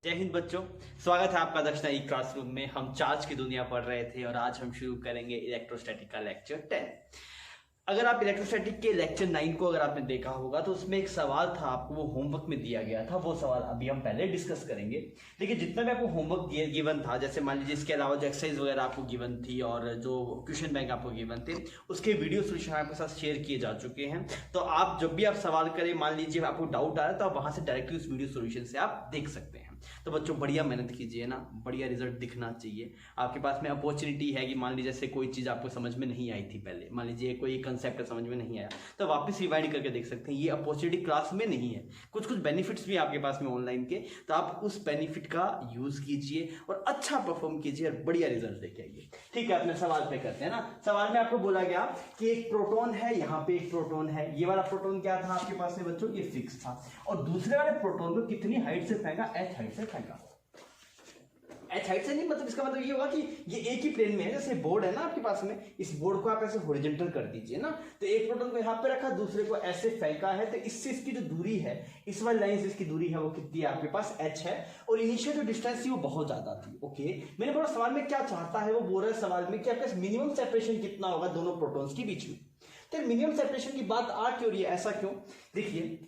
जय हिंद बच्चों। स्वागत है आपका दक्षिणा ई क्लासरूम में। हम चार्ज की दुनिया पढ़ रहे थे और आज हम शुरू करेंगे इलेक्ट्रोस्टैटिक का लेक्चर 10। अगर आप इलेक्ट्रोस्टैटिक के लेक्चर 9 को अगर आपने देखा होगा तो उसमें एक सवाल था, आपको वो होमवर्क में दिया गया था। वो सवाल अभी हम पहले डिस्कस करेंगे। लेकिन जितना भी आपको होमवर्क गिवन था, जैसे मान लीजिए इसके अलावा जो एक्सरसाइज वगैरह आपको गिवन थी और जो क्वेश्चन बैंक आपको गिवन थे, उसके वीडियो सोल्यूशन आपके साथ शेयर किए जा चुके हैं। तो आप जब भी आप सवाल करें, मान लीजिए आपको डाउट आ रहा है, तो आप वहां से डायरेक्टली उस वीडियो सोल्यूशन से आप देख सकते हैं। तो बच्चों बढ़िया मेहनत कीजिए ना, बढ़िया रिजल्ट दिखना चाहिए। आपके पास में अपॉर्चुनिटी है कि मान लीजिए जैसे कोई चीज़ आपको समझ में नहीं आई थी पहले, मान लीजिए कोई कंसेप्ट समझ में नहीं आया, तो वापस रिवाइंड करके देख सकते हैं। ये अपॉर्चुनिटी क्लास में नहीं है, कुछ बेनिफिट्स भी आपके पास में ऑनलाइन के, तो आप उस बेनिफिट का यूज कीजिए और अच्छा परफॉर्म कीजिए और बढ़िया रिजल्ट लेके आइए। ठीक है, अपने सवाल पे करते हैं ना। सवाल में आपको बोला गया कि एक प्रोटॉन है, यहाँ पे एक प्रोटॉन है। ये वाला प्रोटॉन क्या था आपके पास में बच्चों? ये फिक्स था। और दूसरे वाले प्रोटॉन को कितनी हाइट से फेंका? h हाइट से फेंका। h हाइट से नहीं, मतलब इसका मतलब ये होगा कि ये एक ही प्लेन में है। जैसे बोर्ड है ना आपके पास में, इस बोर्ड को आप ऐसे हॉरिजॉन्टल कर दीजिए ना, तो एक प्रोटॉन को यहाँ पे रखा, दूसरे को ऐसे फेंका है, तो इससे इसकी जो दूरी है, इस वाली लाइन से इसकी दूरी है, वो कितनी है आपके पास? h है। और इनिशियल जो डिस्टेंस थी वो बहुत ज्यादा थी। ओके, मैंने बोला सवाल में क्या चाहता है, वो बोल रहा है सवाल में कि आपके पास मिनिमम सेपरेशन कितना होगा दोनों प्रोटॉन्स के बीच में। तो मिनिमम सेपरेशन की बात आ क्यों रही है, ऐसा क्यों? देखिए,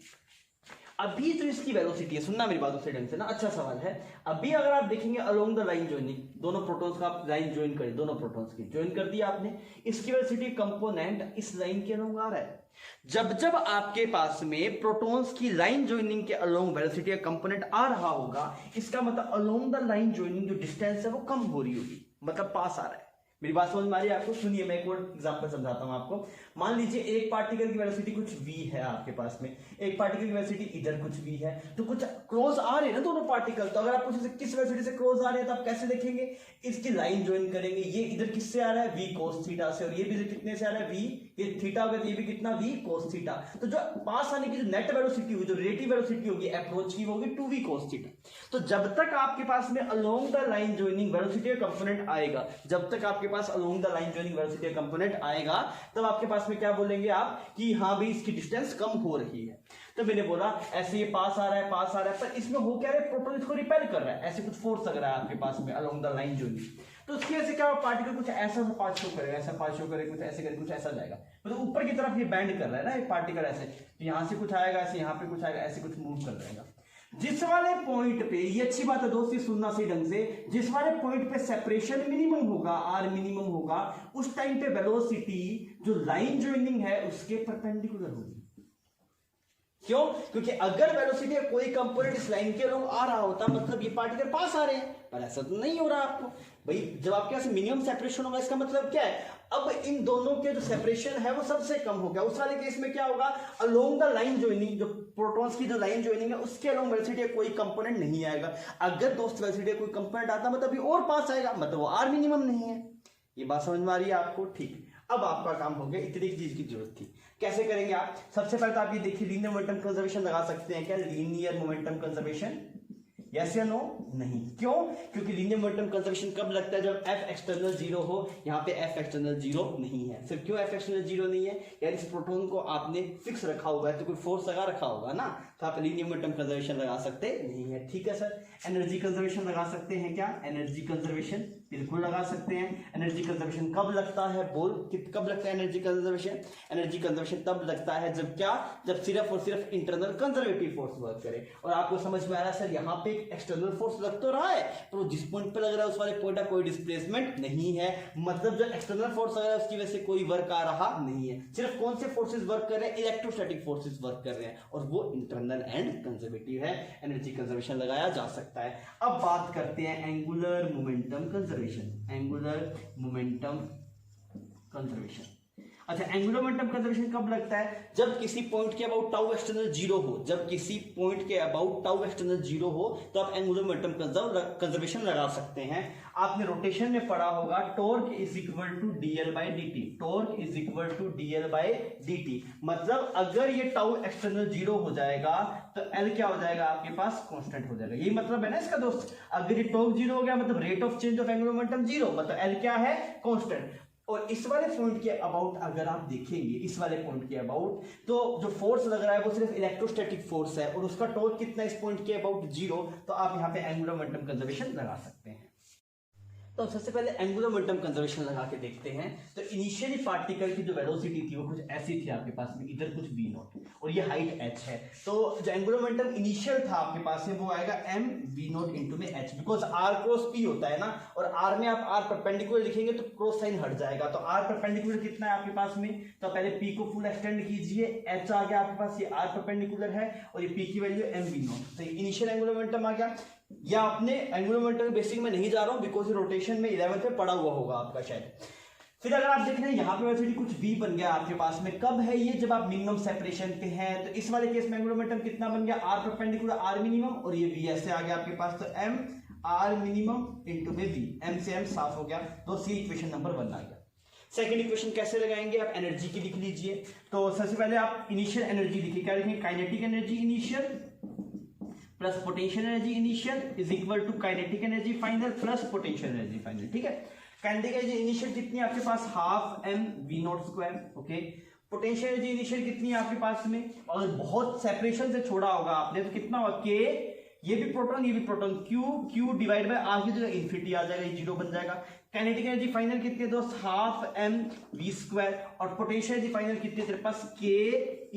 अभी जो इसकी वेलोसिटी है, सुनना मेरी बात उसे ढंग से ना, अच्छा सवाल है। अभी अगर आप देखेंगे अलोंग द लाइन ज्वाइनिंग, दोनों प्रोटॉन्स का आप लाइन ज्वाइन करें, दोनों प्रोटॉन्स की ज्वाइन कर दिया आपने, इसकी वेलोसिटी कंपोनेंट इस लाइन के अलोंग आ रहा है। जब जब आपके पास में प्रोटॉन्स की लाइन ज्वाइनिंग के अलोंग वेलोसिटी का कंपोनेंट आ रहा होगा, इसका मतलब अलोंग द लाइन ज्वाइनिंग जो डिस्टेंस है वो कम हो रही होगी, मतलब पास आ रहा है। मेरी बात समझ में आ रही है आपको? सुनिए, मैं एक और एग्जांपल समझाता हूं आपको। मान लीजिए एक पार्टिकल की वेलोसिटी कुछ v है आपके पास में, एक पार्टिकल की वेलोसिटी इधर कुछ v है, तो कुछ क्लोज आ रहे हैं ना दोनों पार्टिकल। तो अगर आप पूछे किस वेलोसिटी से क्लोज आ रहे हैं, तो आप कैसे देखेंगे? इसकी लाइन ज्वाइन करेंगे। ये इधर किससे आ रहा है? v cos थीटा से, और ये भी कितने से आ रहा है? v, ये थीटा होगा तो ये भी कितना? v cos theta. तो जो पास आने की जो नेट वेलोसिटी होगी, जो रिलेटिव वेलोसिटी होगी अप्रोच की, होगी 2v cos थीटा। तो जब तक आपके पास में along the line joining velocity का कंपोनेंट आएगा, जब तक आपके पास along the line joining velocity का कंपोनेंट आएगा, तब आपके पास में क्या बोलेंगे आप कि हाँ भाई इसकी डिस्टेंस कम हो रही है। तो मैंने बोला ऐसे ये पास आ रहा है, पास आ रहा है, पर इसमें हो क्या रहा है? प्रोटॉन इसको रिपेल कर रहा है, ऐसे कुछ फोर्स लग रहा है आपके पास में अलोंग द लाइन ज्वाइनिंग। तो उसकी वजह से क्या पार्टिकल कुछ ऐसा पास शो करेगा, ऐसा पास शो करेगा, कुछ ऐसे करेगा, कुछ ऐसा जाएगा, मतलब ऊपर की तरफ ये बैंड कर रहा है ना एक पार्टिकल ऐसे, तो यहां से कुछ आएगा, ऐसे यहां पे कुछ आएगा, ऐसे कुछ मूव कर रहेगा। जिस वाले पॉइंट पे, ये अच्छी बात है दोस्त, ये सुनना सही ढंग से, जिस वाले पॉइंट पे सेपरेशन मिनिमम होगा, आर मिनिमम होगा, उस टाइम पे वेलोसिटी जो लाइन ज्वाइनिंग है उसके परपेंडिकुलर होगी। क्यों? क्योंकि अगर वेलोसिटी का कोई कंपोनेंट इस लाइन के अलोंग आ रहा होता, मतलब ये पार्टिकल पास आ रहे हैं, पर ऐसा तो नहीं हो रहा आपको भाई। जब आपके पास मिनिमम सेपरेशन होगा, इसका मतलब क्या है? अब इन दोनों के जो सेपरेशन है वो सबसे कम हो गया। उस वाले केस में क्या होगा? अलोंग द लाइन ज्वाइनिंग, जो प्रोटॉन्स की जो लाइन ज्वाइनिंग है उसके अलोंग वेलोसिटी का कोई कंपोनेंट नहीं आएगा। अगर दोस्त वेलोसिटी का कोई कंपोनेंट आता मतलब ये और पास आएगा, मतलब वो आर मिनिमम नहीं है। ये बात समझ में आ रही है आपको? ठीक, अब आपका काम हो गया, इतनी चीज की जरूरत थी। कैसे करेंगे आप? सबसे पहले तो आप ये देखिए, लीनियर मोमेंटम कंजर्वेशन लगा सकते हैं क्या? लीनियर मोमेंटम कंजर्वेशन, यस या नो? नहीं। क्यों? क्योंकि लीनियर मोमेंटम कंजर्वेशन कब लगता है? जब f एक्सटर्नल 0 हो। यहाँ पे f एक्सटर्नल 0 नहीं है। फिर क्यों f एक्सटर्नल 0 नहीं है? यानी इस प्रोटॉन को आपने फिक्स रखा हुआ है, तो कोई फोर्स लगा रखा होगा ना, तो आप लीनियर मोमेंटम कंजर्वेशन लगा सकते नहीं है। ठीक है सर। एनर्जी कंजर्वेशन लगा सकते हैं क्या? एनर्जी कंजर्वेशन बिल्कुल लगा सकते हैं। एनर्जी कंजर्वेशन कब लगता है? बोल, कब लगता है एनर्जी कंजर्वेशन? एनर्जी कंजर्वेशन तब लगता है जब क्या? जब सिर्फ और सिर्फ इंटरनल कंजर्वेटिव फोर्स वर्क करे। और आपको समझ में आ रहा है सर, यहाँ पे एक्सटर्नल फोर्स लग तो रहा है, तो जिस पॉइंट पे लग रहा है उस वाले पॉइंट का कोई डिस्प्लेसमेंट नहीं है, मतलब जो एक्सटर्नल फोर्स लग रहा है उसकी वजह से कोई वर्क आ रहा नहीं है। सिर्फ कौन से फोर्सेस वर्क कर रहे हैं? इलेक्ट्रोस्टैटिक फोर्सेस वर्क कर रहे हैं, और वो इंटरनल एंड कंजर्वेटिव है। एनर्जी कंजर्वेशन लगाया जा सकता है। अब बात करते हैं angular momentum conservation. Angular momentum conservation, अच्छा, एंगुलर मोमेंटम कंजर्वेशन कब लगता है? जब किसी पॉइंट के अबाउट टाउ एक्सटर्नल 0 हो। जब किसी पॉइंट के अबाउट टाउ एक्सटर्नल 0 हो तो आप एंगुलर मोमेंटम कंजर्वेशन लगा सकते हैं। आपने रोटेशन में पढ़ा होगा, torque is equal to DL by D. Torque is equal to DL by D, मतलब अगर ये टाउ एक्सटर्नल 0 हो जाएगा तो एल क्या हो जाएगा आपके पास? कांस्टेंट हो जाएगा। यही मतलब है ना इसका दोस्त। अगर ये टॉर्क 0 हो गया मतलब rate of change of angular momentum 0, मतलब एल क्या है? कांस्टेंट। और इस वाले पॉइंट के अबाउट अगर आप देखेंगे, इस वाले पॉइंट के अबाउट, तो जो फोर्स लग रहा है वो सिर्फ इलेक्ट्रोस्टैटिक फोर्स है और उसका टॉर्क कितना इस पॉइंट के अबाउट 0, तो आप यहाँ पे एंगुलर मोमेंटम कंजर्वेशन लगा सकते हैं। तो सबसे पहले एंगुलर मोमेंटम कंजर्वेशन लगा के देखते हैं। तो इनिशियली पार्टिकल की जो वेलोसिटी थी वो कुछ ऐसी थी आपके पास में, इधर कुछ v नॉट और ये हाइट h है। तो जो एंगुलर मोमेंटम इनिशियल था आपके पास में वो आएगा m v नॉट इंटू में h, because r cross p होता है ना, और r में आप r परपेंडिकुलर लिखेंगे तो क्रॉस साइन हट जाएगा। तो r परपेंडिकुलर कितना है आपके पास में, तो पहले p को फुल एक्सटेंड कीजिए, h आ गया आपके पास, ये r परपेंडिकुलर है और ये p की वैल्यू m v नॉट। तो इनिशियल एंगुलर मोमेंटम आ गया। या आपने एंगुलर मोमेंटम बेसिक में नहीं जा रहा हूं बिकॉज रोटेशन में 11th में पड़ा हुआ होगा आपका शायद। फिर अगर आप देख रहे हैं यहाँ पे वेलोसिटी कुछ v बन गया आपके पास में, कब है ये, जब आप मिनिमम सेपरेशन पे हैं। तो इस वाले केस में एंगुलर मोमेंटम कितना बन गया, r परपेंडिकुलर r मिनिमम और ये v ऐसे आ गया आपके पास, तो m r मिनिमम इंटू में v, m से m साफ हो गया, तो सी इक्वेशन नंबर 1 आ गया। सेकंड इक्वेशन कैसे लगाएंगे, आप एनर्जी की लिख लीजिए। तो सबसे पहले आप इनिशियल एनर्जी लिखिए, क्या लिखेंगे, kinetic energy initial plus potential energy initial is equal to kinetic energy final plus potential energy final. ठीक है, काइनेटिक एनर्जी इनिशियल कितनी है आपके पास, half m v not square. Okay, potential energy initial कितनी है आपके पास में, और बहुत सेपरेशन से छोड़ा होगा आपने तो कितना होगा k, ये भी प्रोटॉन ये भी proton, q divide by r की जगह इन्फिनिटी आ जाएगा, ये 0 बन जाएगा। काइनेटिक एनर्जी फाइनल कितनी है दोस्त, हाफ m v स्क्वायर, और पोटेंशियल एनर्जी फाइनल कितनी है तेरे पास, k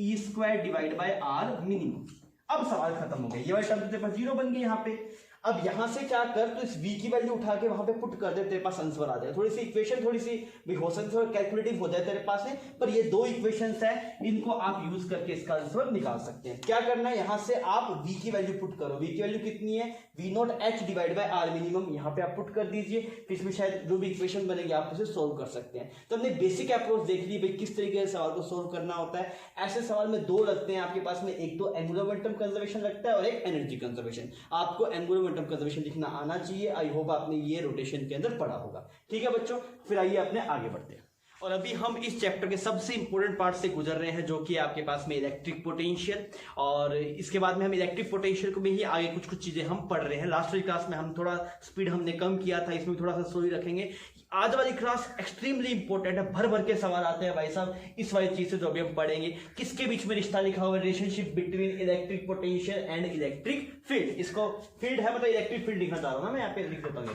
e square divide bye r minimum. अब सवाल खत्म हो गया, ये वाली टर्म तेरे पास 0 बन गई यहाँ पे। अब यहां से क्या कर, तो इस v की वैल्यू उठा के वहां पे पुट कर दे, तेरे पास आंसर आ जाए। थोड़ी सी इक्वेशन थोड़ी सी भी हो सकती है कैलकुलेटिव हो जाए तेरे पास में, पर ये दो इक्वेशंस है, इनको आप यूज करके इसका आंसर निकाल सकते हैं। क्या करना है, यहां से आप v की वैल्यू पुट करो, v की वैल्यू कितनी है, v not h divide by r minimum, यहाँ पे आप पुट कर दीजिए, फिर इसमें शायद जो भी इक्वेशन बनेगी आप उसे सोल्व कर सकते हैं। तो हमने बेसिक अप्रोच देख ली भाई किस तरीके से सवाल को सोल्व करना होता है। ऐसे सवाल में दो लगते हैं आपके पास में, एक तो एंगुलर मोमेंटम कंजर्वेशन लगता है और एक एनर्जी कंजर्वेशन। आपको एंगुलर मोमेंटम कंजर्वेशन लिखना आना चाहिए, आई होप आपने ये रोटेशन के अंदर पढ़ा होगा। ठीक है बच्चों, फिर आइए अपने आगे बढ़ते हैं। और अभी हम इस चैप्टर के सबसे इंपॉर्टेंट पार्ट से गुजर रहे हैं, जो कि आपके पास में इलेक्ट्रिक पोटेंशियल, और इसके बाद में हम इलेक्ट्रिक पोटेंशियल को में ही आगे कुछ कुछ चीजें हम पढ़ रहे हैं। लास्ट वाली क्लास में हम थोड़ा स्पीड हमने कम किया था, इसमें थोड़ा सा स्लो ही रखेंगे। आज वाली क्लास एक्सट्रीमली इंपॉर्टेंट है, भर भर के सवाल आते हैं भाई साहब इस वाली चीज से, जो अभी हम पढ़ेंगे। किसके बीच में रिश्ता लिखा हुआ है, relationship between electric potential and electric field. इसको फील्ड है मतलब इलेक्ट्रिक फील्ड लिखना चाह रहा हूं ना मैं, यहाँ पे लिख देता हूँ,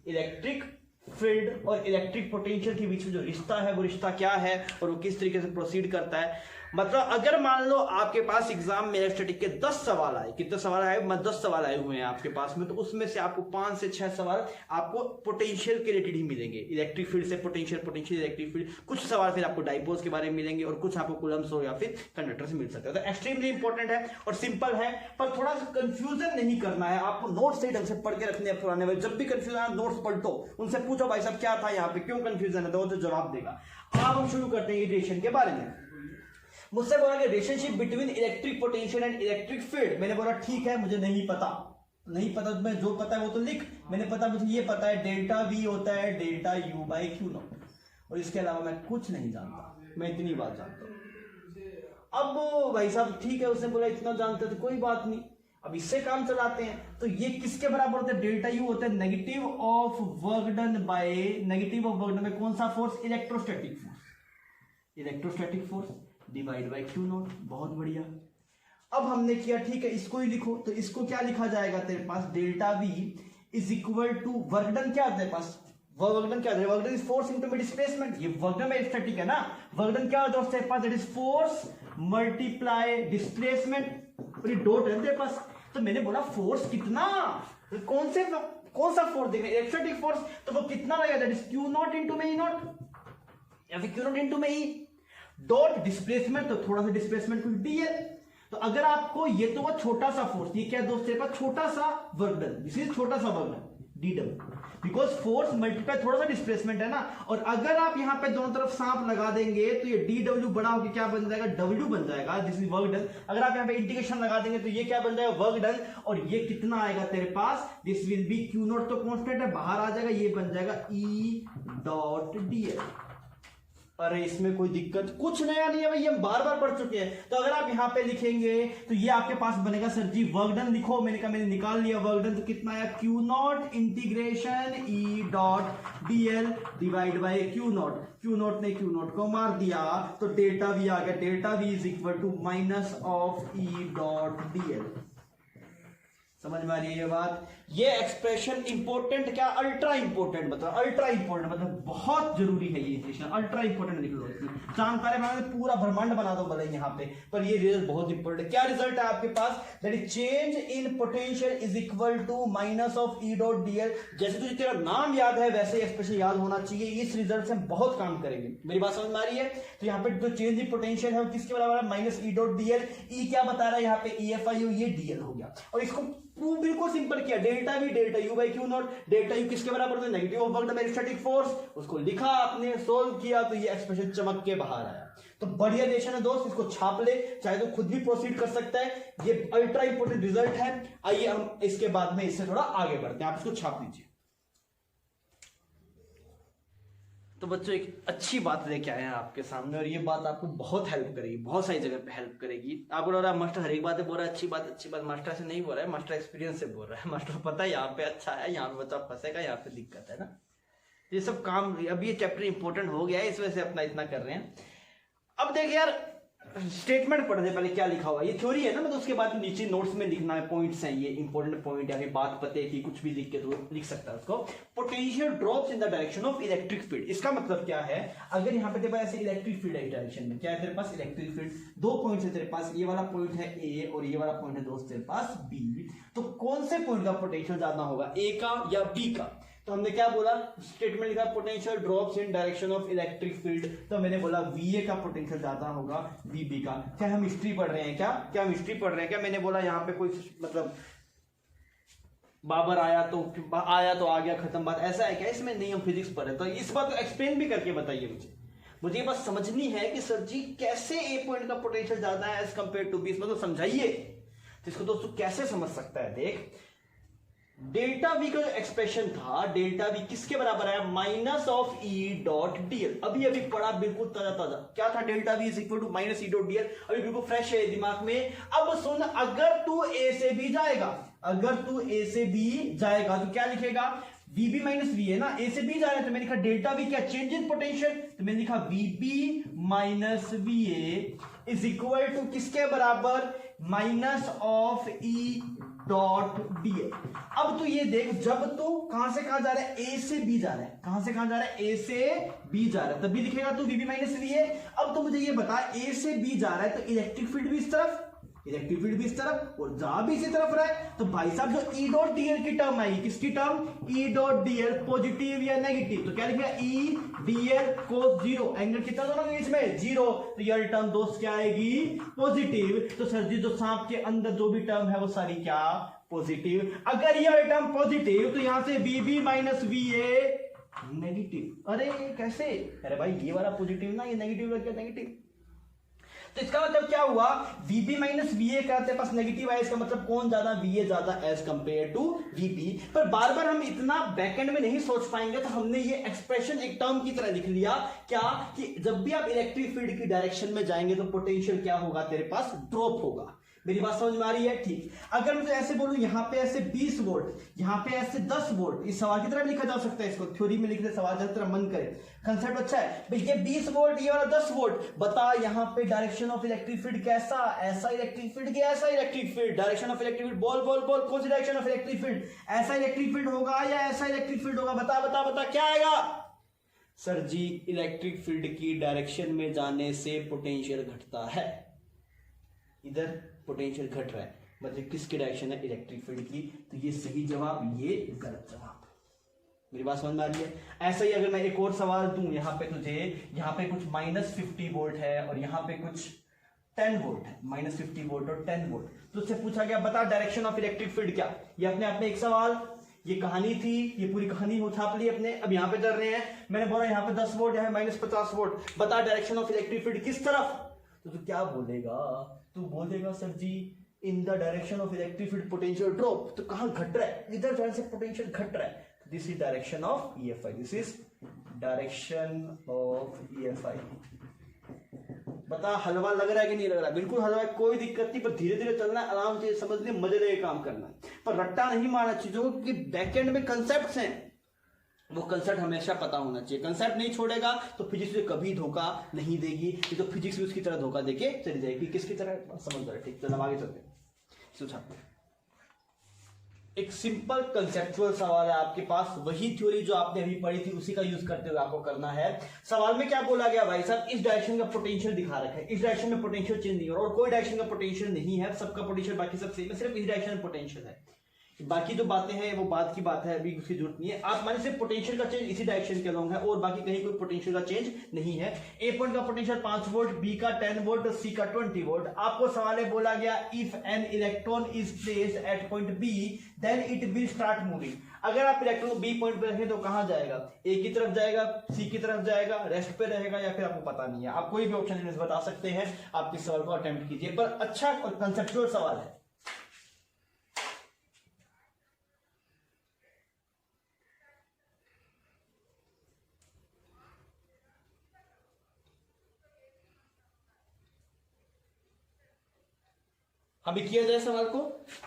इलेक्ट्रिक फील्ड और इलेक्ट्रिक पोटेंशियल के बीच में जो रिश्ता है वो रिश्ता क्या है और वो किस तरीके से प्रोसीड करता है। मतलब अगर मान लो आपके पास एग्जाम में इलेक्ट्रोस्टैटिक के 10 सवाल आए, कितने सवाल आए, 10 सवाल आए हुए हैं आपके पास में, तो उसमें से आपको 5 से 6 सवाल आपको पोटेंशियल के रिलेटेड ही मिलेंगे, इलेक्ट्रिक फील्ड से पोटेंशियल, पोटेंशियल इलेक्ट्रिक फील्ड। कुछ सवाल फिर आपको डाइपोल्स के बारे में मिलेंगे और कुछ आपको कूलम्ब्स हो या फिर कंडक्टर से मिल सकता है। तो एक्सट्रीमली इंपॉर्टेंट है और सिंपल है, पर थोड़ा सा कंफ्यूजन नहीं करना है आपको, नोट्स सही ढंग से पढ़ के रखने हैं पुराने वाले। जब भी कंफ्यूजन आए नोट्स पढ़ो, उनसे पूछो भाई साहब क्या था यहाँ पे, क्यों कंफ्यूजन है, तो जवाब देगा। अब हम शुरू करते हैं रिलेशन के बारे में। मुझसे बोला कि relationship between electric potential and electric field. मैंने बोला ठीक है, मुझे नहीं पता, नहीं पता तो मैं जो पता है वो तो लिख। मैंने पता, मुझे ये पता है डेल्टा वी होता है delta U by Q not, और इसके अलावा मैं कुछ नहीं जानता, मैं इतनी बात जानता हूं। अब भाई साहब ठीक है, उसने बोला इतना जानते तो कोई बात नहीं, अब इससे काम चलाते हैं। तो ये किसके बराबर होता है, डेल्टा यू होता है negative of work done bye, negative of work done bye कौन सा force, electrostatic force, electrostatic force divide by Q not. बहुत बढ़िया। अब हमने किया ठीक है, इसको ही लिखो, तो इसको क्या लिखा जाएगा तेरे पास, delta V is equal to work done, क्या तेरे पास वर्क डन, क्या है work done is force into में डिस्प्लेसमेंट। ये वर्क डन में स्टैटिक है ना, वर्क डन क्या होता है तेरे पास, that is force multiply displacement, और ये डॉट है तेरे पास। तो मैंने बोला फोर्स कितना, कौन सा फोर्स देखना, इलेक्ट्रोस्टैटिक फोर्स, तो वो कितना लगेगा, that is Q not into में ई नॉट, या फिर क्यू नॉट इनटू में ई डॉट डिस्प्लेसमेंट, तो थोड़ा सा डिस्प्लेसमेंट कुछ डीएल। तो अगर आपको ये तो वो छोटा सा फोर्स, ये क्या दोस्त तेरे पास छोटा सा वर्क डन, दिस इज छोटा सा work done D W, because force multiply थोड़ा सा डिस्प्लेसमेंट है ना। और अगर आप यहां पे दोनों तरफ सांप लगा देंगे तो ये डी डब्ल्यू बड़ा होकर क्या बन जाएगा, डब्ल्यू बन जाएगा, दिस इज वर्क डन। अगर आप यहां पे इंटीग्रेशन लगा देंगे तो ये क्या बन जाएगा, वर्क डन, और ये कितना आएगा तेरे पास, this will be Q not तो कांस्टेंट है, बाहर आ जाएगा, ये बन जाएगा ई डॉट डी एल। अरे इसमें कोई दिक्कत कुछ नया नहीं है भाई, हम बार बार पढ़ चुके हैं। तो अगर आप यहाँ पे लिखेंगे तो ये आपके पास बनेगा सर जी वर्क डन लिखो, मैंने कहा मैंने निकाल लिया वर्क डन, तो कितना आया Q naught integration E dot DL divide by Q naught, Q naught ने क्यू नॉट को मार दिया तो डेल्टा वी आ गया, delta V is equal to minus of E dot DL. समझ में आ रही है ये बात? ये एक्सप्रेशन इंपॉर्टेंट क्या, अल्ट्रा इंपॉर्टेंट, मतलब अल्ट्रा इंपॉर्टेंट मतलब बहुत जरूरी है ये इक्वेशन, अल्ट्रा इंपॉर्टेंट लिख लो इसमें, जानकारी मैंने पूरा ब्रह्मांड बना दो भले यहाँ पे, पर ये रिजल्ट बहुत इंपॉर्टेंट। क्या रिजल्ट है आपके पास, that is change in potential is equal to minus of E dot DL. जैसे तुझे तेरा नाम याद है वैसे एक्सप्रेशन याद होना चाहिए, इस रिजल्ट से हम बहुत काम करेंगे। मेरी बात समझ में आ रही है? तो यहाँ पे जो चेंज इन पोटेंशियल है वो किसके बराबर है, माइनस ई डॉट डीएल। ई क्या बता रहा है यहाँ पे, ई एफ आई यू, ये डीएल हो गया, और इसको बिल्कुल सिंपल किया, delta we delta U by Q not, delta U किसके बराबर होता है, negative of work done by static force, उसको लिखा आपने, सोल्व किया तो ये एक्सप्रेशन चमक के बाहर आया। तो बढ़िया रिलेशन है दोस्त, इसको छाप ले, चाहे तो खुद भी प्रोसीड कर सकता है, ये अल्ट्रा इंपोर्टेंट रिजल्ट है। आइए हम इसके बाद में इससे थोड़ा आगे बढ़ते हैं, आप इसको छाप लीजिए। तो बच्चों एक अच्छी बात लेके आए हैं आपके सामने, और ये बात आपको बहुत हेल्प करेगी, बहुत सारी जगह पे हेल्प करेगी। आप बोल रहा है मास्टर हर एक बात बोल रहा है अच्छी बात, मास्टर से नहीं बोल रहा है, मास्टर एक्सपीरियंस से बोल रहा है। मास्टर पता है यहाँ पे अच्छा है, यहाँ पे बच्चा फंसेगा, यहाँ पे दिक्कत है ना। ये सब काम, अभी ये चैप्टर इंपॉर्टेंट हो गया है, इस वजह से अपना इतना कर रहे हैं। अब देख यार, स्टेटमेंट पढ़ने पहले क्या लिखा हुआ है, ये थ्योरी है ना, मतलब उसके बाद नीचे नोट्स में लिखना है, पॉइंट्स हैं ये इंपॉर्टेंट पॉइंट, या फिर बात पते की कुछ भी लिख के तो लिख सकता है उसको। Potential drops in the direction of electric field, इसका मतलब क्या है, अगर यहाँ पे तेरे पास ऐसे इलेक्ट्रिक फील्ड है डायरेक्शन में, क्या है तेरे पास इलेक्ट्रिक फील्ड, दो पॉइंट्स है तेरे पास, ये वाला पॉइंट है ए और ये वाला पॉइंट है दोस्त तेरे पास बी, तो कौन से पॉइंट का पोटेंशियल ज्यादा होगा, ए का या बी का? तो हमने क्या बोला, स्टेटमेंट लिखा potential drops in direction of electric field, तो मैंने बोला वीए का पोटेंशियल ज्यादा होगा वीबी का। क्या हम हिस्ट्री पढ़ रहे हैं, क्या हम हिस्ट्री पढ़ रहे हैं क्या? मैंने बोला यहाँ पे कोई मतलब बाबर आया तो आ गया, खत्म बात, ऐसा है क्या? इसमें नहीं, हम फिजिक्स पढ़ रहे हैं, तो इस बात को एक्सप्लेन भी करके बताइए मुझे बस समझनी है कि सर जी कैसे ए पॉइंट का पोटेंशियल ज्यादा है एज कंपेयर टू बी, इसमें तो समझाइए। तो इसको दोस्तों कैसे समझ सकता है, देख डेल्टा वी का जो एक्सप्रेशन था, डेल्टा वी किसके बराबर है, minus of E dot DL. अभी पढ़ा बिल्कुल ताजा, क्या था, delta V is equal to minus E dot DL, अभी बिल्कुल फ्रेश है दिमाग में। अब सुन, अगर तू ए से बी जाएगा, तो क्या लिखेगा, वीबी माइनस वी है ना, ए से बी जा रहा है, तो मैंने लिखा डेल्टा वी क्या, चेंज इन पोटेंशियल, तो मैंने लिखा VB minus V A is equal to किसके बराबर, minus of E dot DL. अब तू ये देख, जब तू कहां से कहां जा रहा है, ए से बी जा रहा है, कहां से कहां जा रहा है, ए से बी जा रहा है, तभी लिखेगा तू वीबी माइनस वी ए। अब तो मुझे ये बता, ए से बी जा रहा है तो इलेक्ट्रिक फील्ड भी इस तरफ, इलेक्ट्रिक फील्ड भी इस तरफ, और जा भी इसी तरफ रहा है, तो भाई साहब जो ई डॉट डीएल की टर्म आई, किसकी टर्म, ई डॉट डीएल पॉजिटिव या नेगेटिव, तो क्या लिखेगा, ई डीएल कोस जीरो, एंगल कितना दोनों के बीच में, जीरो, तो ये टर्म दोस्त क्या आएगी, पॉजिटिव। तो सर जी जो सांप के अंदर जो भी टर्म है वो सारी क्या, पॉजिटिव। अगर ये टर्म पॉजिटिव तो यहां से वीबी माइनस वी ए नेगेटिव। अरे कैसे, अरे भाई ये वाला पॉजिटिव ना, ये नेगेटिव लग गया, नेगेटिव, तो इसका मतलब क्या हुआ, वीबी माइनस वीए का तेरे पास नेगेटिव है, इसका मतलब कौन ज्यादा, वीए ज्यादा एज कंपेयर टू वीबी। पर बार बार हम इतना बैकएंड में नहीं सोच पाएंगे, तो हमने ये एक्सप्रेशन एक टर्म की तरह लिख लिया, क्या कि जब भी आप इलेक्ट्रिक फील्ड की डायरेक्शन में जाएंगे तो पोटेंशियल क्या होगा, तेरे पास ड्रॉप होगा। मेरी बात समझ में आ रही है? ठीक। अगर मैं ऐसे बोलूं, यहां पे ऐसे 20 वोल्ट, यहां पे ऐसे 10 वोल्ट, इस सवाल की तरह लिखा जा सकता है, इसको थ्योरी में लिखते सवाल जिस तरह मन करे, कंसेप्ट अच्छा है भाई। ये 20 वोल्ट, ये वाला 10 वोल्ट, बता यहां पे डायरेक्शन ऑफ इलेक्ट्रिक फील्ड कैसा, ऐसा इलेक्ट्रिक फील्ड कि ऐसा electric field, direction of electric field, बोल बोल बोल, कौन सी डायरेक्शन ऑफ इलेक्ट्रिक फील्ड, ऐसा इलेक्ट्रिक फील्ड होगा या ऐसा इलेक्ट्रिक फील्ड होगा, बता बता बता क्या आएगा, सर जी इलेक्ट्रिक फील्ड की डायरेक्शन में जाने से पोटेंशियल घटता है, इधर पोटेंशियल घट रहा है, मतलब किसकी डायरेक्शन है, इलेक्ट्रिक फील्ड की। तो ये सही जवाब, ये गलत जवाब। मेरी बात समझ में आ रही है? ऐसा ही अगर मैं एक और सवाल दूं, यहाँ पे तुझे, यहाँ पे कुछ माइनस 50 वोल्ट है और यहाँ पे कुछ 10 वोल्ट है, माइनस 50 वोल्ट और 10 वोल्ट, तो उससे पूछा गया बता डायरेक्शन ऑफ इलेक्ट्रिक फील्ड क्या। ये अपने आप में एक सवाल, ये कहानी थी, ये पूरी कहानी हो छाप ली अपने। अब यहाँ पे चल रहे हैं, मैंने बोला यहाँ पे 10 वोल्ट, यहाँ माइनस 50 वोल्ट, बता डायरेक्शन ऑफ इलेक्ट्रिक फील्ड किस तरफ। तो तू क्या बोलेगा, तू बोलेगा sir ji in the direction of electric field potential drop. तो कहां घट रहा है, इधर जाने से पोटेंशियल घट रहा है, this is direction of EFI, this is direction of EFI। बता हलवा लग रहा है कि नहीं लग रहा है? बिल्कुल हलवा है, कोई दिक्कत नहीं, पर धीरे धीरे चलना है, आराम से समझने, मजे लेके काम करना है, पर रट्टा नहीं मारना चीजों को, कि बैकएंड में कंसेप्ट्स हैं, वो कंसेप्ट हमेशा पता होना चाहिए। कंसेप्ट नहीं छोड़ेगा तो फिजिक्स से कभी धोखा नहीं देगी, ये तो फिजिक्स भी उसकी तरह धोखा देके चली जाएगी। किसकी तरह? समझ रहे? ठीक, चलो आगे चलते हैं। एक सिंपल कंसेप्चुअल सवाल है आपके पास, वही थ्योरी जो आपने अभी पढ़ी थी उसी का यूज करते हुए आपको करना है। सवाल में क्या बोला गया भाई साहब? इस डायरेक्शन का पोटेंशियल दिखा रखा है, इस डायरेक्शन में पोटेंशियल चेंज नहीं हो रहा, और कोई डायरेक्शन का पोटेंशियल नहीं है, सबका पोटेंशियल बाकी सब सेम है, सिर्फ इस डायरेक्शन में पोटेंशियल है। बाकी जो बातें हैं वो बाद की बात है, अभी उसकी जरूरत नहीं है। आप मान सिर्फ पोटेंशियल का चेंज इसी डायरेक्शन के अलोंग है, और बाकी कहीं कोई पोटेंशियल का चेंज नहीं है। ए पॉइंट का पोटेंशियल 5 वोल्ट, बी का 10 वोल्ट, सी का 20 वोल्ट। आपको सवाल में बोला गया if an electron is placed at point B then it will start moving. अगर आप इलेक्ट्रॉन को बी पॉइंट पे रखें तो कहां जाएगा? ए की तरफ जाएगा, सी की तरफ जाएगा, रेस्ट पे रहेगा, या फिर आपको पता नहीं है? आप कोई भी ऑप्शन बता सकते हैं, आप इस सवाल को अटेम्प्ट कीजिए, पर अच्छा और कंसेप्चुअल सवाल है। अभी किया जाए सवाल को,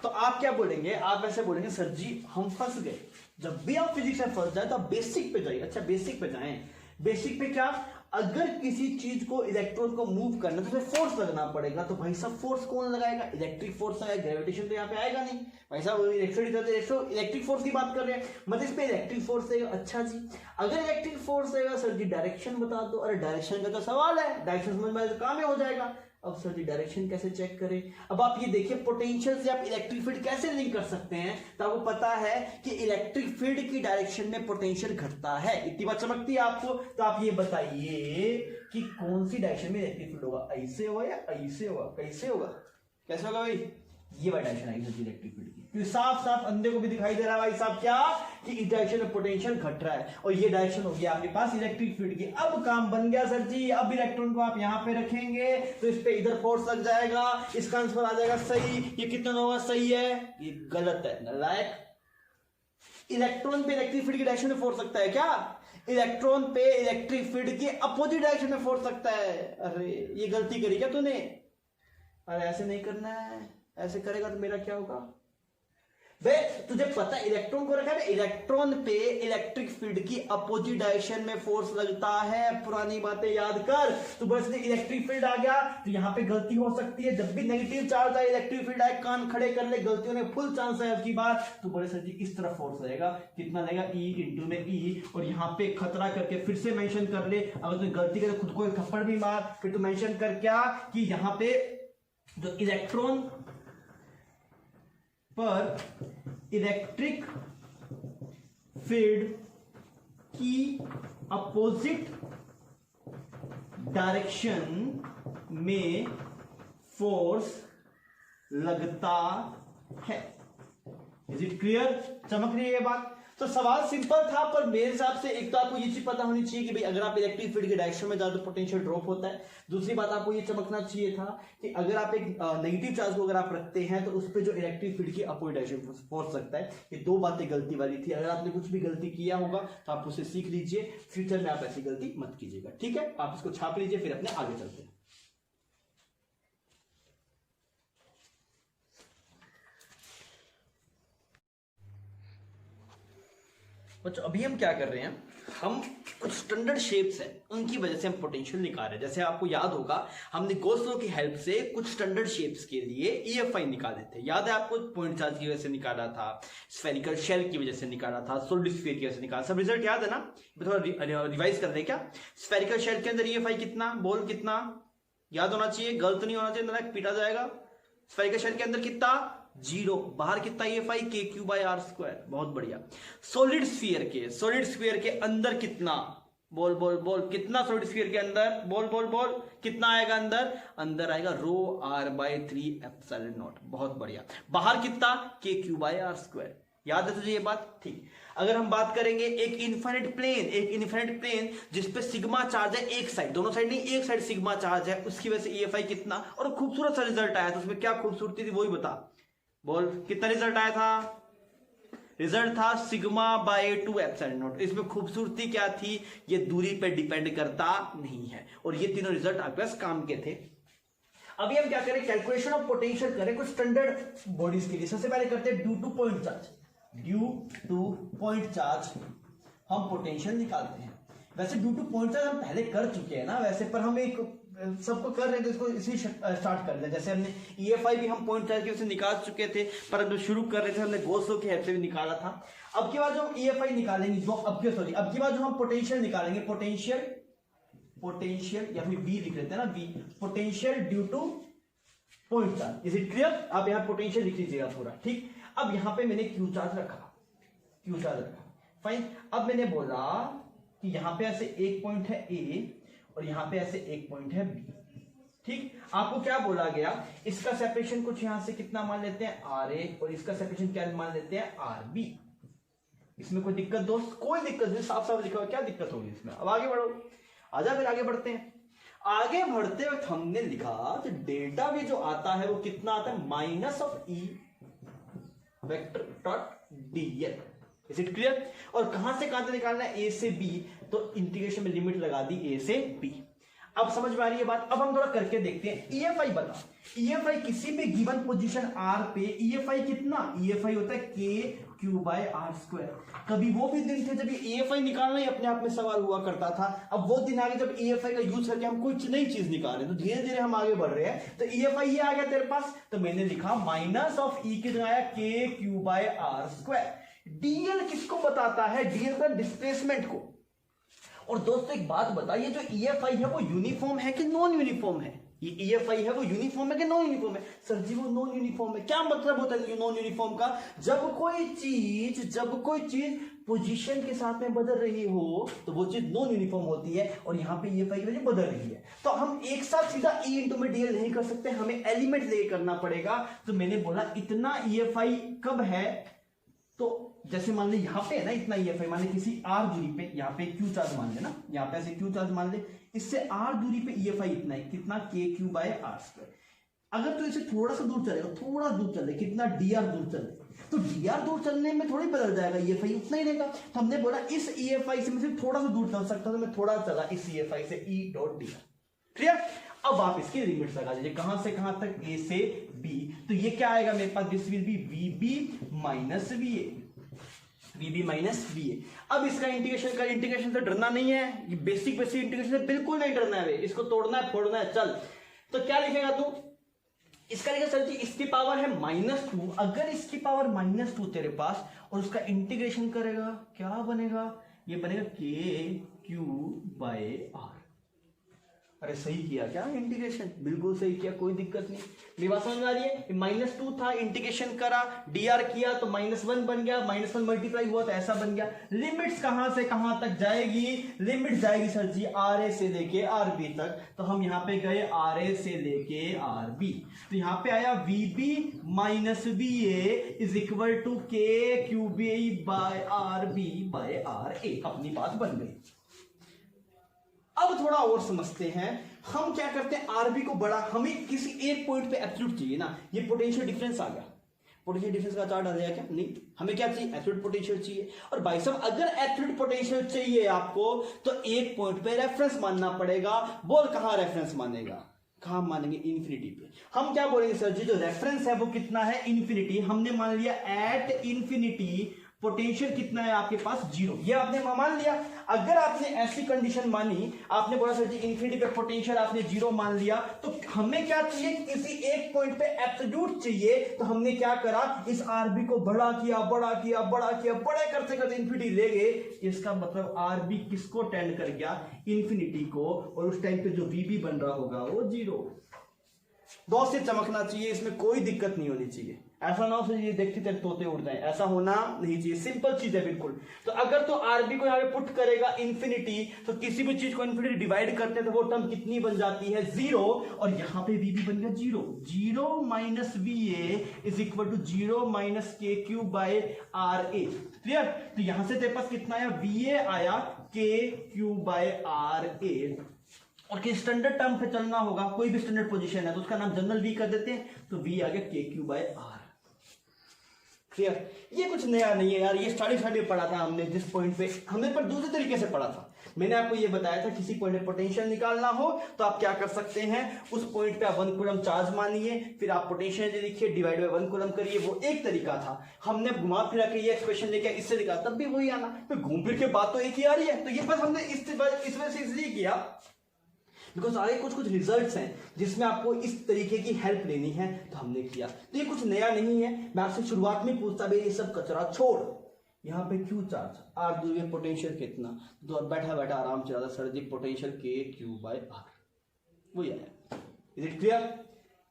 तो आप क्या बोलेंगे? आप ऐसे बोलेंगे सर जी हम फंस गए। जब भी आप फिजिक्स में फंस जाए तो आप बेसिक पे जाइए। अच्छा बेसिक पे जाएं। बेसिक पे क्या? अगर किसी चीज को, इलेक्ट्रॉन को मूव करना तो फोर्स लगना पड़ेगा, तो भाई साहब फोर्स कौन लगाएगा? इलेक्ट्रिक फोर्स आएगा, ग्रेविटेशन तो यहाँ पे आएगा नहीं भाई साहब। इलेक्ट्रिक फोर्स की बात कर रहे हैं, मतलब इस पे इलेक्ट्रिक फोर्स है। अच्छा जी अगर इलेक्ट्रिक फोर्स है सर जी डायरेक्शन बता दो। अरे डायरेक्शन का तो सवाल है, डायरेक्शन समझ में काम में हो जाएगा। अब सर जी डायरेक्शन कैसे चेक करें? अब आप ये देखिए पोटेंशियल से आप इलेक्ट्रिक फील्ड कैसे लिंक कर सकते हैं। तो आपको पता है कि इलेक्ट्रिक फील्ड की डायरेक्शन में पोटेंशियल घटता है, इतनी बात चमकती है आपको। तो आप ये बताइए कि कौन सी डायरेक्शन में इलेक्ट्रिक फील्ड होगा? ऐसे होगा या ऐसे होगा? कैसे होगा? कैसे होगा भाई? ये वाली डायरेक्शन आएगी इलेक्ट्रिक फील्ड की। साफ साफ अंधे को भी दिखाई दे रहा है भाई साहब क्या, कि इस डायरेक्शन में पोटेंशियल घट रहा है, और ये डायरेक्शन होगी आपके पास इलेक्ट्रिक फील्ड की। अब काम बन गया सर जी। अब इलेक्ट्रॉन को आप यहां पे रखेंगे तो इस पे इधर फोर्स लग जाएगा, इसका आंसर आ जाएगा सही। ये कितना होगा? सही है, ये गलत है, नालायक। इलेक्ट्रॉन पे इलेक्ट्रिक फील्ड की डायरेक्शन में फोर्स लगता है क्या? इलेक्ट्रॉन पे इलेक्ट्रिक फील्ड की अपोजिट डायरेक्शन में फोर्स लगता है। अरे ये गलती करी क्या तूने? अरे ऐसे नहीं करना है, ऐसे करेगा तो मेरा क्या होगा? वे तुझे पता है इलेक्ट्रॉन को रखा है, इलेक्ट्रॉन पे इलेक्ट्रिक फील्ड की अपोजिट डायरेक्शन में फोर्स लगता है। पुरानी बातें याद कर। तो बस इलेक्ट्रिक फील्ड आ गया तो यहां पे गलती हो सकती है। जब भी नेगेटिव चार्ज आए, इलेक्ट्रिक फील्ड आए, कान खड़े कर ले, गलतियों में फुल चांस है आपकी बात। तो बड़े सर जी इस तरफ फोर्स रहेगा, कितना रहेगा? ई इंटू में ई, और यहाँ पे खतरा करके फिर से मेंशन कर ले। अगर तुम गलती करे खुद को एक थप्पड़ भी मार, फिर तो मेंशन कर क्या कि यहाँ पे जो इलेक्ट्रॉन पर इलेक्ट्रिक फील्ड की अपोजिट डायरेक्शन में फोर्स लगता है। Is it clear? चमक रही है ये बात? तो सवाल सिंपल था, पर मेरे हिसाब से एक तो आपको ये चीज पता होनी चाहिए कि भाई अगर आप इलेक्ट्रिक फील्ड के डायरेक्शन में जाओ तो पोटेंशियल ड्रॉप होता है। दूसरी बात आपको ये चमकना चाहिए था कि अगर आप एक नेगेटिव चार्ज को अगर आप रखते हैं तो उस पर जो इलेक्ट्रिक फील्ड की अपोजिट डायरेक्शन फोर्स लगता है। ये दो बातें गलती वाली थी। अगर आपने कुछ भी गलती किया होगा तो आप उसे सीख लीजिए, फ्यूचर में आप ऐसी गलती मत कीजिएगा। ठीक है, आप इसको छाप लीजिए, फिर अपने आगे चलते हैं। बच्चों अभी हम क्या कर रहे हैं, हम कुछ स्टैंडर्ड शेप्स हैं उनकी वजह से हम पोटेंशियल निकाल रहे हैं। जैसे आपको याद होगा हमने गॉस लॉ की हेल्प से कुछ स्टैंडर्ड शेप्स के लिए EFI निकाले थे। याद है आपको? पॉइंट चार्ज की वजह से निकाला था, स्फेरिकल शेल की वजह से निकाला था, सॉलिड स्फीयर की वजह से निकाला। सब रिजल्ट याद है ना? थोड़ा रिवाइज कर रहे क्या? स्फेरिकल शेल के अंदर EFI कितना, बोल कितना? याद होना चाहिए, गलत नहीं होना चाहिए, ना पीटा जाएगा। स्फेरिकल शेल के अंदर कितना? 0। बाहर कितना? EFI KQ/R²। बहुत बढ़िया। सॉलिड स्फीयर के अंदर कितना? बोल बोल बोल, कितना सॉलिड स्फीयर के अंदर? बोल बोल बोल, कितना आएगा अंदर? अंदर आएगा ρr/3ε0। बहुत बढ़िया। बाहर कितना? KQ/R²। याद है तुझे ये बात? ठीक। अगर हम बात करेंगे एक इनफाइनाइट प्लेन जिसपे सिग्मा चार्ज है एक साइड, दोनों साइड नहीं, एक साइड सिग्मा चार्ज है, उसकी वजह से EFI कितना? और खूबसूरत सा रिजल्ट आया था। उसमें क्या खूबसूरती थी वो ही बता। बोल कितना रिजल्ट आया था? रिजल्ट था सिग्मा बाय 2 एप्सिलॉन नॉट। इसमें खूबसूरती क्या थी, ये दूरी पे डिपेंड करता नहीं है, और ये तीनों रिजल्ट आपके पास काम के थे। अभी हम क्या करें, कैलकुलेशन ऑफ पोटेंशियल करें कुछ स्टैंडर्ड बॉडीज के लिए। सबसे पहले करते हैं due to point charge. Due to point charge हम पोटेंशियल निकालते हैं। वैसे ड्यू टू पॉइंट चार्ज हम पहले कर चुके हैं ना वैसे, पर हम एक सबको कर रहे थे, इसको इसी स्टार्ट कर दिया। जैसे हमने EFI भी हम पॉइंट चार्ज के उसे निकाल चुके थे, पर अब शुरू कर रहे थे हमने गोसो की हेल्प से भी निकाला था। अब की बार जो हम EFI निकालेंगे, जो अब की बार जो हम पोटेंशियल निकालेंगे, पोटेंशियल या फिर V लिख लेते हैं ना, V potential due to point charge. Is it clear? आप यहाँ पोटेंशियल लिख लीजिएगा पूरा, ठीक। अब यहाँ पे मैंने Q चार्ज रखा, फाइन। अब मैंने बोला कि यहाँ पे ऐसे एक पॉइंट है A और यहाँ पे ऐसे एक पॉइंट है B, ठीक। आपको क्या बोला गया, इसका सेपरेशन कुछ यहां से कितना मान लेते हैं RA, और इसका सेपरेशन क्या मान लेते हैं RB। इसमें कोई दिक्कत दोस्त? कोई दिक्कत नहीं, साफ साफ लिखा हुआ, क्या दिक्कत होगी इसमें? अब आगे बढ़ो, आजा फिर आगे बढ़ते हैं। आगे बढ़ते वक्त हमने लिखा कि डेल्टा भी जो आता है वो कितना आता है, minus of E vector dot dl। Is it clear? और कहां से कहां तक निकालना है, A से B, तो इंटीग्रेशन में लिमिट लगा दी A से B। अब समझ में आ रही है बात? अब हम थोड़ा करके देखते हैं। EFI बता, EFI किसी भी गिवन पोजीशन R पे EFI कितना, EFI होता है K/r²। कभी वो भी दिन थे जब ये EFI निकालना ही अपने आप में सवाल हुआ करता था। अब वो दिन आ गए जब EFI का यूज करके हम कोई नई चीज निकाल रहे हैं, तो धीरे धीरे हम आगे बढ़ रहे हैं। तो EFI ये आ गया तेरे पास, तो मैंने लिखा माइनस ऑफ E कितना आया, K/r²। DL किसको बताता है, DL का डिस्प्लेसमेंट को। और दोस्तों एक बात बताइए, जो EFI है वो यूनिफॉर्म है कि नॉन यूनिफॉर्म है? ये EFI है वो यूनिफॉर्म है कि नॉन यूनिफॉर्म है? सर जी वो नॉन यूनिफॉर्म है। क्या मतलब होता है नॉन यूनिफॉर्म का? जब कोई चीज पोजीशन के साथ में बदल रही हो तो वो चीज नॉन यूनिफॉर्म होती है, और यहाँ पे EFI की वजह बदल रही है। तो हम एक साथ सीधा E इंटू में DL नहीं कर सकते, हमें एलिमेंट लेके करना पड़ेगा। तो मैंने बोला इतना EFI कब है, तो जैसे मान ले यहाँ पे है ना इतना EFI, मान ले किसी R दूरी पे, यहाँ पे Q चार्ज मान ले ना, यहाँ पे ऐसे Q चार्ज मान ले, इससे R दूरी पे EFI इतना है, कितना KQ/r²। अगर तो इसे थोड़ा सा दूर चलेगा, थोड़ा दूर चले, कितना dr दूर चले, तो dr दूर चलने में थोड़ी बदल जाएगा, EFI उतना ही रहेगा। तो हमने बोला इस EFI से मैं सिर्फ थोड़ा सा दूर चल सकता हूं, तो मैं थोड़ा चला इस EFI से E.dr। क्लियर? अब आप इसकी लिमिट्स लगा दीजिए, कहां से कहां तक, A से B। तो ये क्या आएगा मेरे पास, this will be VB minus VA। अब इसका इंटीग्रेशन से डरना नहीं है, ये बेसिक इंटीग्रेशन से बिल्कुल नहीं डरना है, इसको तोड़ना है फोड़ना है, चल। तो क्या लिखेगा तू, इसका लिखेगा सर जी इसकी पावर है -2। अगर इसकी पावर -2 तेरे पास और उसका इंटीग्रेशन करेगा, क्या बनेगा, ये बनेगा KQ/r। अरे सही किया क्या इंटीग्रेशन, बिल्कुल सही किया, कोई दिक्कत नहीं। मेरी बात समझ में आ रही है? -2 था, इंटीग्रेशन करा, dr किया तो -1 बन गया, -1 मल्टीप्लाई हुआ तो ऐसा बन गया। लिमिट्स कहां से कहां तक जाएगी, लिमिट जाएगी सर जी RA से लेके RB तक। तो हम यहां पे गए RA से लेके RB, तो यहां पे आया VB minus VA is equal to KQ/RB/RA। अपनी बात बन गई। अब थोड़ा और समझते हैं, हम क्या करते हैं, आरबी को बड़ा, हमें किसी एक पॉइंट पे एब्सोल्यूट चाहिए ना, ये पोटेंशियल डिफरेंस आ गया। पोटेंशियल डिफरेंस का चार्ट आ जाएगा क्या? नहीं, हमें क्या चाहिए, एब्सोल्यूट पोटेंशियल चाहिए। और भाई साहब अगर एब्सोल्यूट पोटेंशियल चाहिए आपको, तो एक पॉइंट पे रेफरेंस मानना पड़ेगा। बोल कहां रेफरेंस मानेगा, कहां मानेंगे, इन्फिनिटी पे। हम क्या बोलेंगे सर जी, जो रेफरेंस है वो कितना है, इन्फिनिटी। हमने मान लिया एट इन्फिनिटी पोटेंशियल कितना है आपके पास, 0। ये आपने मान लिया। अगर आपने ऐसी कंडीशन मानी, आपने बोला सर जी इन्फिनिटी पे पोटेंशियल आपने 0 मान लिया, तो हमें क्या चाहिए, किसी एक पॉइंट पे एब्सोल्यूट चाहिए। तो हमने क्या करा, इस आरबी को बड़ा किया, बड़ा किया, बड़ा किया, बड़े करते करते इन्फिनिटी ले गए। इसका मतलब आरबी किसको टेंड कर गया, इन्फिनिटी को। और उस टाइम पे जो वीबी बन रहा होगा वो 0। दो से चमकना चाहिए, इसमें कोई दिक्कत नहीं होनी चाहिए। ऐसा ना हो ये देखते तेरे तोते उड़ जाए, ऐसा होना नहीं चाहिए। सिंपल चीज है बिल्कुल। तो अगर तो आरबी को यहाँ पे पुट करेगा इन्फिनिटी, तो किसी भी चीज को इन्फिनिटी डिवाइड करते हैं तो वो टर्म कितनी बन जाती है, 0। और यहाँ पे वीबी बन गया 0। 0 minus VA is equal to 0 minus KQ/RA। Clear? तो यहां से तेरे पास कितना आया, VA आया KQ/RA। और किस स्टैंडर्ड टर्म पे चलना होगा, कोई भी स्टैंडर्ड पोजीशन है तो उसका नाम जनरल V कर देते हैं, तो V आ गया KQ/R। क्लियर? ये कुछ नया नहीं है यार, ये स्टार्टिंग पढ़ा था हमने। जिस पॉइंट पे हमने पर दूसरे तरीके से पढ़ा था, मैंने आपको ये बताया था किसी पॉइंट पे पोटेंशियल निकालना हो तो आप क्या कर सकते हैं, उस पॉइंट पे आप 1 कूलम चार्ज मानिए, फिर आप पोटेंशियल लिखिए, डिवाइड बाय 1 कूलम करिए। वो एक तरीका था। हमने घुमा फिरा के ये एक्सप्रेशन लेके इससे निकाला, तब भी वही आना, तो घूम फिर के बात तो एक ही आ रही है। तो ये बस हमने इस वजह से इसलिए किया बिकॉज आगे कुछ रिजल्ट्स हैं जिसमें आपको इस तरीके की हेल्प लेनी है, तो हमने किया। तो ये कुछ नया नहीं है। मैं आपसे शुरुआत में पूछता भाई ये सब कचरा छोड़, यहाँ पे क्यू चार्ज आर दूरी पोटेंशियल कितना, तो बैठा बैठा आराम से सर जी पोटेंशियल के क्यू बाय आर, वही आया। Is it clear?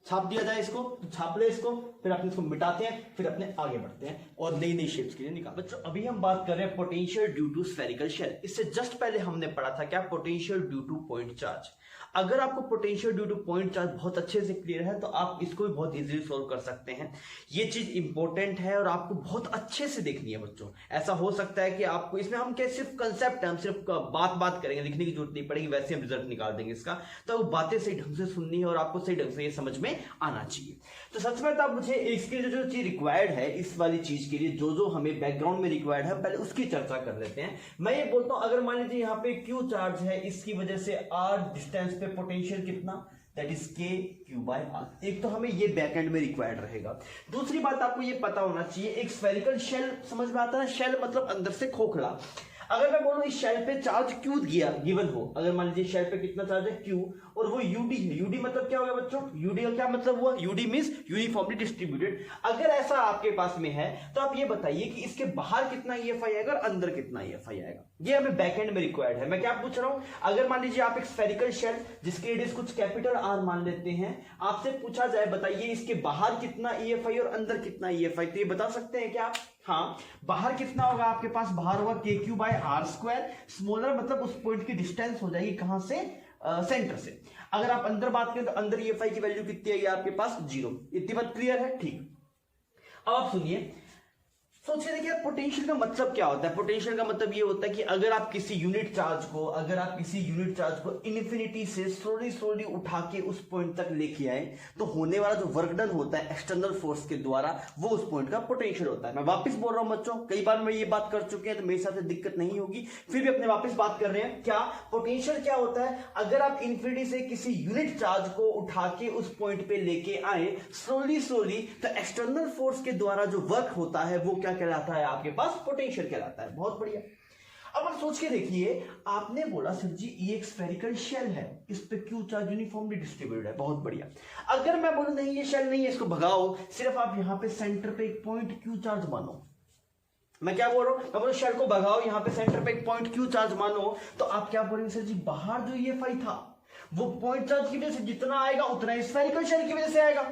छाप दिया जाए इसको, तो छाप ले इसको, फिर अपने इसको मिटाते हैं, फिर अपने आगे बढ़ते हैं और नई नई शेप्स के लिए निकाल। बच्चों अभी हम बात कर रहे हैं potential due to spherical shell. इससे जस्ट पहले हमने पढ़ा था क्या, potential due to point charge. अगर आपको potential due to point charge बहुत अच्छे से क्लियर है तो आप इसको भी बहुत इजीली सोल्व कर सकते हैं। ये चीज इंपॉर्टेंट है और आपको बहुत अच्छे से देखनी है बच्चों। ऐसा हो सकता है कि आपको इसमें हम क्या सिर्फ कंसेप्ट है, हम सिर्फ बात करेंगे, लिखने की जरूरत नहीं पड़ेगी, वैसे हम रिजल्ट निकाल देंगे इसका। तो बातें सही ढंग से सुननी है और आपको सही ढंग से ये समझ में आना चाहिए। तो सबसे पहले तो आप मुझे इसके जो चीज रिक्वायर्ड है इस वाली चीज के लिए, जो हमें बैकग्राउंड में रिक्वायर्ड है, पहले उसकी चर्चा कर लेते हैं। मैं ये बोलता हूं अगर मान लीजिए यहाँ पे क्यू चार्ज है, इसकी वजह से आर डिस्टेंस पे पोटेंशियल कितना, दैट इज के क्यू बाय आर। एक तो हमें ये बैक एंड में रिक्वायर्ड रहेगा। दूसरी बात आपको ये पता होना चाहिए, एक स्फेरिकल शेल समझ में आता है, शेल मतलब अंदर से खोखला। अगर मैं बोलूं इस शेल पे चार्ज क्यू गिवन हो, अगर मान लीजिए शेल पे कितना चार्ज है क्यू और वो यूडी है, यूडी मतलब क्या होगा बच्चों, यूडी का क्या मतलब हुआ, यूडी मींस यूनिफॉर्मली डिस्ट्रीब्यूटेड। अगर ऐसा आपके पास में है तो आप ये बताइए कि इसके बाहर कितना ईएफआई आएगा और अंदर कितना ईएफआई आएगा। ये हमें बैकएंड में रिक्वायर्ड है। मैं क्या पूछ रहा हूं, अगर मान लीजिए आप एक स्फेरिकल शेल जिसके रेडियस कुछ कैपिटल आर मान लेते हैं, आपसे पूछा जाए बताइए इसके बाहर कितना ईएफआई और अंदर कितना ईएफआई, तो ये बता सकते हैं क्या आप? हाँ, बाहर कितना होगा आपके पास, बाहर होगा K Q by R square. Smaller मतलब उस पॉइंट की डिस्टेंस हो जाएगी कहां से, सेंटर से। अगर आप अंदर बात करें तो अंदर ईएफआई की वैल्यू कितनी है आपके पास, 0। इतनी बात क्लियर है? ठीक। अब आप सुनिए, सोचिए देखिए पोटेंशियल का मतलब क्या होता है। पोटेंशियल का मतलब ये होता है कि अगर आप किसी यूनिट चार्ज को इन्फिनिटी से स्लोली उठा के उस पॉइंट तक लेके आए तो होने वाला जो वर्क डन होता है एक्सटर्नल फोर्स के द्वारा, वो उस पॉइंट का पोटेंशियल होता है। मैं वापस बोल रहा हूं बच्चों, कई बार मैं ये बात कर चुके हैं तो मेरे हिसाब से दिक्कत नहीं होगी, फिर भी अपने वापस बात कर रहे हैं। क्या पोटेंशियल क्या होता है, अगर आप इन्फिनिटी से किसी यूनिट चार्ज को उठा के उस पॉइंट पे लेके आए स्लोली तो एक्सटर्नल फोर्स के द्वारा जो वर्क होता है वो क्या कहलाता है आपके पास, पोटेंशियल कहलाता है। बहुत बढ़िया। अब आप सोच के देखिए, आपने बोला सर जी ये एक स्फेरिकल शेल है, इस पे क्यू चार्ज यूनिफॉर्मली डिस्ट्रीब्यूटेड है। बहुत बढ़िया। अगर मैं बोलूं नहीं ये शेल नहीं है, इसको भगाओ, सिर्फ आप यहां पे सेंटर पे एक पॉइंट क्यू चार्ज मानो। मैं क्या बोल रहा हूं, मैं बोल शेल को भगाओ, यहां पे सेंटर पे एक पॉइंट क्यू चार्ज मानो, तो आप क्या बोलेंगे सर जी बाहर जो ईएफआई था वो पॉइंट चार्ज की वजह से जितना आएगा उतना स्फेरिकल शेल की वजह से आएगा।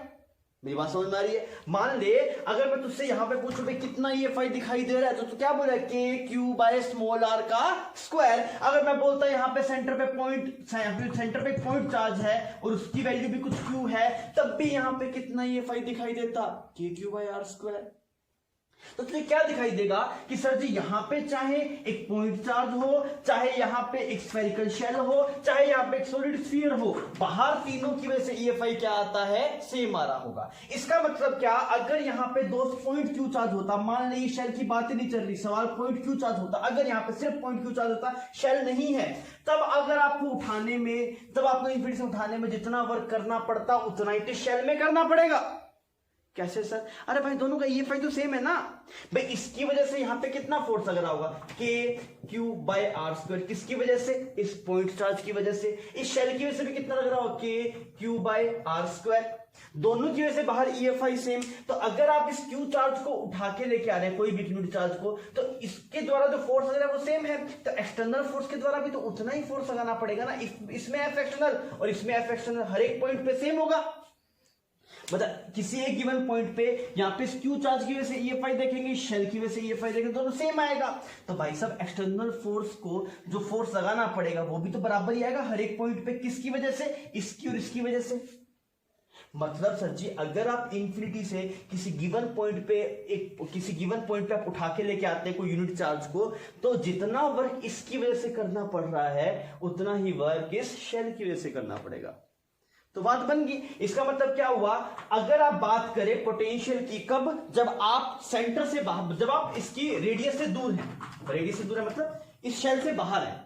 मेरी बात समझ में आ रही है? मान ले अगर मैं तुझसे यहां पे पूछूं कितना ईएफआई दिखाई दे रहा है, तो तू क्या बोल रहा है, के क्यू बाय स्मॉल आर का स्क्वायर। अगर मैं बोलता यहां पे सेंटर पे पॉइंट चार्ज है और उसकी वैल्यू भी कुछ क्यू है, तब भी यहां पे कितना ईएफआई दिखाई देता, के क्यू बाय आर स्क्वायर। तो तुझे क्या दिखाई देगा कि सर जी यहां पे चाहे एक पॉइंट चार्ज हो, चाहे यहां पे एक स्फेरिकल शेल हो, चाहे यहां पे एक सॉलिड स्फीयर हो, बाहर तीनों की वजह से ईएफआई क्या आता है, सेम आ रहा होगा। इसका मतलब क्या, अगर यहां पे दो पॉइंट क्यू चार्ज होता, मान लीजिए शेल की बात ही नहीं चल रही, सवाल पॉइंट क्यू चार्ज होता, अगर यहां पे सिर्फ पॉइंट क्यू चार्ज होता, शेल नहीं है, तब अगर आपको उठाने में, तब आपको इन्फिनिटी से उठाने में जितना वर्क करना पड़ता उतना ही शेल में करना पड़ेगा। कैसे सर? अरे भाई दोनों का ईएफआई तो सेम है ना भाई। इसकी वजह से यहां पे कितना फोर्स लग रहा होगा, K Q by R square. किसकी वजह से, इस पॉइंट चार्ज की वजह से। इस शेल की वजह से भी कितना लग रहा होगा, K Q by R square. दोनों की वजह से बाहर ईएफआई सेम। तो अगर आप इस क्यू चार्ज को उठा के लेके आ रहे हैं, कोई भी यूनिट चार्ज को, तो इसके द्वारा जो फोर्स लग रहा है वो सेम है, तो एक्सटर्नल फोर्स के द्वारा भी तो उतना ही फोर्स लगाना पड़ेगा ना। इसमें एफ एक्सटर्नल और इसमें एफ एक्सटर्नल हर एक पॉइंट पे सेम होगा। मतलब किसी एक गिवन पॉइंट पे यहां पे क्यू चार्ज की वजह से ईएफआई देखेंगे, शेल की वजह से ईएफआई देखेंगे, दोनों सेम आएगा। तो भाई साहब एक्सटर्नल फोर्स को जो फोर्स लगाना पड़ेगा वो भी तो बराबर ही आएगा हर एक पॉइंट पे। किसकी वजह से, इसकी और इसकी वजह से। मतलब सर जी अगर आप इंफिनिटी से किसी गिवन पॉइंट पे आप उठा के लेके आते हैं कोई यूनिट चार्ज को, तो जितना वर्क इसकी वजह से करना पड़ रहा है उतना ही वर्क इस शेल की वजह से करना पड़ेगा। तो बात बन गई। इसका मतलब क्या हुआ, अगर आप बात करें पोटेंशियल की, कब, जब आप सेंटर से बाहर, जब आप इसकी रेडियस से दूर हैं, रेडियस से दूर है मतलब इस शेल से बाहर है।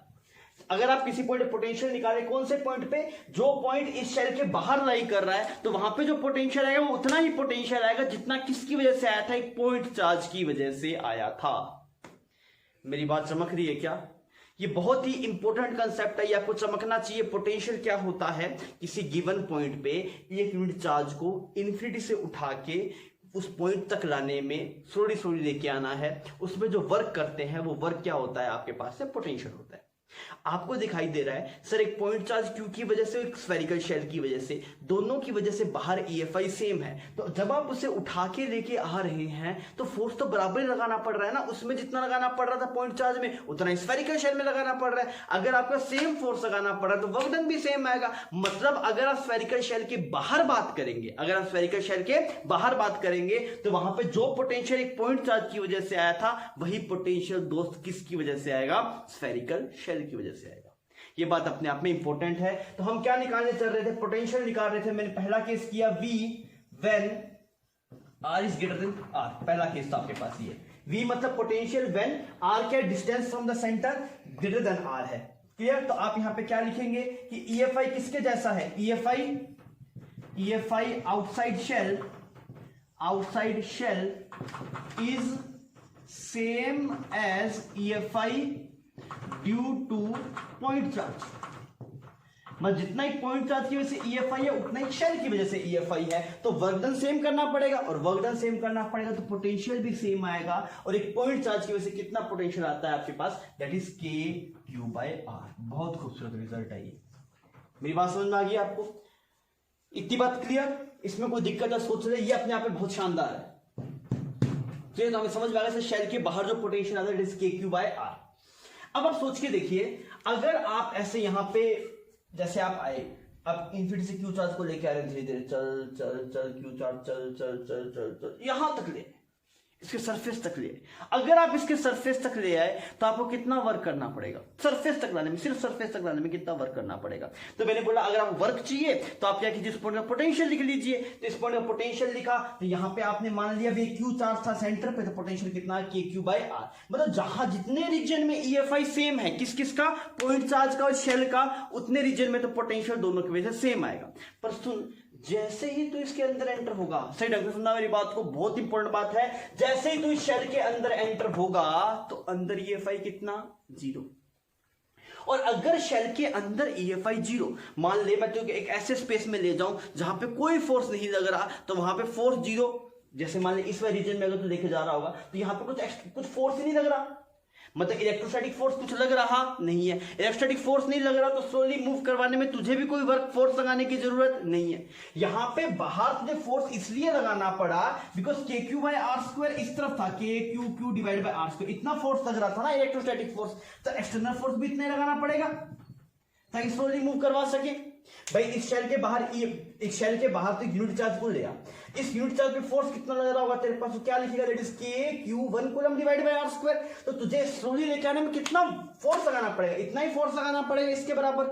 अगर आप किसी पॉइंट पे पोटेंशियल निकालें, कौन से पॉइंट पे, जो पॉइंट इस शेल के बाहर लाई कर रहा है, तो वहां पे जो पोटेंशियल आएगा वो उतना ही पोटेंशियल आएगा जितना किसकी वजह से आया था, एक पॉइंट चार्ज की वजह से आया था। मेरी बात चमक रही है क्या? ये बहुत ही इंपॉर्टेंट कंसेप्ट है, ये आपको चमकना चाहिए। पोटेंशियल क्या होता है, किसी गिवन पॉइंट पे एक यूनिट चार्ज को इन्फिनिटी से उठा के उस पॉइंट तक लाने में थोड़ी थोड़ी लेके आना है। उसमें जो वर्क करते हैं वो वर्क क्या होता है, आपके पास से पोटेंशियल होता है। आपको दिखाई दे रहा है सर एक पॉइंट चार्ज क्यू की वजह से, एक स्फेरिकल शेल की वजह से, दोनों की वजह से बाहर EFI सेम है। तो जब आप उसे उठा के लेके आ रहे हैं तो फोर्स तो बराबर ही लगाना पड़ रहा है ना, उसमें जितना लगाना पड़ रहा था पॉइंट चार्ज में उतना स्फेरिकल शेल में लगाना पड़ रहा है। अगर आपका सेम फोर्स लगाना पड़ रहा है तो वर्क डन भी सेम आएगा। मतलब अगर आप स्फेरिकल शेल के बाहर बात करेंगे, अगर आप स्फेरिकल शेल के बाहर बात करेंगे तो वहां पे जो पोटेंशियल एक पॉइंट चार्ज की वजह से आया था वही पोटेंशियल दोस्त किसकी वजह से आएगा, स्फेरिकल शेल की वजह से आएगा। ये बात अपने आप में इंपॉर्टेंट है। तो हम क्या निकालने चल रहे थे, पोटेंशियल निकाल रहे थे। मैंने पहला केस किया V when R is greater than R, पहला केस तो आपके पास ये V मतलब पोटेंशियल व्हेन R के distance from the centre greater than R है। क्लियर? तो आप यहां पे क्या लिखेंगे कि EFI किसके जैसा है, EFI outside shell is same as EFI due to point charge. मतलब जितना एक पॉइंट चार्ज की वजह से EFI है उतना एक शेल की वजह से EFI है। तो वर्क डन सेम करना पड़ेगा, और वर्क डन सेम करना पड़ेगा तो पोटेंशियल भी सेम आएगा। और एक पॉइंट चार्ज की वजह से कितना पोटेंशियल आता है आपके पास, दैट इज KQ/R। बहुत खूबसूरत रिजल्ट है ये। मेरी बात समझ में आ गई आपको? इतनी बात क्लियर? इसमें कोई दिक्कत है सोच रहे, ये अपने आप में बहुत शानदार है। तो हमें समझ में आ गया शेल के बाहर जो पोटेंशियल आता है दैट इज KQ/R। अब आप सोच के देखिए, अगर आप ऐसे यहां पे जैसे आप आए, अब इन्फिनिटी से क्यू चार्ज को लेके आ रहे हैं, धीरे धीरे चल चल चल क्यू चार्ज चल चल चल चल चल यहां तक ले, इसके सरफेस तक ले। अगर आप इसके सरफेस तक ले आए तो आपको कितना वर्क करना पड़ेगा, सरफेस तक लाने में, सिर्फ सरफेस तक लाने में कितना वर्क करना पड़ेगा। तो मैंने बोला अगर आपको वर्क चाहिए तो आप क्या कीजिए, इस पॉइंट का पोटेंशियल लिख लीजिए। तो इस पॉइंट का पोटेंशियल लिखा तो यहां पे आपने मान लिया भी क्यू चार्ज था सेंटर पे, तो पोटेंशियल कितना है, KQ/R। मतलब जहां जितने रीजन में EFI सेम है, किस किस का, पॉइंट चार्ज का और शेल का, उतने रीजन में तो पोटेंशियल दोनों की वजह से सेम आएगा। पर सुन, जैसे ही तू इसके अंदर एंटर होगा, सही ढंग से सुनना मेरी बात को, बहुत इंपॉर्टेंट बात है, जैसे ही तू इस शेल के अंदर एंटर होगा तो अंदर EFI कितना, 0। और अगर शेल के अंदर EFI 0, मान ले मैं तो एक ऐसे स्पेस में ले जाऊं जहां पे कोई फोर्स नहीं लग रहा, तो वहां पे फोर्स 0, जैसे मान ले इस रीजन में अगर तू देखे जा रहा होगा तो यहां पे कुछ फोर्स ही नहीं लग रहा, मतलब इलेक्ट्रोस्टैटिक फोर्स कुछ लग रहा नहीं है। इलेक्ट्रोस्टैटिक फोर्स नहीं लग रहा तो स्लोली मूव करवाने में तुझे भी कोई वर्क फोर्स लगाने की जरूरत नहीं है। यहां पे बाहर तुझे फोर्स इसलिए लगाना पड़ा बिकॉज KQ/R² इस तरफ था, KQ/R², इतना फोर्स लग रहा था ना इलेक्ट्रोस्टैटिक फोर्स, तो एक्सटर्नल फोर्स भी इतना लगाना पड़ेगा ताकि स्लोली मूव करवा सके। भाई इस शेल के बाहर, एक शेल के बाहर तो यूनिट चार्ज को लिया, इस यूनिट चार्ज पे फोर्स कितना लग रहा होगा तेरे पास, तो क्या लिखेगा, that is KQ1 coulomb divided by R²। तो तुझे स्लोली लेके आने में कितना फोर्स लगाना पड़ेगा, इतना ही फोर्स लगाना पड़ेगा इसके बराबर।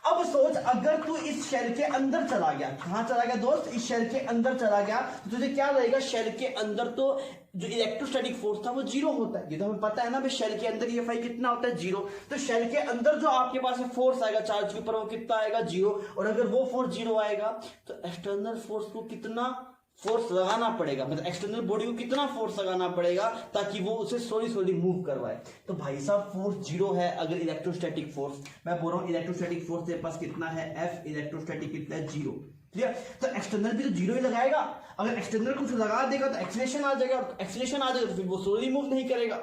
अब सोच अगर तू इस शेल के अंदर चला गया, कहां चला गया दोस्त, इस शेल के अंदर चला गया, तो तुझे क्या रहेगा, शेल के अंदर तो जो इलेक्ट्रोस्टैटिक फोर्स था वो 0 होता है, ये तो हमें पता है ना भाई, शेल के अंदर EFI कितना होता है, 0। तो शेल के अंदर जो आपके पास फोर्स आएगा चार्ज के ऊपर वो कितना आएगा, 0। और अगर वो फोर्स 0 आएगा तो एक्सटर्नल फोर्स को कितना फोर्स लगाना पड़ेगा, मतलब एक्सटर्नल बॉडी को कितना फोर्स लगाना पड़ेगा ताकि वो उसे स्लोली मूव करवाए। तो भाई साहब फोर्स 0 है अगर इलेक्ट्रोस्टैटिक फोर्स, मैं बोल रहा हूं इलेक्ट्रोस्टैटिक फोर्स तेरे पास कितना है, F इलेक्ट्रोस्टैटिक कितना है, 0। क्लियर? तो एक्सटर्नल भी तो 0 ही लगाएगा, अगर एक्सटर्नल कुछ लगा देगा तो एक्सीलरेशन आ जाएगा, एक्सीलरेशन आ जाएगा तो फिर वो स्लोली मूव नहीं करेगा।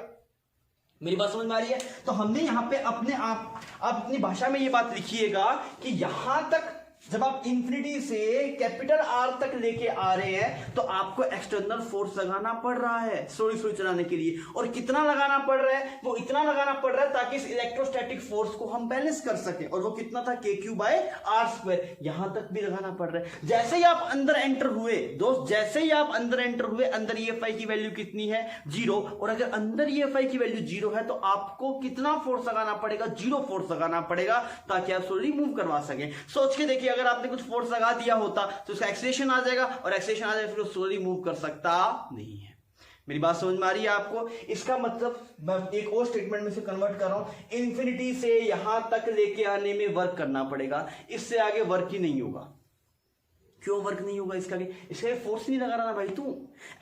मेरी बात समझ में आ रही है? तो हमने यहां पे अपने आप अपनी भाषा में ये बात लिखिएगा कि यहां तक जब आप इंफिनिटी से कैपिटल R तक लेके आ रहे हैं तो आपको एक्सटर्नल फोर्स लगाना पड़ रहा है स्लोली चलाने के लिए, और कितना लगाना पड़ रहा है, वो इतना लगाना पड़ रहा है ताकि इस इलेक्ट्रोस्टैटिक फोर्स को हम बैलेंस कर सके, और वो कितना था, KQ/R²। यहां तक भी लगाना पड़ रहा है। जैसे ही आप अंदर एंटर हुए दोस्त, जैसे ही आप अंदर एंटर हुए, अंदर EFI की वैल्यू कितनी है, 0। और अगर अंदर EFI की वैल्यू 0 है तो आपको कितना फोर्स लगाना पड़ेगा, 0 फोर्स लगाना पड़ेगा ताकि आप स्लोली मूव करवा सके। सोच के देखिए अगर आपने कुछ फोर्स लगा दिया होता तो उसका एक्सेलरेशन आ जाएगा, और एक्सेलरेशन आ जाएगा फिर वो स्लोली मूव कर सकता नहीं है। मेरी बात समझ में आ रही है आपको? इसका मतलब मैं एक और स्टेटमेंट में से कन्वर्ट कर रहा हूं, इंफिनिटी से यहां तक लेके आने में वर्क करना पड़ेगा, इससे आगे वर्क ही नहीं होगा। क्यों वर्क नहीं होगा? इसका फोर्स नहीं लगा रहा ना भाई, तू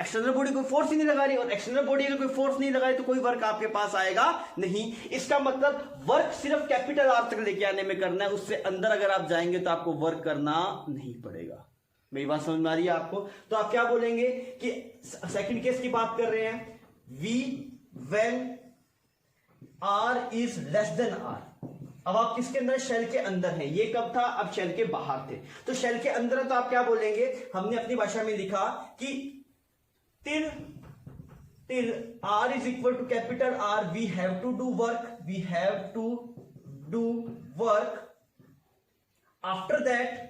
एक्सटर्नल बॉडी कोई फोर्स ही नहीं लगा रही, और एक्सटर्नल बॉडी अगर कोई फोर्स नहीं लगाए तो कोई वर्क आपके पास आएगा नहीं। इसका मतलब वर्क सिर्फ कैपिटल आर तक लेके आने में करना है, उससे अंदर अगर आप जाएंगे तो आपको वर्क करना नहीं पड़ेगा। मेरी बात समझ में आ रही है आपको? तो आप क्या बोलेंगे कि सेकंड केस की बात कर रहे हैं, V when R is less than R. अब आप किसके अंदर? शेल के अंदर हैं। ये कब था? अब शेल के बाहर थे। तो शेल के अंदर है तो आप क्या बोलेंगे? हमने अपनी भाषा में लिखा कि till R is equal to capital R we have to do work, after that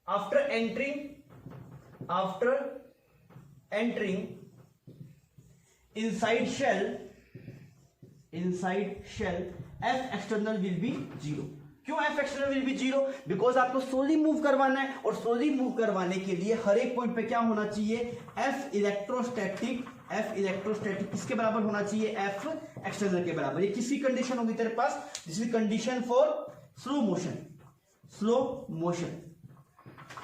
after entering inside shell f external will be 0। क्यों f external will be 0? Because आपको स्लोली मूव करवाना है, और स्लोली मूव करवाने के लिए हर एक point पे क्या होना चाहिए? f इलेक्ट्रोस्टैटिक किसके बराबर होना चाहिए? f एक्सटर्नल के बराबर। ये किसकी कंडीशन होगी तेरे पास? This is condition for slow motion.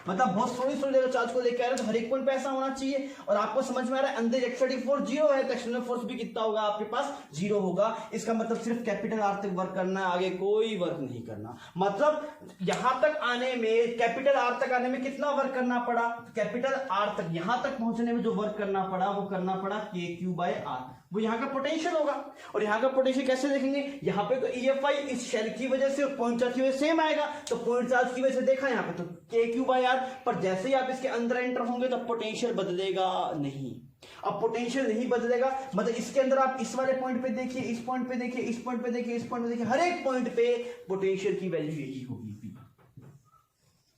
मतलब बहुत स्लोली जगह चार्ज को लेकर आ रहे हैं तो हर एक पॉइंट पे ऐसा होना चाहिए। और आपको समझ में आ रहा है अंदर इलेक्ट्रोस्टैटिक फोर्स 0 है तो एक्सटर्नल फोर्स भी कितना होगा? आपके पास 0 होगा। इसका मतलब सिर्फ कैपिटल आर तक वर्क करना है, आगे कोई वर्क नहीं करना। मतलब यहां तक आने में, कैपिटल आर तक आने में कितना वर्क करना पड़ा? कैपिटल आर तक यहां तक पहुंचने में जो वर्क करना पड़ा वो करना पड़ा KQ/R। वो यहाँ का पोटेंशियल होगा। और यहाँ का पोटेंशियल कैसे देखेंगे? यहाँ पे तो EFI इस शेल की वजह से और पॉइंट चार्ज की वजह से सेम आएगा, तो पॉइंट चार्ज की वजह से देखा यहाँ पे तो KQ/R। पर जैसे ही आप इसके अंदर एंटर होंगे तो पोटेंशियल बदलेगा नहीं। अब पोटेंशियल नहीं बदलेगा मतलब इसके अंदर आप इस वाले पॉइंट पे देखिए, इस पॉइंट पे देखिए, इस पॉइंट पे देखिए, इस पॉइंट पे देखिए, हर एक पॉइंट पे पोटेंशियल की वैल्यू यही होगी।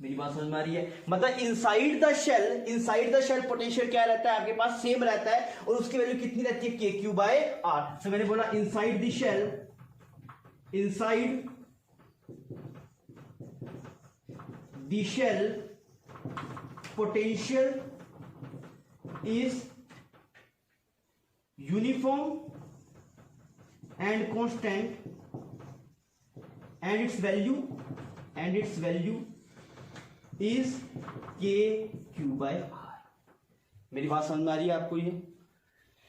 मेरी बात समझ में आ रही है? मतलब इनसाइड द शेल पोटेंशियल क्या रहता है? आपके पास सेम रहता है, और उसकी वैल्यू कितनी रहती है? KQ/R। तो मैंने बोला inside the shell potential is uniform and constant and its value is KQ/R। मेरी बात समझ में आ रही है आपको?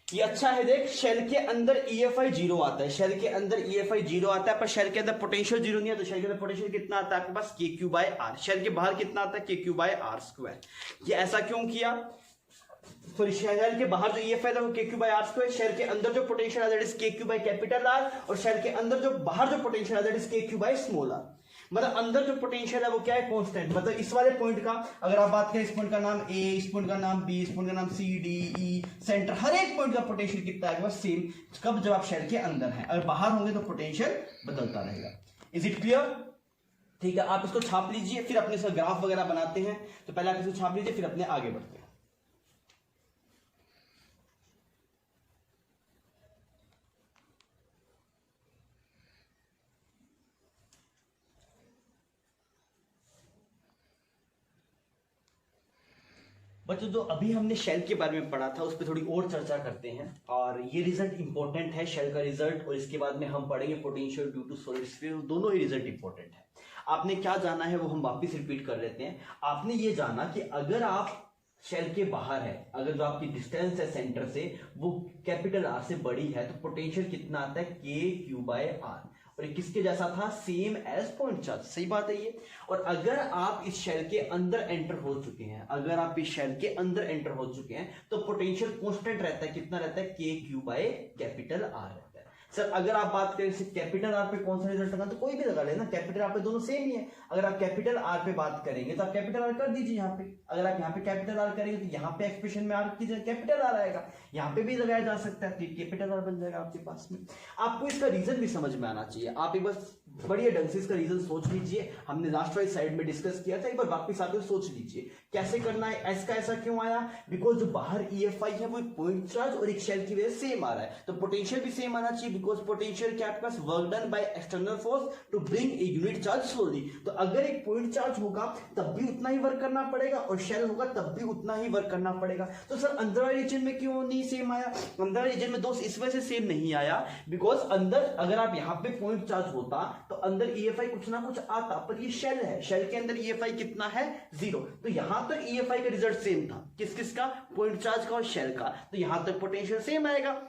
ये अच्छा है। देख, शेल के अंदर EFI 0 आता है, शेल के अंदर EFI 0 आता है, पर शेल के अंदर पोटेंशियल 0 नहीं है। तो शेल के अंदर पोटेंशियल कितना आता है आपके पास? KQ/R। शेल के बाहर कितना आता है? KQ/R²। ये ऐसा क्यों किया? सॉरी, शेल के बाहर जो EFI था वो KQ/R², शेल के अंदर जो पोटेंशियल आता है दैट इज KQ/R, और शेल के अंदर जो बाहर जो पोटेंशियल आता है दैट इज KQ/r। मतलब अंदर जो पोटेंशियल है वो क्या है? कांस्टेंट। मतलब इस वाले पॉइंट का अगर आप बात करें, इस पॉइंट का नाम A, इस पॉइंट का नाम B, इस पॉइंट का नाम C, D, E, सेंटर, हर एक पॉइंट का पोटेंशियल कितना है? बस सेम। कब? जब आप शेल के अंदर हैं। अगर बाहर होंगे तो पोटेंशियल बदलता रहेगा। Is it clear? ठीक है, आप इसको छाप लीजिए, फिर अपने से ग्राफ वगैरह बनाते हैं। तो पहले आप इसको छाप लीजिए, फिर अपने आगे बढ़ते हैं। बच्चों, जो अभी हमने शेल के बारे में पढ़ा था उस पर थोड़ी और चर्चा करते हैं। और ये रिजल्ट इंपॉर्टेंट है, शेल का रिजल्ट, और इसके बाद में हम पढ़ेंगे potential due to solid sphere. दोनों ही रिजल्ट इंपॉर्टेंट है। आपने क्या जाना है वो हम वापस रिपीट कर लेते हैं। आपने ये जाना कि अगर आप शेल के बाहर है, अगर जो आपकी डिस्टेंस है सेंटर से वो कैपिटल आर से बड़ी है, तो पोटेंशियल कितना आता है? KQ/R। और ये किसके जैसा था? Same as point charge. सही बात है ये। और अगर आप इस शेल के अंदर एंटर हो चुके हैं, तो पोटेंशियल कांस्टेंट रहता है। कितना रहता है? KQ/R रहता है। सर अगर आप बात करें कैपिटल आर पे कौन सा रिजल्ट लगा, तो कोई भी लगा लेना, कैपिटल आर पे दोनों सेम ही है। अगर आप कैपिटल आर पे बात करेंगे तो आप कैपिटल आर कर दीजिए यहाँ पे। अगर आप यहाँ पे कैपिटल आर करेंगे तो यहाँ पे एक्सप्रेशन में आर की जगह कैपिटल आर आएगा, यहाँ पे भी लगाया जा सकता है, तो कैपिटल आर बन जाएगा आपके पास में। आपको इसका रीजन भी समझ में आना चाहिए। आप एक बार बढ़िया ढंग से इसका रीजन सोच लीजिए। हमने लास्ट वाली साइड में डिस्कस किया था, एक बार वापिस आकर सोच लीजिए कैसे करना है, एस का ऐसा क्यों आया, बिकॉज जो बाहर EFI है वो एक पॉइंट चार्ज और एक शेल की वजह से सेम आ रहा है, तो पोटेंशियल भी सेम आना चाहिए, बिकॉज पोटेंशियल क्या आपके पास work done by external force to bring a unit charge slowly. तो अगर एक पॉइंट चार्ज होगा तब भी उतना ही वर्क करना पड़ेगा और शेल होगा तब भी उतना ही वर्क करना पड़ेगा। तो सर अंदर वाले रीजन में क्यों नहीं सेम आया, अंदर वाले रीजन में दोस्त इस वजह से सेम नहीं आया, बिकॉज अंदर अगर आप यहाँ पे पॉइंट चार्ज होता तो अंदर EFI कुछ ना कुछ आता, पर ये शेल है, शेल के अंदर EFI कितना है 0, तो यहां तक EFI का रिजल्ट सेम था, किस किस का, पॉइंट चार्ज का और शेल का, तो यहां तक पोटेंशियल सेम आएगा।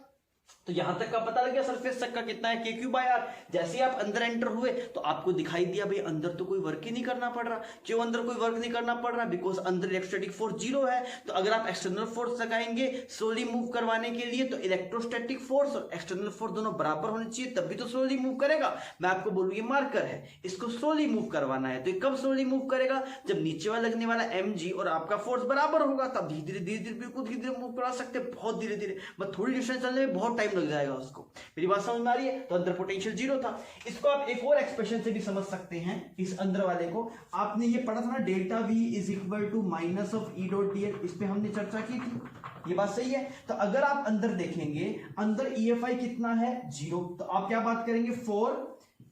तो यहां तक का पता लग गया सरफेस तक का कितना है KQ/R। जैसे ही आप अंदर एंटर हुए तो आपको दिखाई दिया भाई अंदर तो कोई वर्क ही नहीं करना पड़ रहा। क्यों अंदर कोई वर्क नहीं करना पड़ रहा, बिकॉज अंदर इलेक्ट्रोस्टैटिक फोर्स 0 है। तो अगर आप एक्सटर्नल फोर्स लगाएंगे स्लोली मूव करवाने के लिए तो इलेक्ट्रोस्टैटिक फोर्स और एक्सटर्नल फोर्स दोनों बराबर होने चाहिए, तभी तो स्लोली मूव करेगा। मैं आपको बोलूँ ये मार्कर है, इसको स्लोली मूव करवाना है, तो ये कब स्लोली मूव करेगा, जब नीचे वाला लगने वाला mg और आपका फोर्स बराबर होगा, तब धीरे धीरे बिल्कुल धीरे धीरे मूव करा सकते हैं, बहुत धीरे धीरे, बस थोड़ी डिस्टेंस चलने में बहुत टाइम लग जाएगा उसको। मेरी बात समझ में आ रही है। तो अंदर पोटेंशियल 0 था। इसको आप एक और एक्सप्रेशन से भी समझ सकते हैं, इस अंदर वाले को आपने ये पढ़ा था ना, delta V is equal to minus of E dot dl, इस पे हमने चर्चा की थी, ये बात सही है। तो अगर आप अंदर देखेंगे अंदर EFI कितना है 0, तो आप क्या बात करेंगे, for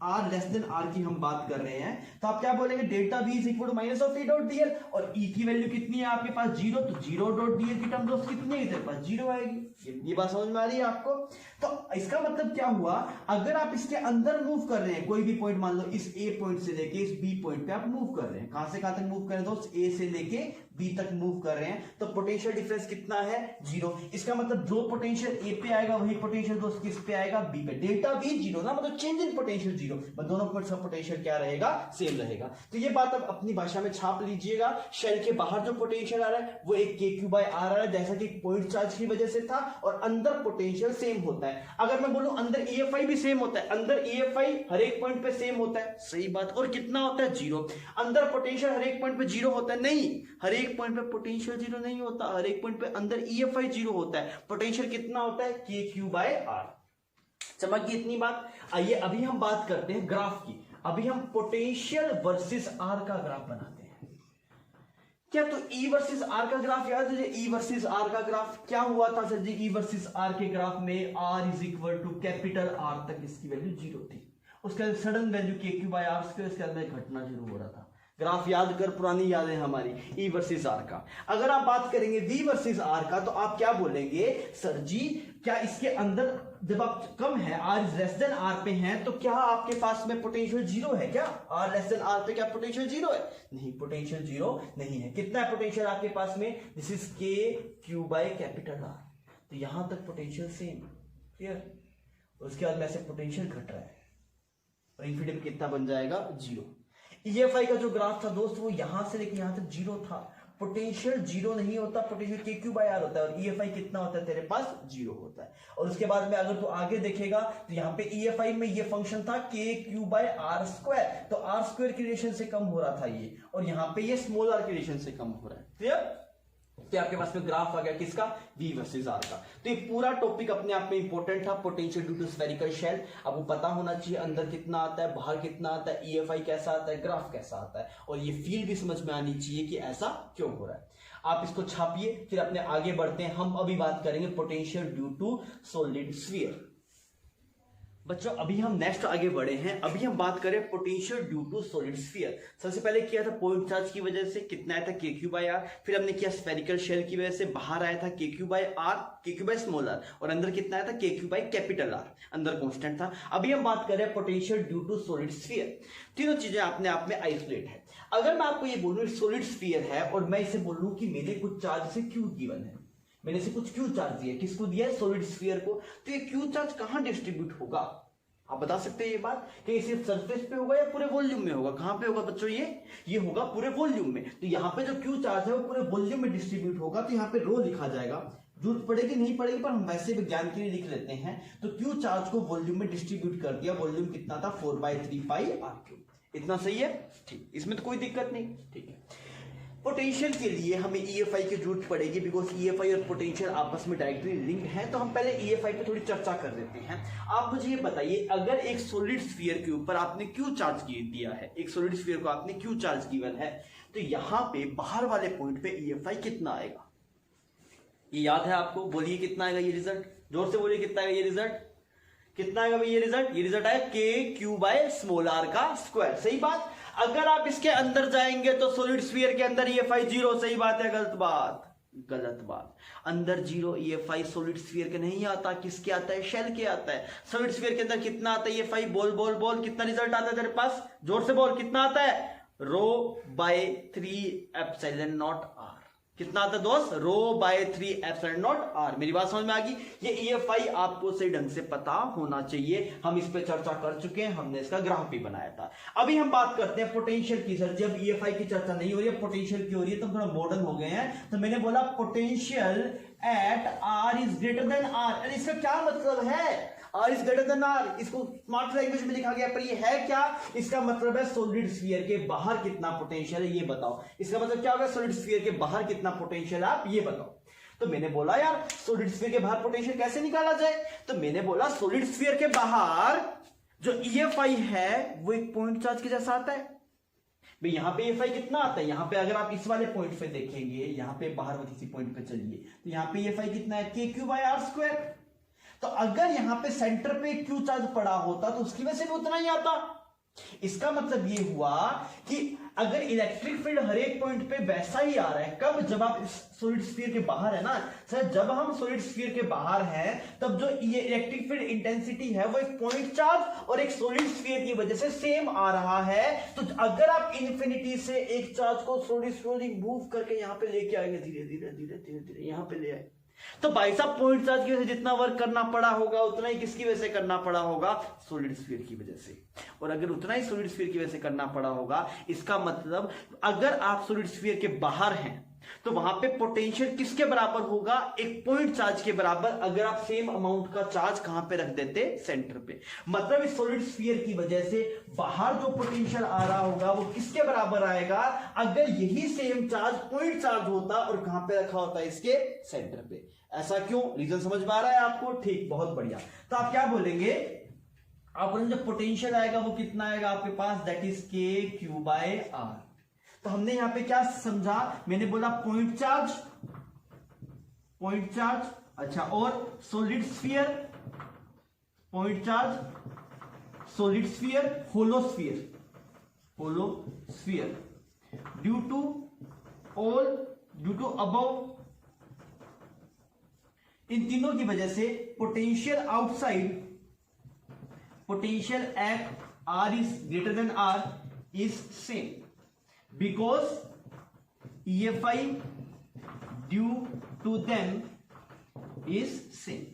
R less than R की हम बात कर रहे हैं, तो आप क्या बोलेंगे, delta V is equal to minus of E dot dl, और E की वैल्यू कितनी है आपके पास 0, तो 0 डॉट dl की टर्म दोस्त कितनी है, तेरे पास 0 आएगी। ये बात समझ में आ रही है आपको। तो इसका मतलब क्या हुआ, अगर आप इसके अंदर मूव कर रहे हैं, कोई भी पॉइंट मान लो इस A पॉइंट से लेके इस B पॉइंट पे आप मूव कर रहे हैं, कहां से कहां तक मूव कर रहे हैं दोस्त, A से लेके B तक मूव कर रहे हैं, तो पोटेंशियल डिफरेंस कितना है 0। इसका मतलब जो पोटेंशियल A पे आएगा वही पोटेंशियल दोस्त किस पे आएगा, B पे। डेल्टा V 0 ना, मतलब चेंज इन पोटेंशियल 0, बट दोनों पॉइंट्स का पोटेंशियल क्या रहेगा, सेम रहेगा। तो ये बात आप अपनी भाषा में छाप लीजिएगा। शेल के बाहर जो पोटेंशियल आ रहा है वो एक KQ/R आ रहा है, जैसा कि पॉइंट चार्ज की वजह से था, और अंदर पोटेंशियल सेम होता है। अगर मैं बोलूं अंदर EFI भी सेम होता है, अंदर EFI हर एक पॉइंट पे सेम होता है, सही बात, और कितना होता है 0। अंदर पोटेंशियल हर एक पॉइंट पे 0 होता है, नहीं, हर एक पॉइंट पे पोटेंशियल 0 नहीं होता, हर एक पॉइंट पे अंदर EFI 0 होता है। पोटेंशियल कितना होता है, KQ/R। समझ गए इतनी बात। आइए अभी हम बात करते हैं ग्राफ की। अभी हम पोटेंशियल वर्सेस R का ग्राफ बनाते हैं। क्या तो E वर्सेस R का ग्राफ याद है, E वर्सेस R का ग्राफ क्या हुआ था sir ji, E versus R के ग्राफ में R is equal to capital R तक इसकी वैल्यू 0 थी, उसके बाद सडन वैल्यू KQ/R, उसके अंदर घटना शुरू हो रहा था। ग्राफ याद कर, पुरानी यादें हमारी, E वर्सेस R का। अगर आप बात करेंगे V वर्सेस R का, तो आप क्या बोलेंगे, सर जी क्या इसके अंदर जब आप कम है R is less then R पे हैं, तो क्या आपके पास में पोटेंशियल 0 है क्या, R लेस देन R पे क्या पोटेंशियल 0 है, नहीं, पोटेंशियल 0 नहीं है। कितना है पोटेंशियल आपके पास में, दिस इज KQ/R, तो यहां तक पोटेंशियल सेम, क्लियर। उसके बाद में ऐसे पोटेंशियल घट रहा है और इन्फिनिटी कितना बन जाएगा 0। EFI का जो ग्राफ था दोस्त वो यहां से लेके यहां तक 0 था, पोटेंशियल 0 नहीं होता, पोटेंशियल KQ/R होता है, और EFI कितना होता है तेरे पास 0 होता है। और उसके बाद में अगर तू आगे देखेगा तो यहाँ पे EFI में ये फंक्शन था KQ/R², तो R² की रिलेशन से कम हो रहा था ये, और यहाँ पे ये स्मॉल r की रिलेशन से कम हो रहा है, क्लियर। तो आपके पास में ग्राफ आ गया किसका, V वर्सेस R का। तो ये पूरा टॉपिक अपने आप में इंपॉर्टेंट था, potential due to spherical shell. आपको पता होना चाहिए अंदर कितना आता है, बाहर कितना आता है, EFI कैसा आता है, ग्राफ कैसा आता है, और ये फील्ड भी समझ में आनी चाहिए कि ऐसा क्यों हो रहा है। आप इसको छापिए, फिर अपने आगे बढ़ते हैं। हम अभी बात करेंगे potential due to solid sphere. बच्चों अभी हम नेक्स्ट आगे बढ़े हैं, अभी हम बात करें potential due to solid sphere. सबसे पहले किया था पॉइंट चार्ज की वजह से, कितना आया था KQ/R, फिर हमने किया स्फेरिकल शेल की वजह से, बाहर आया था KQ/R, KQ/r, और अंदर कितना आया था KQ/R, अंदर कांस्टेंट था। अभी हम बात करें potential due to solid sphere. तीनों चीजें अपने आप में आइसोलेट है। अगर मैं आपको ये बोलूं सॉलिड स्फीयर है और मैं इसे बोलूं कि मेरे कुछ चार्ज से Q गिवन है, मैंने से कुछ Q चार्ज दिया, किसको दिया है, सॉलिड स्फीयर को, तो ये Q चार्ज कहां डिस्ट्रीब्यूट होगा, आप बता सकते हैं ये बात, कि सिर्फ सरफेस पे होगा या पूरे वॉल्यूम में होगा, कहां पे होगा बच्चों, ये होगा पूरे वॉल्यूम में। तो यहाँ पे जो Q चार्ज है वो पूरे वॉल्यूम में डिस्ट्रीब्यूट होगा, तो यहाँ पे रो लिखा जाएगा, जरूरत पड़ेगी नहीं पड़ेगी पर हम वैसे विज्ञान के लिए लिख लेते हैं। तो Q चार्ज को वॉल्यूम में डिस्ट्रीब्यूट कर दिया, वॉल्यूम कितना था 4/3πr3, इतना सही है, ठीक, इसमें तो कोई दिक्कत नहीं, ठीक है। पोटेंशियल के लिए हमें EFI की जरूरत पड़ेगी, बिकॉज EFI और पोटेंशियल आपस में डायरेक्टली लिंक है। तो हम पहले EFI पे थोड़ी चर्चा कर लेते हैं। आप मुझे ये बताइए, अगर एक सॉलिड स्फीयर के ऊपर आपने Q चार्ज दिया है, एक सॉलिड स्फीयर को आपने Q चार्ज गिवन है, तो यहां पे बाहर वाले पॉइंट पे EFI कितना आएगा, ये याद है आपको? बोलिए कितना आएगा ये रिजल्ट, जोर से बोलिए कितना आएगा ये रिजल्ट, कितना आएगा भाई ये रिजल्ट आएगा KQ/r का स्क्वायर। सही बात। अगर आप इसके अंदर जाएंगे तो सॉलिड स्फीयर के अंदर EFI 0। सही बात है गलत बात? गलत बात। अंदर 0 EFI सॉलिड स्फीयर के नहीं आता, किसके आता है? शेल के आता है। सॉलिड स्फीयर के अंदर कितना आता है EFI? बोल बोल बोल, कितना रिजल्ट आता है तेरे पास? जोर से बोल, कितना आता है? ρ/3ε0r। कितना आता है दोस्त? ρ/3ε0r। मेरी बात समझ में आ गई? ये EFI आपको सही ढंग से पता होना चाहिए। हम इस पे चर्चा कर चुके हैं, हमने इसका ग्राफ भी बनाया था। अभी हम बात करते हैं पोटेंशियल की। सर जब EFI की चर्चा नहीं हो रही है, पोटेंशियल की हो रही है, तो थोड़ा मॉडर्न हो गए हैं। तो मैंने बोला potential at R is greater than R। अरे इसका क्या मतलब है? R is greater than R, इसको स्मार्ट लैंग्वेज में लिखा गया, पर ये है क्या? इसका मतलब है सॉलिड स्फीयर के बाहर कितना पोटेंशियल है, ये बताओ। इसका मतलब क्या होगा? सॉलिड स्फीयर के बाहर कितना पोटेंशियल है, आप ये बताओ। तो मैंने बोला यार सॉलिड स्फीयर के बाहर पोटेंशियल कैसे निकाला जाए? तो मैंने बोला सॉलिड स्फीयर के बाहर जो EFI है वो एक पॉइंट चार्ज के जैसा आता है। भाई यहां पे EFI कितना आता है? यहां पे अगर आप इस वाले पॉइंट पे देखेंगे, यहां पे बाहर किसी पॉइंट पे चलिए, तो यहां पे EFI कितना है? KQ/r²। तो अगर यहां पे सेंटर पे Q चार्ज पड़ा होता तो उसकी वजह से भी उतना ही आता। इसका मतलब ये हुआ कि अगर इलेक्ट्रिक फील्ड हर एक पॉइंट पे वैसा ही आ रहा है, कब? जब आप इस सॉलिड स्फीयर के बाहर है ना सर, जब हम सॉलिड स्फीयर के बाहर हैं तब जो ये इलेक्ट्रिक फील्ड इंटेंसिटी है वो एक पॉइंट चार्ज और एक सॉलिड स्फीयर की वजह से सेम आ रहा है। तो अगर आप इन्फिनिटी से एक चार्ज को सॉलिड स्फीयर मूव करके यहां पे लेके आएंगे, धीरे धीरे धीरे धीरे धीरे यहां पे ले आए, तो भाई साहब पॉइंट चार्ज की वजह से जितना वर्क करना पड़ा होगा उतना ही किसकी वजह से करना पड़ा होगा? सॉलिड स्फीयर की वजह से। और अगर उतना ही सॉलिड स्फीयर की वजह से करना पड़ा होगा, इसका मतलब अगर आप सॉलिड स्फीयर के बाहर हैं तो वहां पे पोटेंशियल किसके बराबर होगा? एक पॉइंट चार्ज के बराबर। अगर आप सेम अमाउंट का चार्ज कहां पे रख देते? सेंटर पे। मतलब इस सॉलिड स्फीयर की वजह से बाहर जो पोटेंशियल आ रहा होगा वो किसके बराबर आएगा? अगर यही सेम चार्ज पॉइंट चार्ज होता और कहां पे रखा होता? इसके सेंटर पे। ऐसा क्यों? रीजन समझ में आ रहा है आपको? ठीक, बहुत बढ़िया। तो आप क्या बोलेंगे? आप बोलेंगे जब पोटेंशियल आएगा वो कितना आएगा आपके पास? That is KQ/r। तो हमने यहां पे क्या समझा? मैंने बोला पॉइंट चार्ज, पॉइंट चार्ज, अच्छा, और solid sphere, point charge, solid sphere, hollow sphere, hollow sphere, due to above, इन तीनों की वजह से potential outside, potential at R is greater than R is same because EFI due to them is same।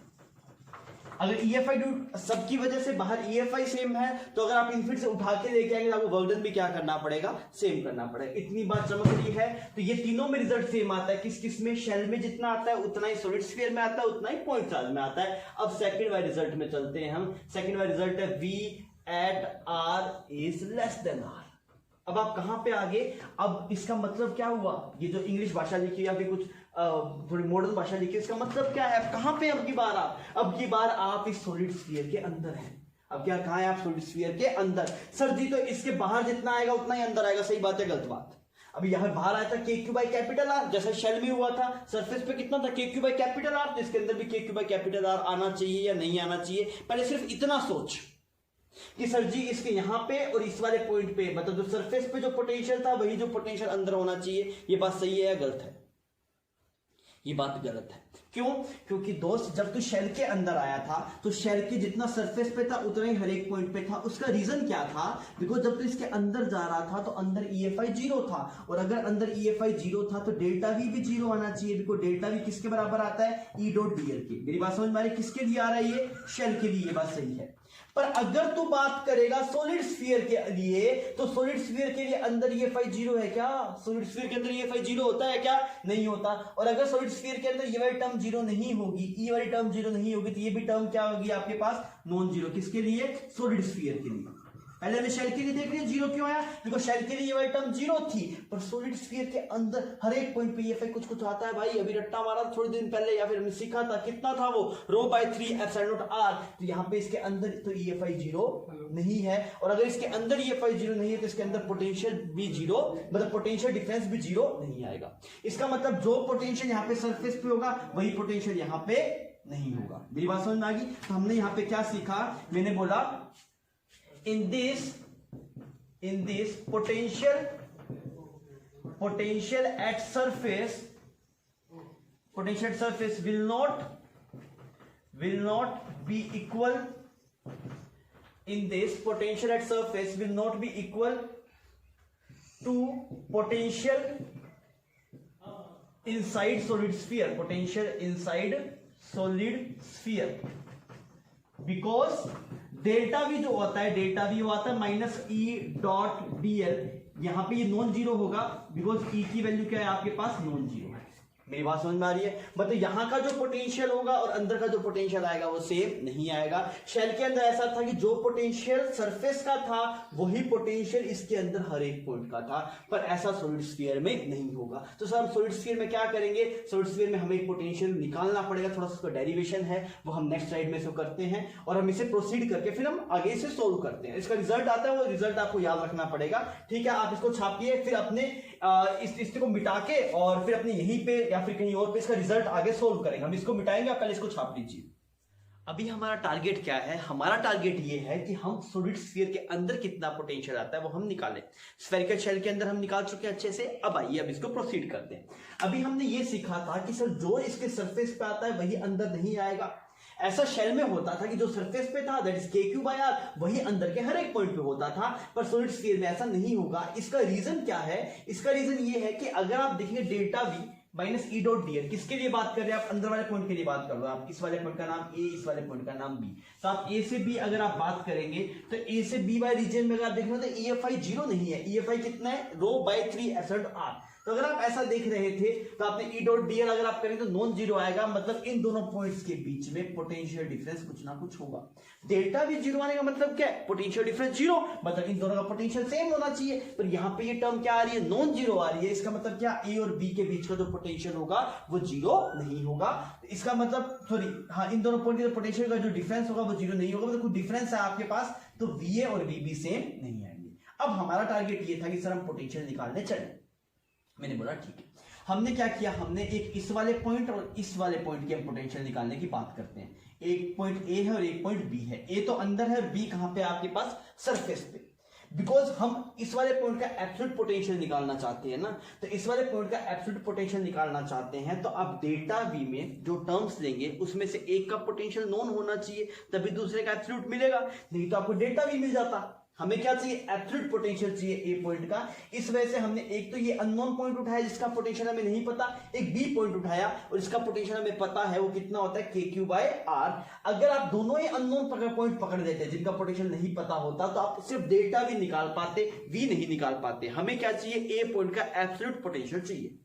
अगर EFI due सबकी वजह से बाहर EFI सेम है तो अगर आप इनफिट से उठा के लेके आएंगे तो आपको वर्क डन भी क्या करना पड़ेगा? सेम करना पड़ेगा। इतनी बात चमक रही है। तो ये तीनों में रिजल्ट सेम आता है। किस किस में? शेल में जितना आता है उतना ही सॉलिड स्फीयर में आता है, उतना ही पॉइंट चार्ज में आता है। अब सेकंड वाले रिजल्ट में चलते हैं हम। सेकंड वाले रिजल्ट है V@R is less then R। अब आप कहां पे आगे? अब इसका मतलब क्या हुआ? ये जो इंग्लिश भाषा लिखी या फिर कुछ थोड़ी मॉडर्न भाषा लिखी, इसका मतलब क्या है? कहां पे अब की बार आप? अब की बार आप इस सॉलिड स्फीयर के अंदर हैं। अब क्या कहां है आप? सॉलिड स्फीयर के अंदर। सर जी तो इसके बाहर जितना आएगा उतना ही अंदर आएगा। सही बात है गलत बात? अभी यहां बाहर आया था KQ/R, जैसा शेल में हुआ था। सरफेस पे कितना था? KQ/R। तो इसके अंदर भी KQ/R आना चाहिए या नहीं आना चाहिए? पहले सिर्फ इतना सोच कि सर जी इसके यहां पे और इस वाले पॉइंट पे, मतलब जो सरफेस पे जो पोटेंशियल था वही जो पोटेंशियल अंदर होना चाहिए। ये बात सही है या गलत है? ये बात गलत है। क्यों? क्योंकि दोस्त जब तू शेल के अंदर आया था तो शेल के जितना सरफेस पे था उतना ही हर एक पॉइंट पे था। उसका रीजन क्या था? बिकॉज जब तू इसके अंदर जा रहा था तो अंदर EFI 0 था, और अगर अंदर EFI 0 था तो डेल्टा V भी 0 आना चाहिए। बिकॉज डेल्टा V किसके बराबर आता है? E.dl के। मेरी बात समझ में आ रही है? किसके लिए आ रहा है ये? शेल के लिए। ये बात सही है। पर अगर तू बात करेगा सॉलिड स्फीयर के लिए तो सॉलिड स्फीयर के लिए अंदर EFI 0 है क्या? सॉलिड स्फीयर के अंदर EFI 0 होता है क्या? नहीं होता। और अगर सॉलिड स्फीयर के अंदर ये वाली टर्म 0 नहीं होगी, E वाली टर्म 0 नहीं होगी, तो ये भी टर्म क्या होगी आपके पास? Non zero. किसके लिए? सॉलिड स्फीयर के लिए। पहले हमें शेल के लिए देख रहे हैं जीरो क्यों आया, बिकॉज शेल के लिए ये वाली टर्म जीरो थी, पर सॉलिड स्फीयर के अंदर हर एक पॉइंट पे EFI कुछ कुछ आता है भाई। अभी रट्टा मारा थोड़े दिन पहले या फिर हमने सीखा था, कितना था वो, ρ/3 एप्सिलॉन नॉट r। तो यहाँ पे इसके अंदर तो EFI जीरो नहीं है, और अगर इसके अंदर EFI जीरो नहीं है तो इसके अंदर पोटेंशियल भी जीरो, मतलब पोटेंशियल डिफरेंस भी जीरो नहीं आएगा। इसका मतलब जो पोटेंशियल यहाँ पे सरफेस पे होगा वही पोटेंशियल यहाँ पे नहीं होगा। मेरी बात समझ में आ गई। तो हमने यहाँ पे क्या सीखा, मैंने बोला in this potential at surface will not be equal. In this potential at surface will not be equal to potential inside solid sphere, because delta we जो होता है, डेल्टा वी आता है -E.dl। यहां पे ये नॉन जीरो होगा because E की वैल्यू क्या है आपके पास, नॉन जीरो है। मेरी बात समझ में आ रही है। मतलब यहां का जो पोटेंशियल होगा और अंदर का जो पोटेंशियल आएगा वो सेम नहीं आएगा। शेल के अंदर ऐसा था कि जो पोटेंशियल सरफेस का था वही पोटेंशियल इसके अंदर हर एक पॉइंट का था, पर ऐसा सॉलिड स्फीयर में नहीं होगा। तो सर हम सॉलिड स्फीयर में क्या करेंगे, सॉलिड स्फीयर में हमें एक पोटेंशियल निकालना पड़ेगा, थोड़ा सा उसका डेरिवेशन है वो हम नेक्स्ट स्लाइड में से करते हैं, और हम इसे प्रोसीड करके फिर हम आगे से सोल्व करते हैं। इसका रिजल्ट आता है, वो रिजल्ट आपको याद रखना पड़ेगा, ठीक है। आप इसको छापिए, फिर अपने इसको मिटा के और फिर अपने यहीं पे या फिर कहीं और पे इसका रिजल्ट आगे सोल्व करेंगे। हम इसको मिटाएंगे, आप पहले इसको छाप लीजिए। अभी हमारा टारगेट क्या है, हमारा टारगेट ये है कि हम सॉलिड स्फीयर के अंदर कितना पोटेंशियल आता है वो हम निकालें। स्फेरिकल शेल के अंदर हम निकाल चुके हैं अच्छे से। अब आइए अब इसको प्रोसीड करते हैं। अभी हमने ये सीखा था कि सर जो इसके सरफेस पे आता है वही अंदर नहीं आएगा। ऐसा शेल में होता था कि जो सरफेस पे था दैट इज KQ/R वही अंदर के हर एक पॉइंट पे होता था, पर सॉलिड स्फीयर में ऐसा नहीं होगा। इसका रीजन क्या है, इसका रीजन ये है कि अगर आप देखेंगे डेल्टा V -E.dl, किसके लिए बात कर रहे हैं आप, अंदर वाले पॉइंट के लिए बात कर रहे हो आप। इस वाले पॉइंट का नाम A, इस वाले पॉइंट का नाम B। तो आप A से B अगर आप बात करेंगे तो A से B वाले रीजन में अगर आप देखेंगे तो EFI जीरो नहीं है। EFI कितना है, ρ/3 एप्सिलॉन r। तो अगर आप ऐसा देख रहे थे तो आपने E.dl अगर आप करेंगे तो नॉन जीरो आएगा, मतलब इन दोनों पॉइंट्स के बीच में पोटेंशियल डिफरेंस कुछ ना कुछ होगा। डेल्टा भी जीरो आने का मतलब क्या है, पोटेंशियल डिफरेंस जीरो, मतलब इन दोनों का पोटेंशियल सेम होना चाहिए। पर यहाँ पे ये टर्म क्या आ रही है, नॉन जीरो आ रही है। इसका मतलब क्या, ए और बी के बीच का जो पोटेंशियल होगा वो जीरो नहीं होगा। इसका मतलब इन दोनों पॉइंट के पोटेंशियल का जो डिफरेंस होगा वो जीरो नहीं होगा, मतलब कुछ डिफरेंस है आपके पास, तो VA और VB सेम नहीं आएंगे। अब हमारा टारगेट ये था कि सर हम पोटेंशियल निकालने चले। मैंने बोला ठीक है। हमने क्या किया, हमने एक इस वाले पॉइंट और इस वाले पॉइंट की हम पोटेंशियल निकालने की बात करते हैं। एक पॉइंट A है और एक पॉइंट B है। A तो अंदर है और B कहां पे आपके पास, सरफेस पे। बिकॉज हम इस वाले पॉइंट का एब्सोल्यूट पोटेंशियल निकालना चाहते हैं ना, तो इस वाले पॉइंट का एब्सोल्यूट पोटेंशियल निकालना चाहते हैं तो आप डेल्टा V में जो टर्म्स लेंगे उसमें से एक का पोटेंशियल नॉन होना चाहिए, तभी दूसरे का एब्सोल्यूट मिलेगा। नहीं तो आपको डेल्टा V मिल जाता। हमें क्या चाहिए, एब्सोल्यूट पोटेंशियल चाहिए ए पॉइंट का। इस वजह से हमने एक तो ये अननोन पॉइंट उठाया जिसका पोटेंशियल हमें नहीं पता, एक बी पॉइंट उठाया और इसका पोटेंशियल हमें पता है वो कितना होता है, KQ/R। अगर आप दोनों ही अननोन पॉइंट पकड़ देते हैं जिनका पोटेंशियल नहीं पता होता तो आप सिर्फ डेल्टा भी निकाल पाते, वी नहीं निकाल पाते। हमें क्या चाहिए, ए पॉइंट का एब्सोल्यूट पोटेंशियल चाहिए।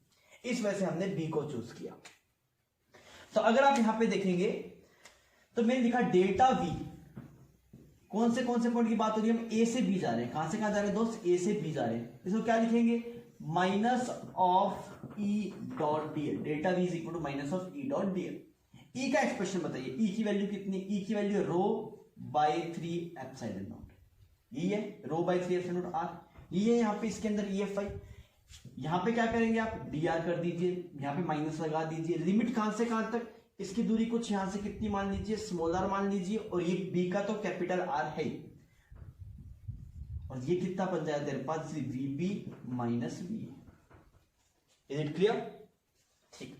इस वजह से हमने बी को चूज किया। तो अगर आप यहां पे देखेंगे तो मैंने लिखा डेल्टा वी, कौन से पॉइंट की बात हो रही है, हम ए से बी जा रहे हैं। कहां से कहां जा रहे हैं दोस्त, ए से बी जा रहे हैं। इसको क्या लिखेंगे, -(E.dl). Delta V is equal to -(E.dl). E का एक्सप्रेशन बताइए, ई की वैल्यू कितनी, ई की वैल्यू ρ/3 एप्सिलॉन नॉट। ई है ρ/3 एप्सिलॉन नॉट r। ये है यहाँ पे इसके अंदर EFI। यहां पे क्या करेंगे आप, dr कर दीजिए, यहां पे माइनस लगा दीजिए। लिमिट कहां से कहां तक, इसकी दूरी कुछ यहां से कितनी मान लीजिए, स्मॉल r मान लीजिए, और ये b का तो कैपिटल R है, और ये कितना बन जाएगा तेरे पास, VB minus V। Is it clear, ठीक।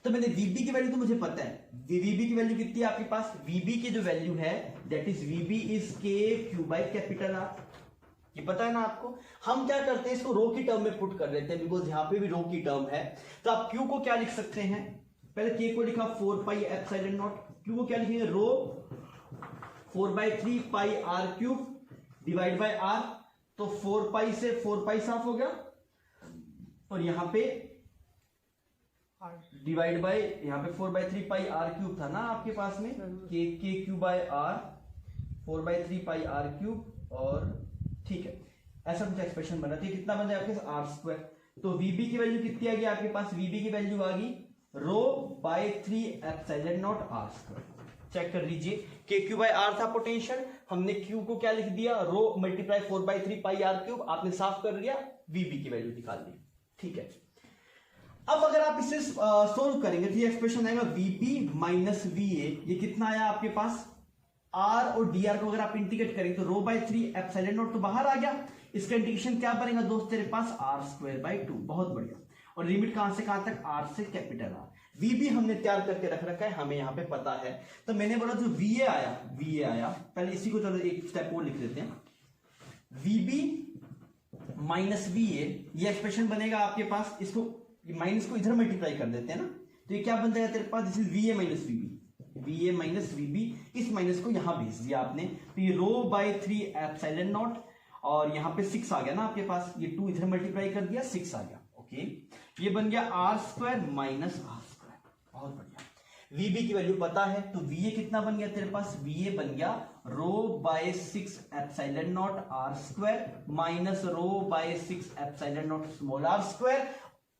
तो मैंने VB की वैल्यू तो मुझे पता है, VB की वैल्यू कितनी है आपके पास, VB की जो वैल्यू है that is VB is KQ/R। ये पता है ना आपको। हम क्या करते हैं, इसको रो की टर्म में पुट कर देते हैं बिकॉज यहां पे भी रो की टर्म है। तो आप Q को क्या लिख सकते हैं, पहले K को लिखा 4π एप्सिलॉन नॉट, Q को क्या लिखेंगे, रो 4/3 πr³ डिवाइड बाय R। तो 4π से 4π साफ हो गया, और यहां पे डिवाइड बाय, यहां पे 4/3 πr³ था ना आपके पास में, KQ/R 4/3 πr³ और ठीक है, ऐसा कुछ एक्सप्रेशन बना तो कितना बन जाएगा आपके आर स्क्वायर। तो वीबी की वैल्यू कितनी आ गई आपके पास, वीबी की वैल्यू आ गई rho by 3 epsilon not R square. Check कर लीजिए, के क्यू बाय आर था पोटेंशियल, हमने क्यू को क्या लिख दिया, rho multiply 4/3 pi R cube, आपने साफ कर लिया, वीबी की वैल्यू निकाल दी। ठीक है, अब अगर आप इसे सोल्व करेंगे तो ये एक्सप्रेशन आएगा वीपी माइनस वीए, ये कितना आया आपके पास, आर और डी आर को अगर आप इंटीग्रेट करेंगे तो रो बाय 3 एप्सिलॉन नॉट तो बाहर आ गया, इसका इंटीग्रेशन क्या बनेगा दोस्त तेरे पास, आर स्क्वायर बाय 2। बहुत बढ़िया, और लिमिट कहां से कहां तक, आर से कैपिटल आर। वीबी हमने तैयार करके रख रखा है, हमें यहाँ पे पता है, तो मैंने बोला जो वीए आया, पहले इसी को चलो एक स्टेप और लिख लेते हैं, वीबी माइनस वीए, ये एक्सप्रेशन बनेगा आपके पास, इसको माइनस को इधर मल्टीप्लाई कर देते हैं ना, तो ये क्या बन जाएगा तेरे पास, this is VA minus VB, VA minus VB, इस माइनस को यहां भेज दिया आपने, तो ये रो बाय 3 एप्सिलॉन नॉट, और यहां पे 6 आ गया ना आपके पास, ये 2 इधर मल्टीप्लाई कर दिया, 6 आ गया। ओके, ये बन गया R square minus are square. बहुत बढ़िया, वीबी की वैल्यू पता है, तो वीए कितना बन गया तेरे पास, वीए बन गया rho by 6 epsilon not R square minus rho by 6 epsilon not small R square,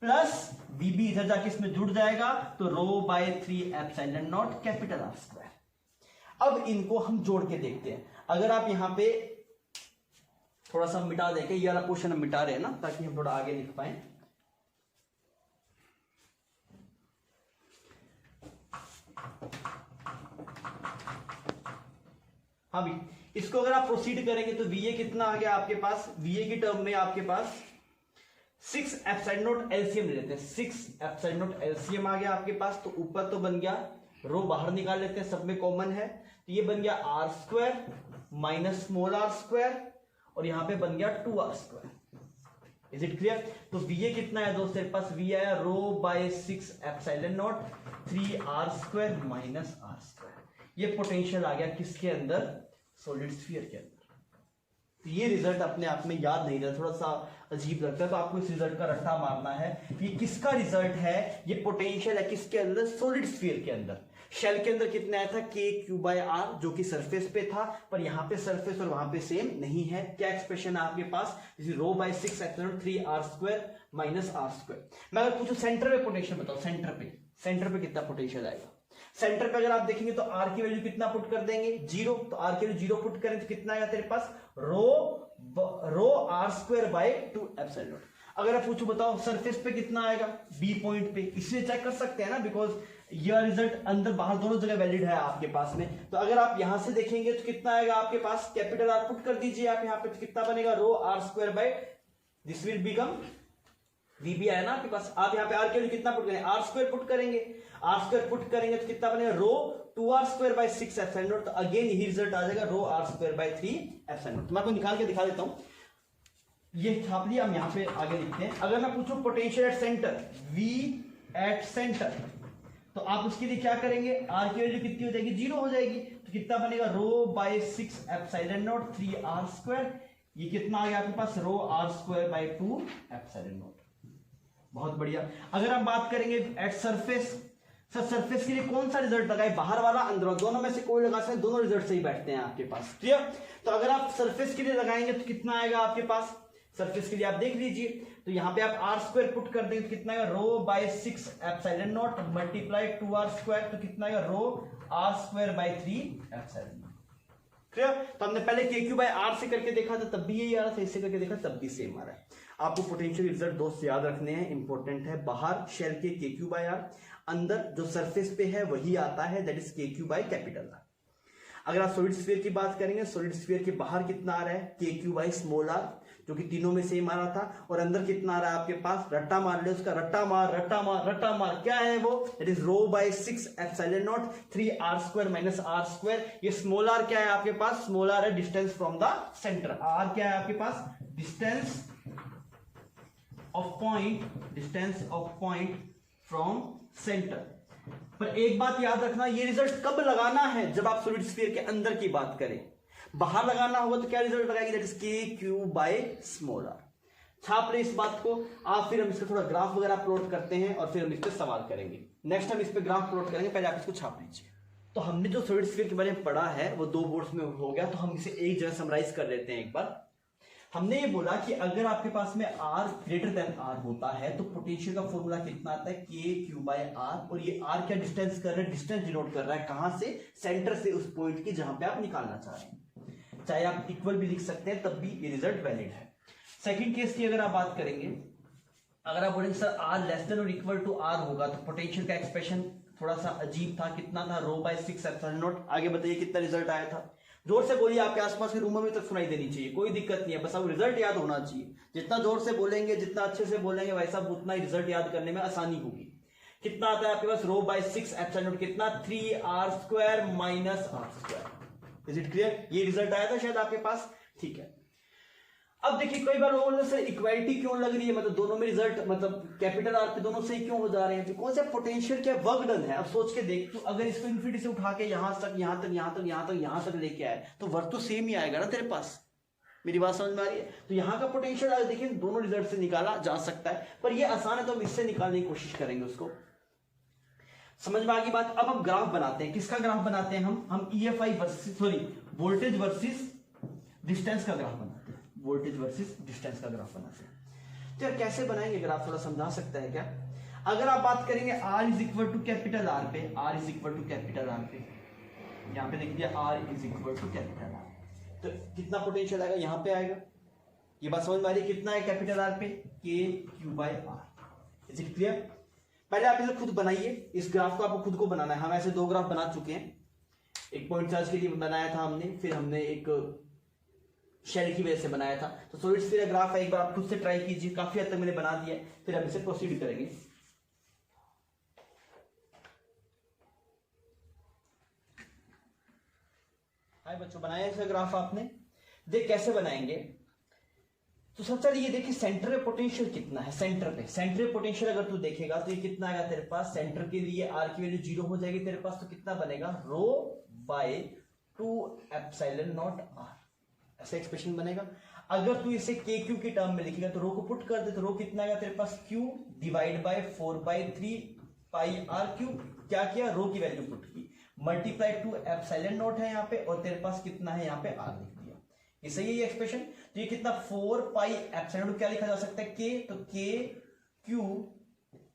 plus VB इधर जाके इसमें जुड़ जाएगा, तो rho by 3 epsilon not capital R square. अब इनको हम जोड़ के देखते हैं, अगर आप यहां पे थोड़ा सा मिटा देंगे, ये वाला पोर्शन हम मिटा रहे हैं ना, ताकि हम थोड़ा आगे लिख पाए। हाँ भी, इसको अगर आप प्रोसीड करेंगे तो वीए कितना आ गया आपके पास, वीए की टर्म में आपके पास 6 एप्सिलॉन नॉट एलसीएम ले लेते हैं, 6 एप्सिलॉन नॉट एलसीएम आ गया आपके पास, तो ऊपर तो बन गया, रो बाहर निकाल लेते हैं, सब में कॉमन है, तो ये बन गया R square minus small R square, और यहां पे बन गया 2r square. Is it clear? तो वीए कितना है दोस्त तेरे पास, वी आया rho by 6 epsilon not 3r square minus are square. ये पोटेंशियल आ गया किसके अंदर, सॉलिड स्फीयर के अंदर। तो ये रिजल्ट अपने आप में याद नहीं रहता, थोड़ा सा अजीब लगता है, तो आपको इस रिजल्ट का रट्टा मारना है। ये किसका रिजल्ट है, ये पोटेंशियल है किसके अंदर, सॉलिड स्फीयर के अंदर। शेल के अंदर कितना आया था, के क्यू बाय आर, जो कि सरफेस पे था, पर यहां पे सरफेस और वहां पे सेम नहीं है। क्या एक्सप्रेशन है आपके पास, rho by 6 epsilon 3r square minus are square. मैं अगर पूछूं सेंटर पे पोटेंशियल बताओ, सेंटर पे कितना पोटेंशियल आएगा, सेंटर पे अगर आप देखेंगे तो आर की वैल्यू कितना पुट कर देंगे, 0, तो आर की वैल्यू 0 पुट करें तो कितना आएगा तेरे पास, rho are square by 2 epsilon not. अगर आप पूछो बताओ सरफेस पे कितना आएगा, बी पॉइंट पे, इसलिए चेक कर सकते हैं ना, बिकॉज यह रिजल्ट अंदर बाहर दोनों जगह वैलिड है आपके पास में। तो अगर आप यहां से देखेंगे तो कितना आएगा आपके पास, कैपिटल आर पुट कर दीजिए आप यहां पे, तो कितना बनेगा, rho are square by, this will become VB आया ना आपके पास, आप यहाँ पे आर के लिए कितना पुट करेंगे, आर स्क्वायर पुट करेंगे, आर स्क्वायर पुट करेंगे तो कितना बनेगा, rho 2r square by 6 epsilon not. तो अगेन यही रिजल्ट आ जाएगा, rho are square by 3 epsilon not. मैं आपको निकाल के दिखा देता हूं, ये छाप लिया, हम यहाँ पे आगे लिखते हैं। अगर मैं पूछूं potential at centre, V at centre, तो आप उसके लिए क्या करेंगे, आर की वैल्यू कितनी हो जाएगी, 0 हो जाएगी, तो कितना बनेगा, rho by 6 epsilon not 3r square, ये कितना आ गया आपके पास, rho are square by 2 epsilon not. बहुत बढ़िया। अगर हम बात करेंगे एट सरफेस, सर सरफेस के लिए कौन सा रिजल्ट लगाए, बाहर वाला अंदर वाला, दोनों में से कोई लगा सकते हैं, दोनों रिजल्ट सही बैठते हैं आपके पास, क्लियर। तो अगर आप सरफेस के लिए लगाएंगे तो कितना आएगा आपके पास, सरफेस के लिए आप देख लीजिए, तो यहां पे आप आर स्क्वायर पुट कर देंगे तो कितना आएगा, rho by 6 epsilon naught multiply 2r square, तो कितना आएगा, rho are square by 3 epsilon naught. Clear. तो हमने पहले के क्यू बाय आर से करके देखा था, तब भी यही आ रहा था, इससे करके देखा तब भी सेम आ रहा है। आपको पोटेंशियल रिजल्ट दोस्त याद रखने हैं, इंपॉर्टेंट है। बाहर शेल के क्यू बाय आर, अंदर जो सरफेस पे है वही आता है, दैट इज के क्यू बाय कैपिटल आर। अगर आप सॉलिड स्फीयर की बात करेंगे, सॉलिड स्फीयर के बाहर कितना आ रहा है, के क्यू बाय स्मॉल आर, जो कि तीनों में सेम आ रहा था, और अंदर कितना आ रहा है आपके पास, रट्टा मार ले उसका, रट्टा मार रट्टा मार रट्टा मार, क्या है वो, that is rho by 6 epsilon not 3r square minus are square. ये स्मॉल आर क्या है आपके पास, स्मॉल आर है distance from the centre, r क्या है आपके पास, distance of point from centre. पर एक बात याद रखना, ये रिजल्ट कब लगाना है, जब आप सॉलिड स्फीयर के अंदर की बात करें। बाहर लगाना होगा तो क्या रिजल्ट लगाएगी, दैट इज के क्यू बाय स्मॉल आर। छाप ले इस बात को आप, फिर हम इसका थोड़ा ग्राफ वगैरह प्लॉट करते हैं और फिर हम इस पर सवाल करेंगे। नेक्स्ट हम इस पे ग्राफ प्लॉट करेंगे, पहले आप इसको छाप लीजिए। तो हमने जो सॉलिड स्फीयर के बारे में पढ़ा है वो 2 बोर्ड्स में हो गया, तो हम इसे एक जगह समराइज कर लेते हैं एक बार। हमने ये बोला कि अगर आपके पास में R ग्रेटर देन R होता है तो पोटेंशियल का फॉर्मूला कितना आता है, के क्यू बाय आर। और ये R क्या डिस्टेंस कर रहा है, डिस्टेंस डिनोट कर रहा है कहां से, सेंटर से उस पॉइंट की जहां पे आप निकालना चाह रहे हैं। चाहे आप इक्वल भी लिख सकते हैं तब भी ये रिजल्ट वैलिड है। सेकंड केस की अगर आप बात करेंगे, अगर आप बोलेंगे सर R लेस देन और इक्वल टू R होगा तो पोटेंशियल का एक्सप्रेशन थोड़ा सा अजीब था, कितना था, रो बाय 6 एप्सिलॉन नॉट। आगे बताइए कितना रिजल्ट आया था। जोर से बोलिए, आपके आसपास के रूमों में तक सुनाई देनी चाहिए, कोई दिक्कत नहीं है, बस अब रिजल्ट याद होना चाहिए। जितना जोर से बोलेंगे, जितना अच्छे से बोलेंगे, वैसा उतना ही रिजल्ट याद करने में आसानी होगी। कितना आता है आपके पास, रो बाय 6 एप्सिलॉन नॉट, कितना 3r² minus r²। Is it clear? ये रिजल्ट आया था शायद आपके पास, ठीक है। अब देखिए कई बार लोगों ने सर इक्वालिटी क्यों लग रही है, मतलब दोनों में रिजल्ट मतलब कैपिटल आर पे दोनों सही क्यों हो जा रहे हैं, कौन सा पोटेंशियल क्या वर्क डन है। अब सोच के देख, तो अगर इसको इन्फिनिटी से उठा के यहां तक यहां तक यहां तक यहां तक यहां तक लेके आए तो वर्क तो सेम ही आएगा ना तेरे पास। मेरी बात समझ में आ रही है? तो यहाँ का पोटेंशियल आज देखिए दोनों रिजल्ट से निकाला जा सकता है, पर ये आसान है तो हम इससे निकालने की कोशिश करेंगे उसको। समझ में आ गई बात। अब हम ग्राफ बनाते हैं, किसका ग्राफ बनाते हैं हम EFI versus voltage versus distance का ग्राफ बनाते हैं, वोल्टेज वर्सेस डिस्टेंस का ग्राफ बनाते हैं। तो यार कैसे बनाएंगे ग्राफ, थोड़ा समझा सकता है क्या? अगर आप बात करेंगे R is equal to capital R पे, R is equal to capital R पे, यहां पे लिख दिया R is equal to capital R, तो कितना पोटेंशियल आएगा, यहां पे आएगा। ये बात समझ में आ रही है? कितना है कैपिटल R पे, K Q by R. Is it clear? पहले आप इसे खुद बनाइए, इस ग्राफ को आपको खुद को बनाना है। हम ऐसे दो ग्राफ बना चुके हैं, एक पॉइंट चार्ज के लिए बनाया था हमने, फिर हमने एक शेल की वजह से बनाया था। तो सॉलिड स्फीयर ग्राफ है, एक बार आप खुद से ट्राई कीजिए, काफी हद तक मैंने बना दिया है, फिर हम इसे प्रोसीड करेंगे। हाय बच्चों, बनाया ऐसा ग्राफ आपने? देख कैसे बनाएंगे। तो सबसे पहले ये देखिए सेंटर पे पोटेंशियल कितना है, सेंटर पोटेंशियल अगर तू देखेगा तो ये कितना आएगा तेरे पास, सेंटर के लिए R की वैल्यू 0 हो जाएगी तेरे पास, तो कितना बनेगा, rho by 2 epsilon naught R, ऐसा एक्सप्रेशन बनेगा। अगर तू इसे के क्यू की टर्म में लिखेगा तो रो को पुट कर दे, तो रो कितना आएगा तेरे पास, Q divide by 4/3 pi R cube. क्या किया, रो की वैल्यू पुट की, मल्टीप्लाई 2 एप्सिलॉन नॉट है यहाँ पे, और तेरे पास कितना है यहाँ पे R लिख दिया। ये सही है ये एक्सप्रेशन। तो ये कितना 4 पाई एप्सिलॉन नॉट क्या लिखा जा सकता है, के, तो के क्यू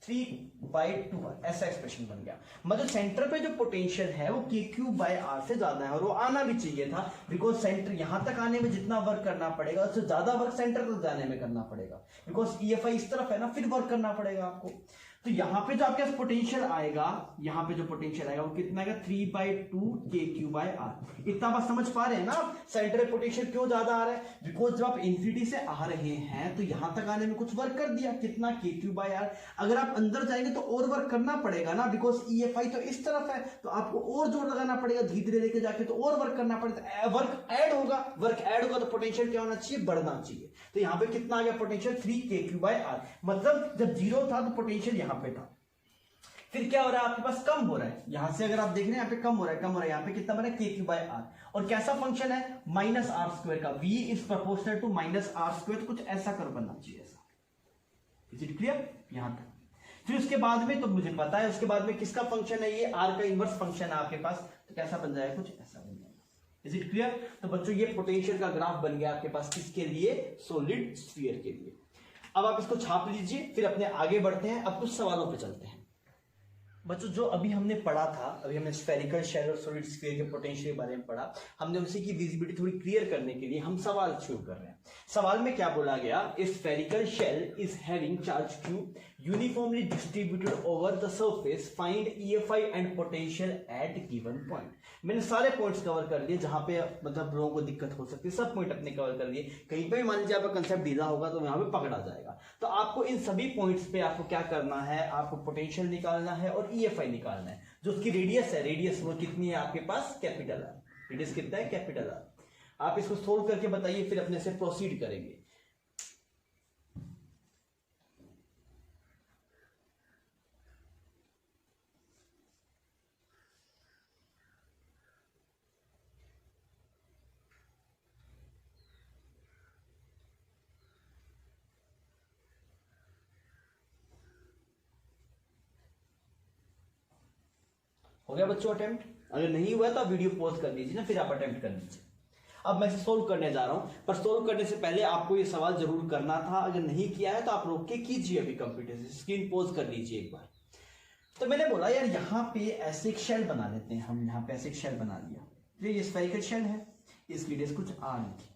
3/2, ऐसा एक्सप्रेशन बन गया। मतलब सेंटर पे जो पोटेंशियल है वो के क्यू बाय आर से ज्यादा है, और वो आना भी चाहिए था, बिकॉज सेंटर यहां तक आने में जितना वर्क करना पड़ेगा उससे ज्यादा वर्क सेंटर तक जाने में करना पड़ेगा, बिकॉज EFI इस तरफ है ना, फिर वर्क करना पड़ेगा आपको। तो यहाँ पे जो आपके पास पोटेंशियल आएगा, यहाँ पे जो पोटेंशियल आएगा वो कितना आएगा, 3/2 के क्यू बाय आर। इतना बात समझ पा रहे हैं ना आप, सेंटर पोटेंशियल क्यों ज्यादा आ रहा है, बिकॉज जब आप इन्फिनिटी से आ रहे हैं तो यहां तक आने में कुछ वर्क कर दिया, कितना, के क्यू बाय आर। अगर आप अंदर जाएंगे तो और वर्क करना पड़ेगा ना, बिकॉज EFI तो इस तरफ है, तो आपको और जोर लगाना पड़ेगा, धीरे धीरे लेके जाके तो और वर्क करना पड़ेगा, वर्क ऐड होगा तो पोटेंशियल क्या होना चाहिए, बढ़ना चाहिए। तो यहाँ पे कितना आ गया पोटेंशियल, 3 के क्यू बाय आर। मतलब जब 0 था तो पोटेंशियल यहाँ पे था, फिर क्या हो रहा है आपके पास, कम हो रहा है। यहां से अगर आप देख रहे हैं यहाँ पे कम हो रहा है, यहाँ पे कितना बना, के क्यू बाय आर। और कैसा फंक्शन है, -r² का, v is proportional to -r², तो कुछ ऐसा कर बनना चाहिए, ऐसा। इज इट क्लियर यहां तक? फिर उसके बाद में तो मुझे पता है उसके बाद में किसका फंक्शन है, ये r का इनवर्स फंक्शन है आपके पास, तो कैसा बन जाएगा, कुछ ऐसा बन जाएगा। Is it clear? तो बच्चों ये पोटेंशियल का ग्राफ बन गया आपके पास, किसके लिए, सॉलिड स्फीयर के लिए। अब आप इसको छाप लीजिए, फिर अपने आगे बढ़ते हैं, अब कुछ सवालों पे चलते हैं। बच्चों जो अभी हमने पढ़ा था, अभी हमने स्फेरिकल शेल और सॉलिड स्फीयर के पोटेंशियल के बारे में पढ़ा, हमने उसी की विजिबिलिटी थोड़ी क्लियर करने के लिए हम सवाल शुरू कर रहे हैं। सवाल में क्या बोला गया, spherical shell is having charge Q uniformly distributed over the surface, find EFI and potential at given point. मैंने सारे पॉइंट्स कवर कर लिए जहां पे मतलब लोगों को दिक्कत हो सकती है, सब पॉइंट अपने कवर कर लिए। कहीं पे भी मान लीजिए आपका कंसेप्ट ढीला होगा तो यहाँ पे पकड़ा जाएगा। तो आपको इन सभी पॉइंट्स पे आपको क्या करना है, आपको पोटेंशियल निकालना है और EFI निकालना है। जो उसकी रेडियस है, रेडियस वो कितनी है आपके पास, कैपिटल आर। रेडियस कितना है, कैपिटल आर। आप इसको सोल्व करके बताइए, फिर अपने से प्रोसीड करेंगे। हो गया बच्चों अटेम्प्ट? अगर नहीं हुआ तो आप वीडियो पॉज कर लीजिए ना, फिर आप अटेम्प्ट कर लीजिए। अब मैं इसे सोल्व करने जा रहा हूं, पर सोल्व करने से पहले आपको ये सवाल जरूर करना था। अगर नहीं किया है तो आप रोक के कीजिए, अभी कंप्यूटर से स्क्रीन पोज कर लीजिए एक बार। तो मैंने बोला यार यहाँ पे ऐसे एक शेल बना लेते हैं हम, यहाँ पे ऐसे एक शेल बना लिया, ये स्फेरिकल शेल है, इसकी रेडियस कुछ r लिखी।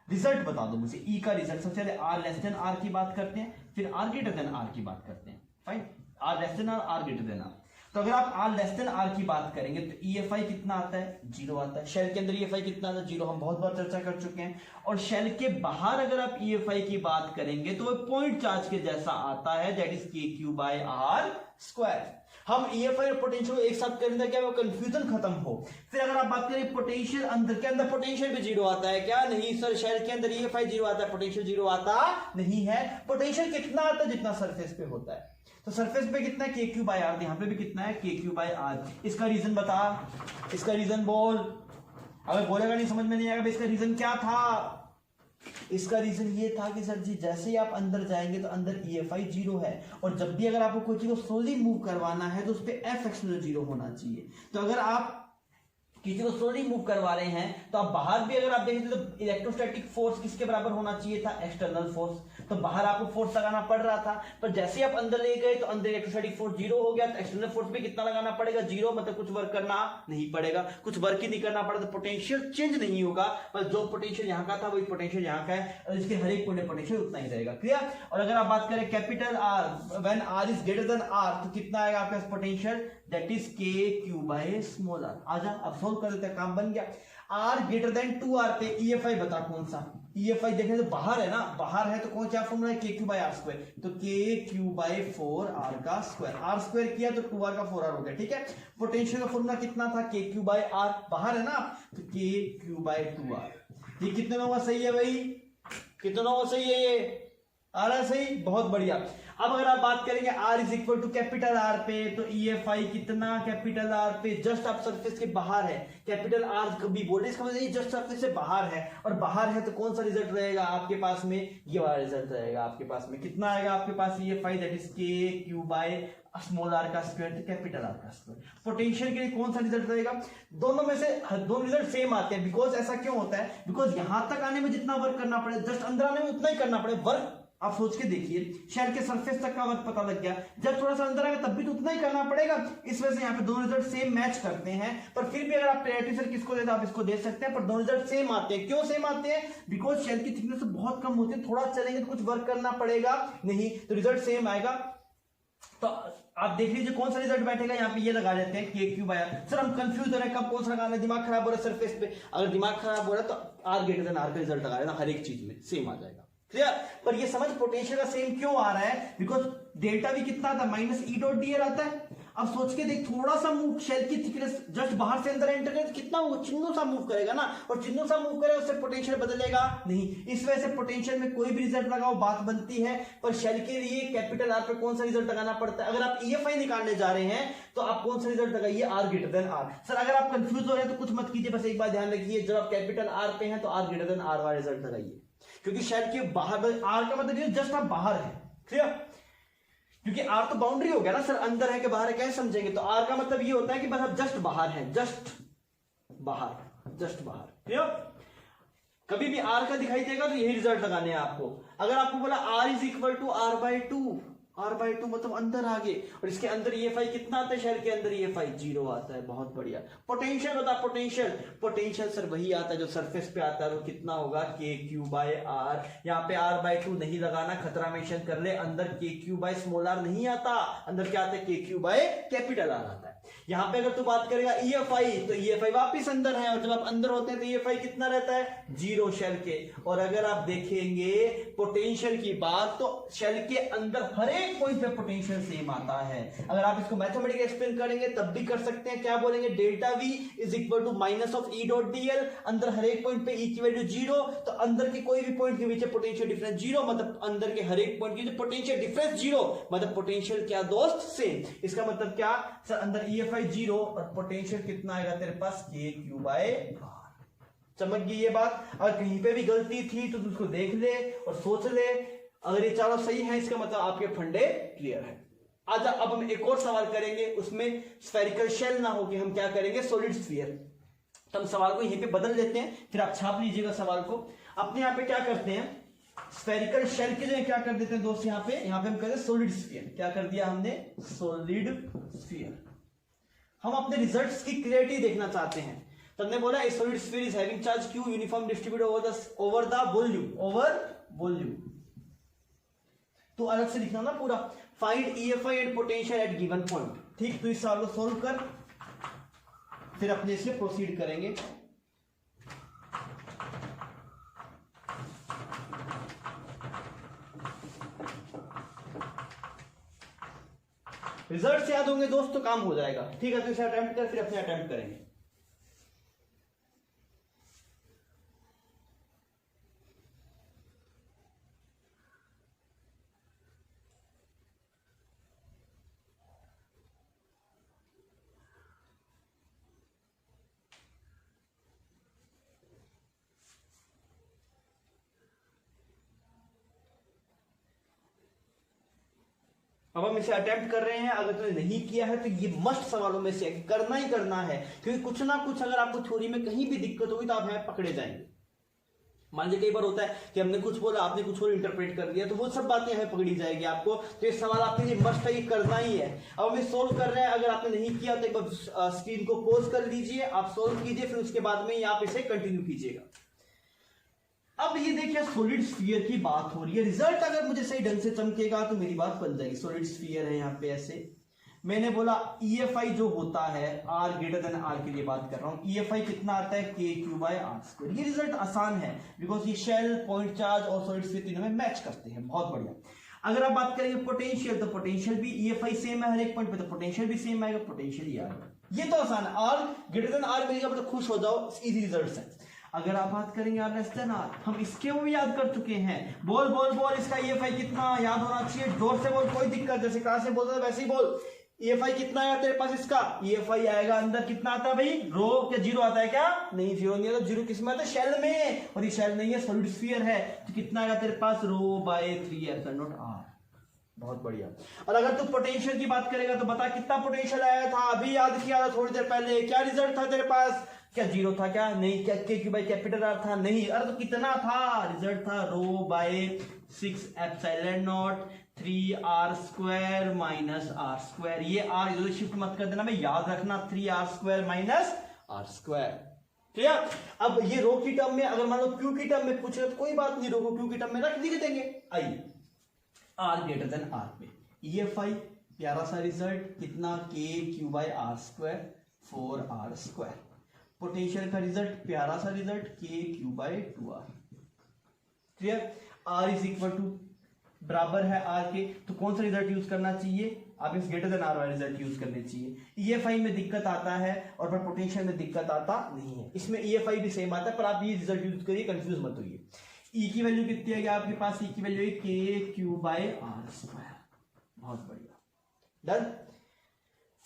रिजल्ट बता दो मुझे, ई का रिजल्ट। सबसे पहले r लेस देन r की बात करते हैं, फिर r ग्रेटर देन r की बात करते हैं। Fine, r less than r greater than r। तो अगर आप r लेस देन r की बात करेंगे तो EFI कितना आता है, 0 आता है। शेल के अंदर EFI कितना आता है, 0, हम बहुत बार चर्चा कर चुके हैं। और शेल के बाहर अगर आप EFI की बात करेंगे तो वो पॉइंट चार्ज के जैसा आता है, दैट इज KQ/r स्क्वायर। हम EFI और पोटेंशियल को एक साथ करेंगे क्या वो कंफ्यूजन खत्म हो। फिर अगर आप बात करें पोटेंशियल, अंदर के अंदर पोटेंशियल भी 0 आता है क्या, नहीं सर, शेल के अंदर EFI 0 आता है, पोटेंशियल 0 आता नहीं है। पोटेंशियल कितना आता है, जितना सरफेस पे होता है। तो सरफेस पे कितना है, KQ/r, यहाँ पे भी कितना है, KQ/r। इसका रीजन बता, इसका रीजन बोल। अगर बोलेगा नहीं समझ में नहीं आएगा, इसका रीजन क्या था। इसका रीजन ये था कि सर जी जैसे ही आप अंदर जाएंगे तो अंदर EFI 0 है, और जब भी अगर आपको कोई चीज को स्लोली मूव करवाना है तो उस पर F एक्सटर्नल 0 होना चाहिए। तो अगर आप किसी को स्लोली मूव करवा रहे हैं तो आप बाहर भी अगर आप देखें तो इलेक्ट्रोस्टैटिक फोर्स किसके बराबर होना चाहिए था, एक्सटर्नल फोर्स। तो बाहर आपको फोर्स लगाना पड़ रहा था, पर जैसे ही आप अंदर ले गए तो अंदर इलेक्ट्रोस्टैटिक फोर्स 0 हो गया, तो एक्सटर्नल फोर्स भी कितना लगाना पड़ेगा, 0। मतलब कुछ वर्क करना नहीं पड़ेगा, कुछ वर्क ही नहीं करना पड़ा, तो पोटेंशियल चेंज नहीं होगा, बस जो पोटेंशियल यहाँ का था वही पोटेंशियल यहाँ का है, और इसके हर एक पॉइंट पोटेंशियल उतना ही रहेगा। क्लियर। और अगर आप बात करें capital R, when R is greater than R, तो कितना आएगा आपका पोटेंशियल, दैट इज KQ/r। आजा अब सोल्व कर देते हैं, काम बन गया। R ग्रेटर देन 2R पे EFI बता कौन सा, EFI देखें तो बाहर है ना, बाहर है तो कौन क्या फॉर्मूला है, KQ/r स्क्वायर। तो KQ/4R का स्क्वायर, R स्क्वायर किया तो 2R का 4R हो गया, ठीक है। पोटेंशियल का फॉर्मूला कितना था, KQ/r, बाहर है ना, तो KQ/2R। ये कितने नंबर सही है भाई, कितने नंबर सही है, ये आ रहा है सही, बहुत बढ़िया। अब अगर आप बात करेंगे R is equal to capital R पे, तो EFI कितना, कैपिटल R पे जस्ट आप सरफेस के बाहर है, कैपिटल R कभी बोले इसका मतलब जस्ट सरफेस से बाहर है, और बाहर है तो कौन सा रिजल्ट रहेगा आपके पास में, ये वाला रिजल्ट रहेगा आपके पास में। कितना आएगा आपके पास EFI, दैट इज KQ/r का स्क्वायर, कैपिटल R का स्क्वायर। पोटेंशियल के लिए कौन सा रिजल्ट रहेगा, दोनों में से दोनों रिजल्ट सेम आते हैं। बिकॉज ऐसा क्यों होता है, बिकॉज यहां तक आने में जितना वर्क करना पड़े, जस्ट अंदर आने में उतना ही करना पड़े वर्क। आप सोच के देखिए, शेल के सरफेस तक का वर्क पता लग गया, जब थोड़ा सा अंदर आएगा तब भी तो उतना ही करना पड़ेगा। इस वजह से यहाँ पे दोनों रिजल्ट सेम मैच करते हैं, पर फिर भी अगर आप प्रायोरिटी सर किसको देते हैं, आप इसको दे सकते हैं, पर दोनों रिजल्ट सेम आते हैं। क्यों सेम आते हैं, बिकॉज शेल की थिकनेस बहुत कम होती है, थोड़ा चलेंगे तो कुछ वर्क करना पड़ेगा नहीं, तो रिजल्ट सेम आएगा। तो आप देख लीजिए कौन सा रिजल्ट बैठेगा, यहाँ पे ये लगा देते हैं KQ/r। सर हम कंफ्यूज हो रहे हैं कब कौन सा लगाना है, दिमाग खराब हो रहा है सरफेस पे, अगर दिमाग खराब हो रहा है तो R ग्रेटर देन R का रिजल्ट लगा देना, हर एक चीज में सेम आ जाएगा। क्लियर। पर ये समझ पोटेंशियल का सेम क्यों आ रहा है, बिकॉज डेल्टा भी कितना आता है, -E.dl आता है। अब सोच के देख, थोड़ा सा मूव, शेल की थिकनेस जस्ट बाहर से अंदर एंटर करे तो कितना वो चिन्नू सा मूव करेगा ना, और चिन्नू सा मूव करे उससे पोटेंशियल बदलेगा नहीं। इस वजह से पोटेंशियल में कोई भी रिजल्ट लगाओ बात बनती है, पर शेल के लिए कैपिटल R पे कौन सा रिजल्ट लगाना पड़ता है। अगर आप EFI निकालने जा रहे हैं तो आप कौन सा रिजल्ट लगाइए, R greater than R। Sir अगर आप कंफ्यूज हो रहे हैं तो कुछ मत कीजिए, बस एक बात ध्यान रखिए, जब आप कैपिटल R पे हैं तो R ग्रेटर देन R वाला रिजल्ट लगाइए, क्योंकि शेल के बाहर, R का मतलब ये जस्ट आप बाहर है। क्लियर। क्योंकि R तो बाउंड्री हो गया ना सर, अंदर है कि बाहर है कैसे समझेंगे, तो R का मतलब ये होता है कि बस आप जस्ट बाहर हैं, जस्ट बाहर, जस्ट बाहर। क्लियर। कभी भी R का दिखाई देगा तो यही रिजल्ट लगाने हैं आपको। अगर आपको बोला R is equal to R/2, R/2 मतलब अंदर आगे, और इसके अंदर EFI कितना आता है, शेल के अंदर EFI 0 आता है, बहुत बढ़िया। पोटेंशियल बता, पोटेंशियल, पोटेंशियल सर वही आता है जो सरफेस पे आता है, वो कितना होगा KQ/r। यहाँ पे R/2 नहीं लगाना, खतरा मेंशन कर ले, अंदर KQ/r नहीं आता, अंदर क्या आता है, KQ/R आता है। यहाँ पे अगर तू बात करेगा EFI, तो EFI वापिस अंदर है, और जब आप अंदर होते हैं तो EFI कितना रहता है, 0 शेल के। और अगर आप देखेंगे पोटेंशियल की बात, तो शेल के अंदर हर एक पॉइंट पे पोटेंशियल सेम आता है। अगर आप इसको मैथमेटिकली एक्सप्लेन करेंगे तब भी कर सकते हैं, क्या बोलेंगे, delta V is equal to -E.dl, अंदर हर एक पॉइंट पे E की वैल्यू 0, तो अंदर के कोई भी पॉइंट के बीच पोटेंशियल डिफरेंस 0, मतलब अंदर के हर एक पॉइंट की पोटेंशियल डिफरेंस 0, मतलब पोटेंशियल क्या दोस्त, सेम। इसका मतलब क्या सर, अंदर EFI 0 और पोटेंशियल कितना आएगा तेरे पास, KQ/r। समझ गई ये बात। अगर कहीं पे भी गलती थी तो उसको देख ले और सोच ले, अगर ये चारों सही है इसका मतलब आपके फंडे क्लियर है। आजा अब हम एक और सवाल करेंगे, उसमें स्फेरिकल शेल ना हो कि हम क्या करेंगे, सॉलिड स्फीयर। तो हम सवाल को यहीं पे बदल देते हैं, फिर आप छाप लीजिएगा सवाल को। अपने यहाँ पे क्या करते हैं, स्फेरिकल शेल की जगह क्या कर देते हैं दोस्त, यहाँ पे हम कहते हैं सॉलिड स्फीयर। क्या कर दिया हमने, सॉलिड स्फीयर। हम अपने रिजल्ट्स की क्लियरिटी देखना चाहते हैं, तो हमने बोला solid sphere is having charge q uniform distributed over the volume. तो अलग से लिखना ना पूरा, find EFI and potential at given point. ठीक, तो इस सवाल को सोल्व कर, फिर अपने इसमें प्रोसीड करेंगे। रिजल्ट याद होंगे दोस्त तो काम हो जाएगा। ठीक है, तो इसे अटेम्प्ट कर, फिर अपने अटेम्प्ट करेंगे। अब हम इसे अटेम्प्ट कर रहे हैं। अगर तुमने नहीं किया है तो ये मस्ट सवालों में से करना ही करना है, क्योंकि कुछ ना कुछ अगर आपको थ्योरी में कहीं भी दिक्कत होगी तो आप यहाँ पकड़े जाएंगे। मान लीजिए कई बार होता है कि हमने कुछ बोला, आपने कुछ और इंटरप्रेट कर लिया, तो वो सब बातें यहाँ पकड़ी जाएगी आपको। तो ये सवाल आपके लिए मस्ट है, ये करना ही है। अब हम सोल्व कर रहे हैं। अगर आपने नहीं किया तो एक बार स्क्रीन को पॉज कर लीजिए, आप सोल्व कीजिए, फिर उसके बाद में आप इसे कंटिन्यू कीजिएगा। अब ये देखिए सॉलिड स्फीयर की बात हो रही है। रिजल्ट अगर मुझे सही ढंग से चमकेगा तो मेरी बात बन जाएगी। सॉलिड स्फीयर है यहाँ पे ऐसे, मैंने बोला EFI जो होता है R ग्रेटर देन R के लिए बात कर रहा हूं। EFI कितना आता है, KQ/R²। ये रिजल्ट आसान है, बिकॉज ये शेल, पॉइंट चार्ज और सॉलिड स्फीयर तीनों में मैच करते हैं। बहुत बढ़िया। अगर आप बात करेंगे पोटेंशियल, तो पोटेंशियल भी EFI सेम है हर एक पॉइंट पे, तो पोटेंशियल भी सेम आएगा, पोटेंशियल ही आएगा। ये तो आसान है। R ग्रेटर देन R मिलेगा तो खुश हो जाओ, इजी रिजल्ट है। अगर आप बात करेंगे R लेस देन R, हम इसके वो भी याद कर चुके हैं। बोल बोल बोल, इसका EFI कितना याद होना चाहिए, जोर से बोल, कोई दिक्कत, जैसे क्लास में बोलता था वैसे ही बोल। EFI कितना आया तेरे पास, इसका EFI आएगा अंदर कितना आता है भाई, रो क्या जीरो आता है क्या, नहीं जीरो नहीं आता। जीरो किस में आता है, शेल में, और ये शेल नहीं है, सॉलिड स्फीयर है। तो कितना आएगा तेरे पास, ρ/3r। बहुत बढ़िया। और अगर तू पोटेंशियल की बात करेगा तो बता कितना पोटेंशियल आया था, अभी याद किया था थोड़ी देर पहले। क्या रिजल्ट था तेरे पास, क्या जीरो था क्या, नहीं। क्या KQ/R था, नहीं। अरे तो कितना था, रिजल्ट था ρ/6ε0 3r² माइनस r²। ये r इधर शिफ्ट मत कर देना, मैं याद रखना 3r² माइनस r²। ठीक है। अब ये रो की टर्म में, अगर मान लो क्यू की टर्म में पूछ रहे तो कोई बात नहीं, रो को क्यू की टर्म में रख देंगे। आइए R ग्रेटर देन R पे EFI प्यारा सा रिजल्ट कितना, KQ/R², 4r²। पोटेंशियल का रिजल्ट प्यारा सा result KQ/2r। Clear. R is equal to बराबर है R के, तो कौन सा रिजल्ट यूज करना चाहिए, आप इस ग्रेटर देन R वाला रिजल्ट यूज करने चाहिए। EFI में दिक्कत आता है और पर पोटेंशियल में दिक्कत आता नहीं है। इसमें EFI भी सेम आता है, पर आप ये रिजल्ट यूज करिए, कंफ्यूज मत होइए। E की वैल्यू कितनी है आपके पास, E की वैल्यू है KQ/R²। बहुत बढ़िया, डन।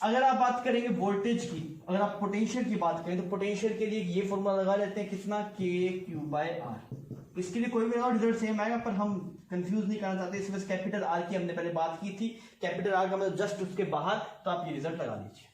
अगर आप बात करेंगे वोल्टेज की, अगर आप पोटेंशियल की बात करें तो पोटेंशियल के लिए ये फॉर्मूला लगा लेते हैं, कितना, KQ/R। इसके लिए कोई भी लगाओ रिजल्ट सेम आएगा, पर हम कंफ्यूज नहीं करना चाहते, इस वजह से कैपिटल R की हमने पहले बात की थी। कैपिटल R का मतलब जस्ट उसके बाहर, तो आप ये रिजल्ट लगा लीजिए।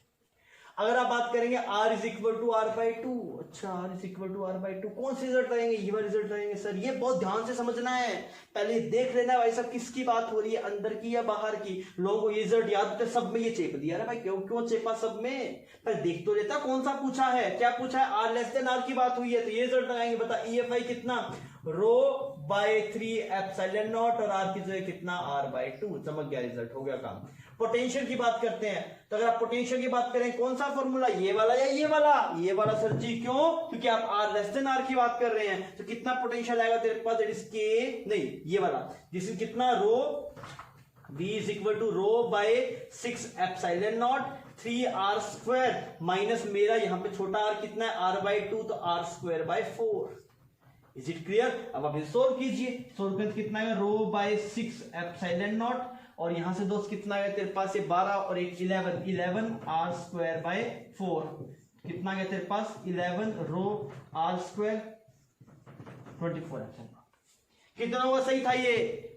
अगर आप बात करेंगे R is equal to R/2, अच्छा R is equal to R/2, कौन से रिजल्ट रहेंगे, ये वाले रिजल्ट रहेंगे। सर ये बहुत ध्यान से समझना है, पहले देख लेना भाई साहब किसकी बात हो रही है, अंदर की या बाहर की। लोगों को ये रिजल्ट याद होता है, सब में ये चेप दिया। अरे भाई क्यों चेपा सब में, पर देख तो लेता कौन सा पूछा है, क्या पूछा है, R लेस देन R की बात हुई है, तो ये रिजल्ट लगाएंगे। बता EFI कितना, ρ/3ε0 और R की जगह कितना, R/2। चमक गया, रिजल्ट हो गया काम। पोटेंशियल की बात करते हैं, तो अगर आप पोटेंशियल की बात करें कौन सा फॉर्मूला, ये वाला या ये वाला, ये वाला सर जी। क्यों, क्योंक't आप R लेस देन R की बात कर रहे हैं, तो कितना पोटेंशियल आएगा तेरे पास, दैट इज K, नहीं ये वाला, जिस कितना V is equal to ρ/6ε0 3r² minus मेरा यहाँ पे छोटा r कितना है, R/2, तो R²/4। Is it clear. अब आप इसे सोल्व कीजिए, सोल्व करके कितना आएगा, ρ/6ε0 और यहां से दोस्त कितना आएगा तेरे पास, ये 12 और एक 11 R²/4। कितना गया तेरे पास, 11 ρ/r², 24। कितना हुआ, सही था ये।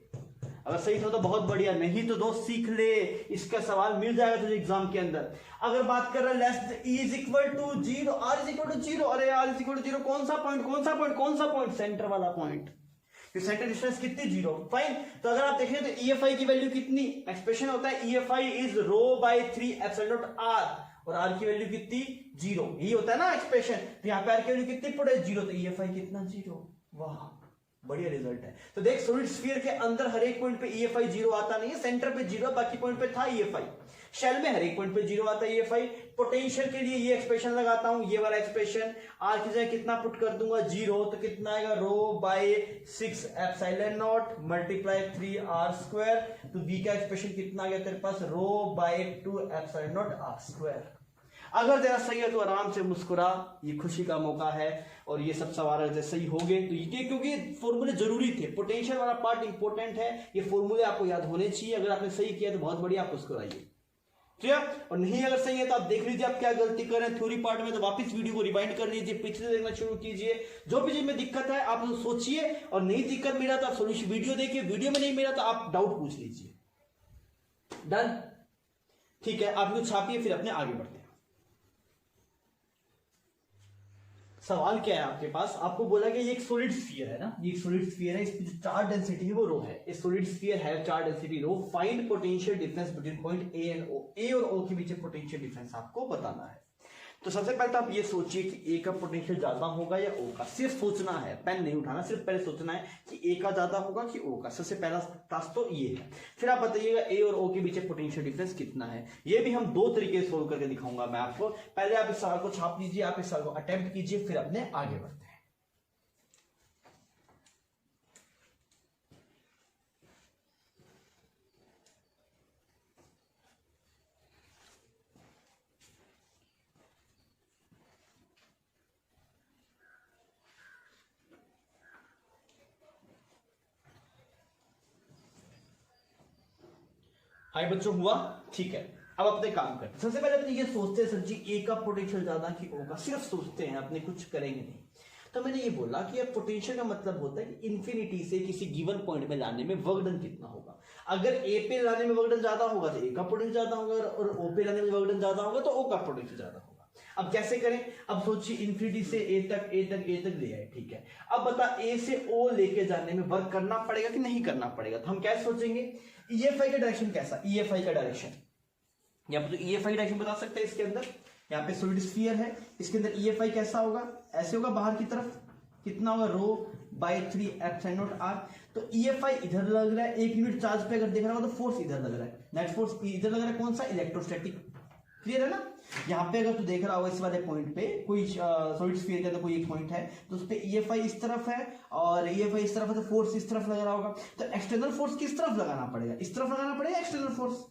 अगर सही था तो बहुत बढ़िया, नहीं तो दोस्त सीख ले, इसका सवाल मिल जाएगा तुझे एग्जाम के अंदर। अगर बात कर रहा है less e is equal to zero, r is equal to zero, अरे r is equal to zero कौन सा पॉइंट, कौन सा पॉइंट, कौन सा पॉइंट, सेंटर वाला पॉइंट, सेंटर डिस्टेंस कितनी, जीरो। फाइन, तो अगर आप देखें तो EFI की वैल्यू कितनी, एक्सप्रेशन होता है EFI is rho by 3 epsilon not R, और आर की वैल्यू कितनी, जीरो, यही होता है ना एक्सप्रेशन। तो यहाँ पे आर की वैल्यू कितनी पड़े, जीरो, तो EFI कितना, जीरो। वाह बढ़िया रिजल्ट है। तो देख सॉलिड स्फीयर के अंदर हर एक पॉइंट पे EFI जीरो आता नहीं है, सेंटर पे जीरो, बाकी पॉइंट पे था EFI। शेल में हर एक पॉइंट पे जीरो आता है EFI। पोटेंशियल के लिए ये एक्सप्रेशन लगाता हूं, ये वाला एक्सप्रेशन, आर की जगह कितना पुट कर दूंगा, जीरो, तो कितना आएगा, rho by 6 epsilon naught multiply 3r square. तो बी का एक्सप्रेशन कितना आ गया तेरे पास, rho by 2 epsilon naught r square. अगर तेरा सही है तो आराम से मुस्कुरा, ये खुशी का मौका है। और ये सब सवाल अगर सही हो गए तो ये, क्योंकि फॉर्मूले जरूरी थे, पोटेंशियल वाला पार्ट इंपॉर्टेंट है, ये फॉर्मूले आपको याद होने चाहिए। अगर आपने सही किया तो बहुत बढ़िया, आप मुस्कुराइए, ठीक है। और नहीं अगर सही है तो आप देख लीजिए आप क्या गलती कर रहे हैं थ्योरी पार्ट में, तो वापस वीडियो को रिवाइंड कर लीजिए, पिछले देखना शुरू कीजिए। जो भी चीज में दिक्कत है आप सोचिए, और नहीं दिक्कत मिला तो आप सोल्यूशन वीडियो देखिए, वीडियो में नहीं मिला तो आप डाउट पूछ लीजिए। डन, ठीक है। आप कुछ छापिए, फिर अपने आगे बढ़ते हैं। सवाल क्या है आपके पास, आपको बोला कि ये एक सॉलिड स्फीयर है ना, ये एक सॉलिड स्फीयर है, इसकी जो चार्ज डेंसिटी है वो रो है। इस सॉलिड स्फीयर है charge density rho, find potential difference between point A and O, A और ओ के बीच पोटेंशियल डिफरेंस आपको बताना है। तो सबसे पहले तो आप ये सोचिए कि ए का पोटेंशियल ज्यादा होगा या ओ का, सिर्फ सोचना है, पेन नहीं उठाना, सिर्फ पहले सोचना है कि ए का ज्यादा होगा कि ओ का। सबसे पहला टास्क तो ये है। फिर आप बताइएगा ए और ओ के बीच पोटेंशियल डिफरेंस कितना है। ये भी हम दो तरीके से सोल्व करके दिखाऊंगा मैं आपको। पहले आप इस सवाल को छाप लीजिए, आप इस सवाल को अटेम्प्ट कीजिए, फिर अपने आगे बढ़ते हैं। हाय बच्चों, हुआ, ठीक है। अब अपने काम करते हैं। सबसे पहले अपने ये सोचते हैं सर जी ए का पोटेंशियल ज्यादा कि ओ का, सिर्फ सोचते हैं, अपने कुछ करेंगे नहीं। तो मैंने ये बोला कि अब पोटेंशियल का मतलब होता है कि इन्फिनिटी से किसी गिवन पॉइंट में लाने में वर्क डन कितना होगा। अगर ए पे लाने में वर्क डन ज्यादा होगा तो ए का पोटेंशियल ज्यादा होगा, और ओ पे लाने में वर्क डन ज्यादा होगा तो ओ का पोटेंशियल ज्यादा होगा। अब कैसे करें, अब सोचिए इन्फिनिटी से ए तक ले आए, ठीक है। अब बता ए से ओ लेके जाने में वर्क करना पड़ेगा कि नहीं करना पड़ेगा। तो हम क्या सोचेंगे, EFI का डायरेक्शन कैसा, EFI का डायरेक्शन, यहाँ पे तो EFI डायरेक्शन बता सकते हैं। इसके अंदर यहाँ पे सॉलिड स्फीयर है, इसके अंदर EFI कैसा होगा, ऐसे होगा, बाहर की तरफ कितना होगा, रो बाय 3 एप्सिलॉन नॉट r। तो EFI इधर लग रहा है, 1 यूनिट चार्ज पे अगर देख रहा हो तो फोर्स इधर लग रहा है, नेट फोर्स इधर लग रहा है, कौन सा, इलेक्ट्रोस्टैटिक। क्लियर है ना। यहाँ पे अगर तू देख रहा हो इस वाले पॉइंट पे कोई सॉलिड स्फीयर के अंदर कोई एक पॉइंट है, तो उस पे EFI इस तरफ है और EFI इस तरफ है, तो फोर्स इस तरफ लग रहा होगा। तो एक्सटर्नल फोर्स किस तरफ लगाना पड़ेगा, इस तरफ लगाना पड़ेगा एक्सटर्नल फोर्स,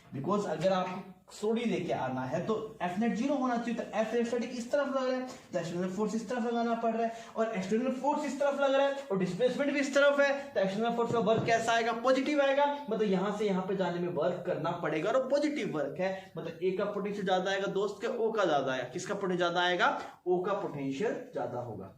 बिकॉज अगर आप सोडी लेके आना है तो F नेट 0 होना चाहिए। तो F स्टैटिक इस तरफ लग रहा है, तो एक्सटर्नल फोर्स इस तरफ लगाना पड़ रहा है, और एक्सटर्नल फोर्स इस तरफ लग रहा है और डिस्प्लेसमेंट भी इस तरफ है, तो एक्सटर्नल फोर्स का वर्क कैसा आएगा, पॉजिटिव आएगा। मतलब यहां से यहां पे जाने में वर्क करना पड़ेगा, और पॉजिटिव वर्क है, मतलब ए का पोटेंशियल ज्यादा आएगा दोस्त के, ओ का ज्यादा आएगा। किसका पोटेंशियल ज्यादा आएगा, ओ का पोटेंशियल ज्यादा होगा।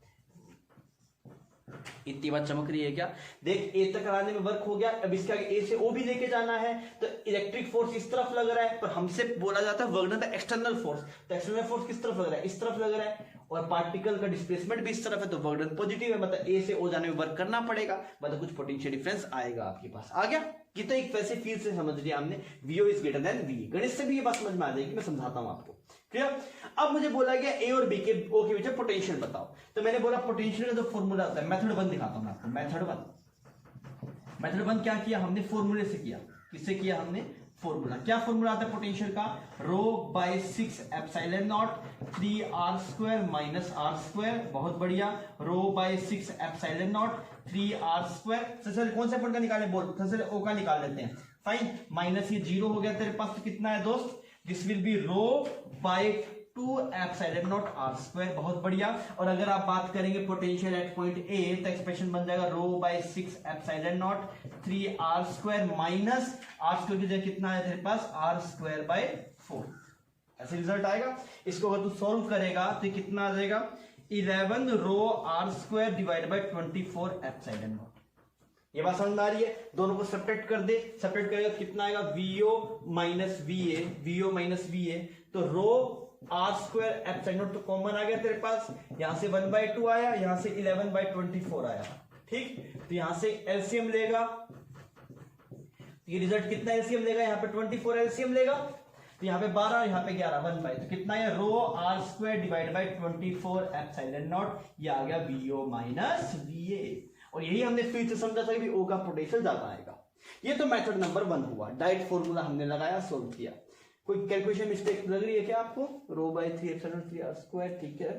इतनी बात चमक रही है क्या। देख ए तक आने में वर्क हो गया, अब इसके आगे ए से ओ भी लेके जाना है, तो इलेक्ट्रिक फोर्स इस तरफ लग रहा है, पर हमसे बोला जाता है work done by external force. तो एक्सटर्नल फोर्स किस तरफ लग रहा है, इस तरफ लग रहा है, और पार्टिकल का डिस्प्लेसमेंट भी इस तरफ है, तो वर्क डन पॉजिटिव है, मतलब ए से ओ जाने में वर्क करना पड़ेगा, मतलब कुछ पोटेंशियल डिफरेंस आएगा आपके पास। आ गया, ये तो एक वैसे फील्ड से समझ लिया हमने, VO is greater then VE। गणित से भी ये बात समझ में आ जाएगी, मैं समझाता हूं आपको। क्लियर। अब मुझे बोला गया ए और बी के ओ के बीच पोटेंशियल बताओ, तो मैंने बोला पोटेंशियल का जो फॉर्मूला होता है, मेथड 1 दिखाता हूं मैं आपको। मेथड 1 क्या किया हमने, फॉर्मूले से किया। किससे किया हमने, फॉर्मूला। क्या फॉर्मूला आता है पोटेंशियल का, rho by 6 epsilon not 3r square minus r square. बहुत बढ़िया, rho by 6 epsilon not 3r square. सबसे कौन सा पॉइंट का निकाले, बोल, सबसे ओ का निकाल लेते हैं। फाइन, माइनस ये 0 हो गया तेरे पास, तो कितना है दोस्त, this will be rho by 2 epsilon naught r square. बहुत बढ़िया। और अगर आप बात करेंगे पोटेंशियल एट पॉइंट ए, तो एक्सप्रेशन बन जाएगा rho by 6 epsilon not 3r square minus r square की जगह कितना है तेरे पास, r स्क्वायर बाय 4। ऐसे रिजल्ट आएगा। इसको अगर तू सॉल्व करेगा तो कितना आ जाएगा, 11 रो r square divide by 24 epsilon naught. ये बात समझ में आ रही है? दोनों को सेपरेट कर दे, सेपरेट करेगा तो कितना आएगा, VO minus VA, VO minus VA, तो rho are square epsilon not तो कॉमन आ गया तेरे पास, यहां से 1/2 आया, यहां से 11/24 आया, ठीक। तो यहां से एलसीएम लेगा, ये रिजल्ट कितना एलसीएम लेगा, यहाँ पे 24 एलसीएम लेगा, तो यहाँ पे 12, यहाँ पे 11, 1/, तो कितना है, rho are square divide by 24 epsilon naught, ये आ गया वीओ माइनस वीए। और यही हमने फिर से समझा था कि ओ का पोटेंशियल ज्यादा आएगा। ये तो मेथड नंबर 1 हुआ, डायरेक्ट फॉर्मूला हमने लगाया, सोल्व किया। कोई कैलकुलेशन मिस्टेक लग रही है क्या आपको? रो बाई 3 एप्सिलॉन 3 आर स्क्वायर, ठीक है,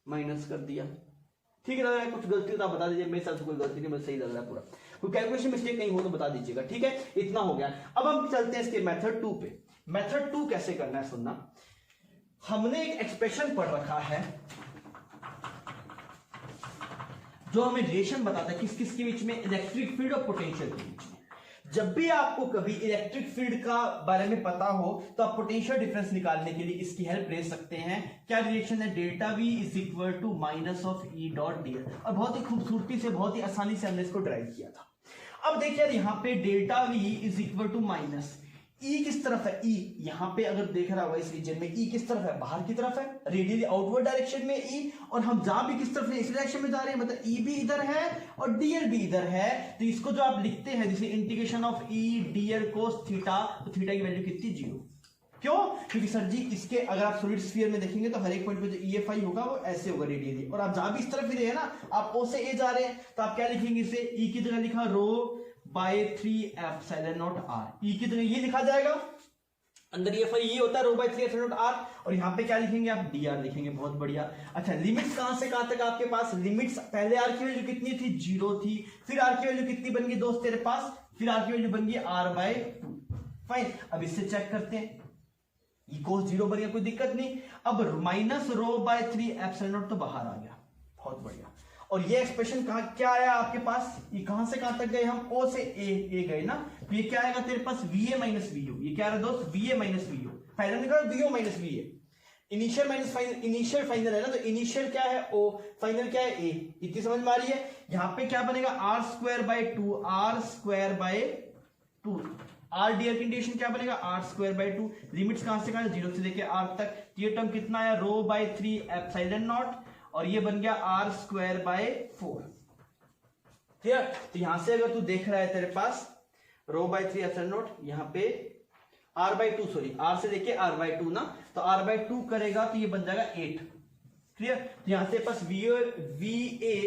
माइनस कर दिया, ठीक है, लग रहा है कुछ गलती तो आप बता दीजिए, मेरे हिसाब से कोई गलती नहीं, मुझे सही लग रहा है पूरा। कोई कैलकुलेशन मिस्टेक नहीं हो तो बता दीजिएगा, ठीक है। इतना हो गया। अब हम चलते हैं इसके मेथड 2 पे। मेथड 2 कैसे करना है सुनना। हमने एक एक्सप्रेशन पढ़ रखा है जो हमें रिलेशन बताता है किस किस के बीच में, इलेक्ट्रिक फील्ड और पोटेंशियल के बीच में। जब भी आपको कभी इलेक्ट्रिक फील्ड का बारे में पता हो तो आप पोटेंशियल डिफरेंस निकालने के लिए इसकी हेल्प ले सकते हैं। क्या रिलेशन है, delta V is equal to minus of E dot D L. और बहुत ही खूबसूरती से, बहुत ही आसानी से हमने इसको ड्राइव किया था। अब देखिए यहाँ पे delta V is equal to minus E किस तरफ है, ई यहां पे अगर देख रहा होगा इस रीजन में ई किस तरफ है, बाहर की तरफ है, रेडियली आउटवर्ड डायरेक्शन में ई, और हम जहां भी किस तरफ है, इस डायरेक्शन में जा रहे हैं, मतलब ई भी इधर है और डीएल भी इधर है। तो इसको जो आप लिखते हैं जैसे integration of E DL cos theta, तो थीटा की वैल्यू कितनी, 0। क्यों? क्योंकि सर जी इसके अगर आप सॉलिड स्फीयर में देखेंगे तो हर एक पॉइंट पे जो ईएफआई होगा वो ऐसे होगा रेडियली, और आप जहां भी इस तरफ ही रहे ना, आप ओ से ए जा रहे हैं, तो आप क्या लिखेंगे, इसे ई की जगह लिखा रो बाय 3 एप्सिलॉन नॉट आर, ई की जगह ये लिखा जाएगा, अंदर ये ये होता है रो बाय 3 एप्सिलॉन नॉट आर, और यहाँ पे क्या लिखेंगे आप, डी आर लिखेंगे, बहुत बढ़िया। अच्छा लिमिट्स कहां से कहां तक आपके पास, लिमिट्स पहले आर की वैल्यू कितनी थी, 0 थी, फिर आर की वैल्यू कितनी बन गई दोस्त तेरे पास, फिर आर की वैल्यू बन गई r/2। फाइन, अब इससे चेक करते हैं, ये कोस 0 बन गया, कोई दिक्कत नहीं। अब minus rho by 3 epsilon not तो बाहर आ गया, बहुत बढ़िया। और ये एक्सप्रेशन कहां क्या आया आपके पास, ये कहां से कहां तक गए हम, ओ से ए गए ना, तो ये क्या आएगा तेरे पास, VA माइनस VO, ये क्या है दोस्त, VA माइनस VO, फाइनल निकाल VO minus VA, initial minus final, initial final है ना, तो इनिशियल क्या है O, फाइनल क्या है A, इतनी समझ में आ रही है। यहाँ पे क्या बनेगा, r square by 2, r square by 2, R DR की इंटीग्रेशन क्या बनेगा, r स्क्वायर बाय 2, लिमिट्स कहां से कहां, 0 से लेके r तक, ये टर्म कितना है, रो बाय 3 एप्सिलॉन नॉट, और ये बन गया r स्क्वायर बाय 4, ठीक है। तो यहां से अगर तू देख रहा है तेरे पास रो बाय 3 एप्सिलॉन नॉट, यहाँ पे r/2, सॉरी r से लेके r/2 ना, तो r/2 करेगा तो ये बन जाएगा 8, क्लियर। तो यहां से पास VA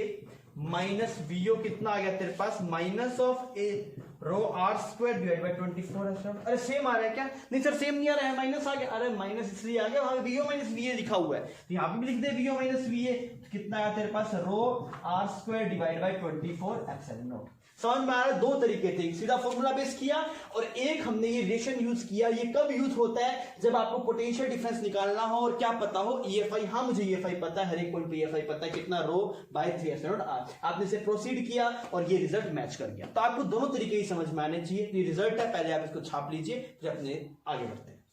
माइनस VO कितना आ गया तेरे पास, minus of A rho are square divide by 24 epsilon. अरे सेम आ रहा है क्या, नहीं सर सेम नहीं आ रहा है, माइनस आ गया, अरे माइनस इसलिए आ गया, वहां VO माइनस VA लिखा हुआ है, तो यहां पे भी लिख दे VO माइनस VA, तो कितना आया तेरे पास, rho are square divide by 24 epsilon naught. समझ में आ रहा है, दो तरीके थे, सीधा फॉर्मूला बेस किया और एक हमने ये रिलेशन यूज किया। ये कब यूज होता है, जब आपको पोटेंशियल डिफरेंस निकालना हो और क्या पता हो, ईएफआई। हाँ मुझे ईएफआई पता है, हर एक पॉइंट पे ईएफआई पता है, कितना रो बाय 3 एप्सिलॉन नॉट आर। आपने इसे प्रोसीड किया और ये रिजल्ट मैच कर गया। तो आपको दोनों तरीके ही समझ में आने चाहिए। ये रिजल्ट है, पहले आप इसको छाप लीजिए, फिर अपने आगे बढ़ते हैं।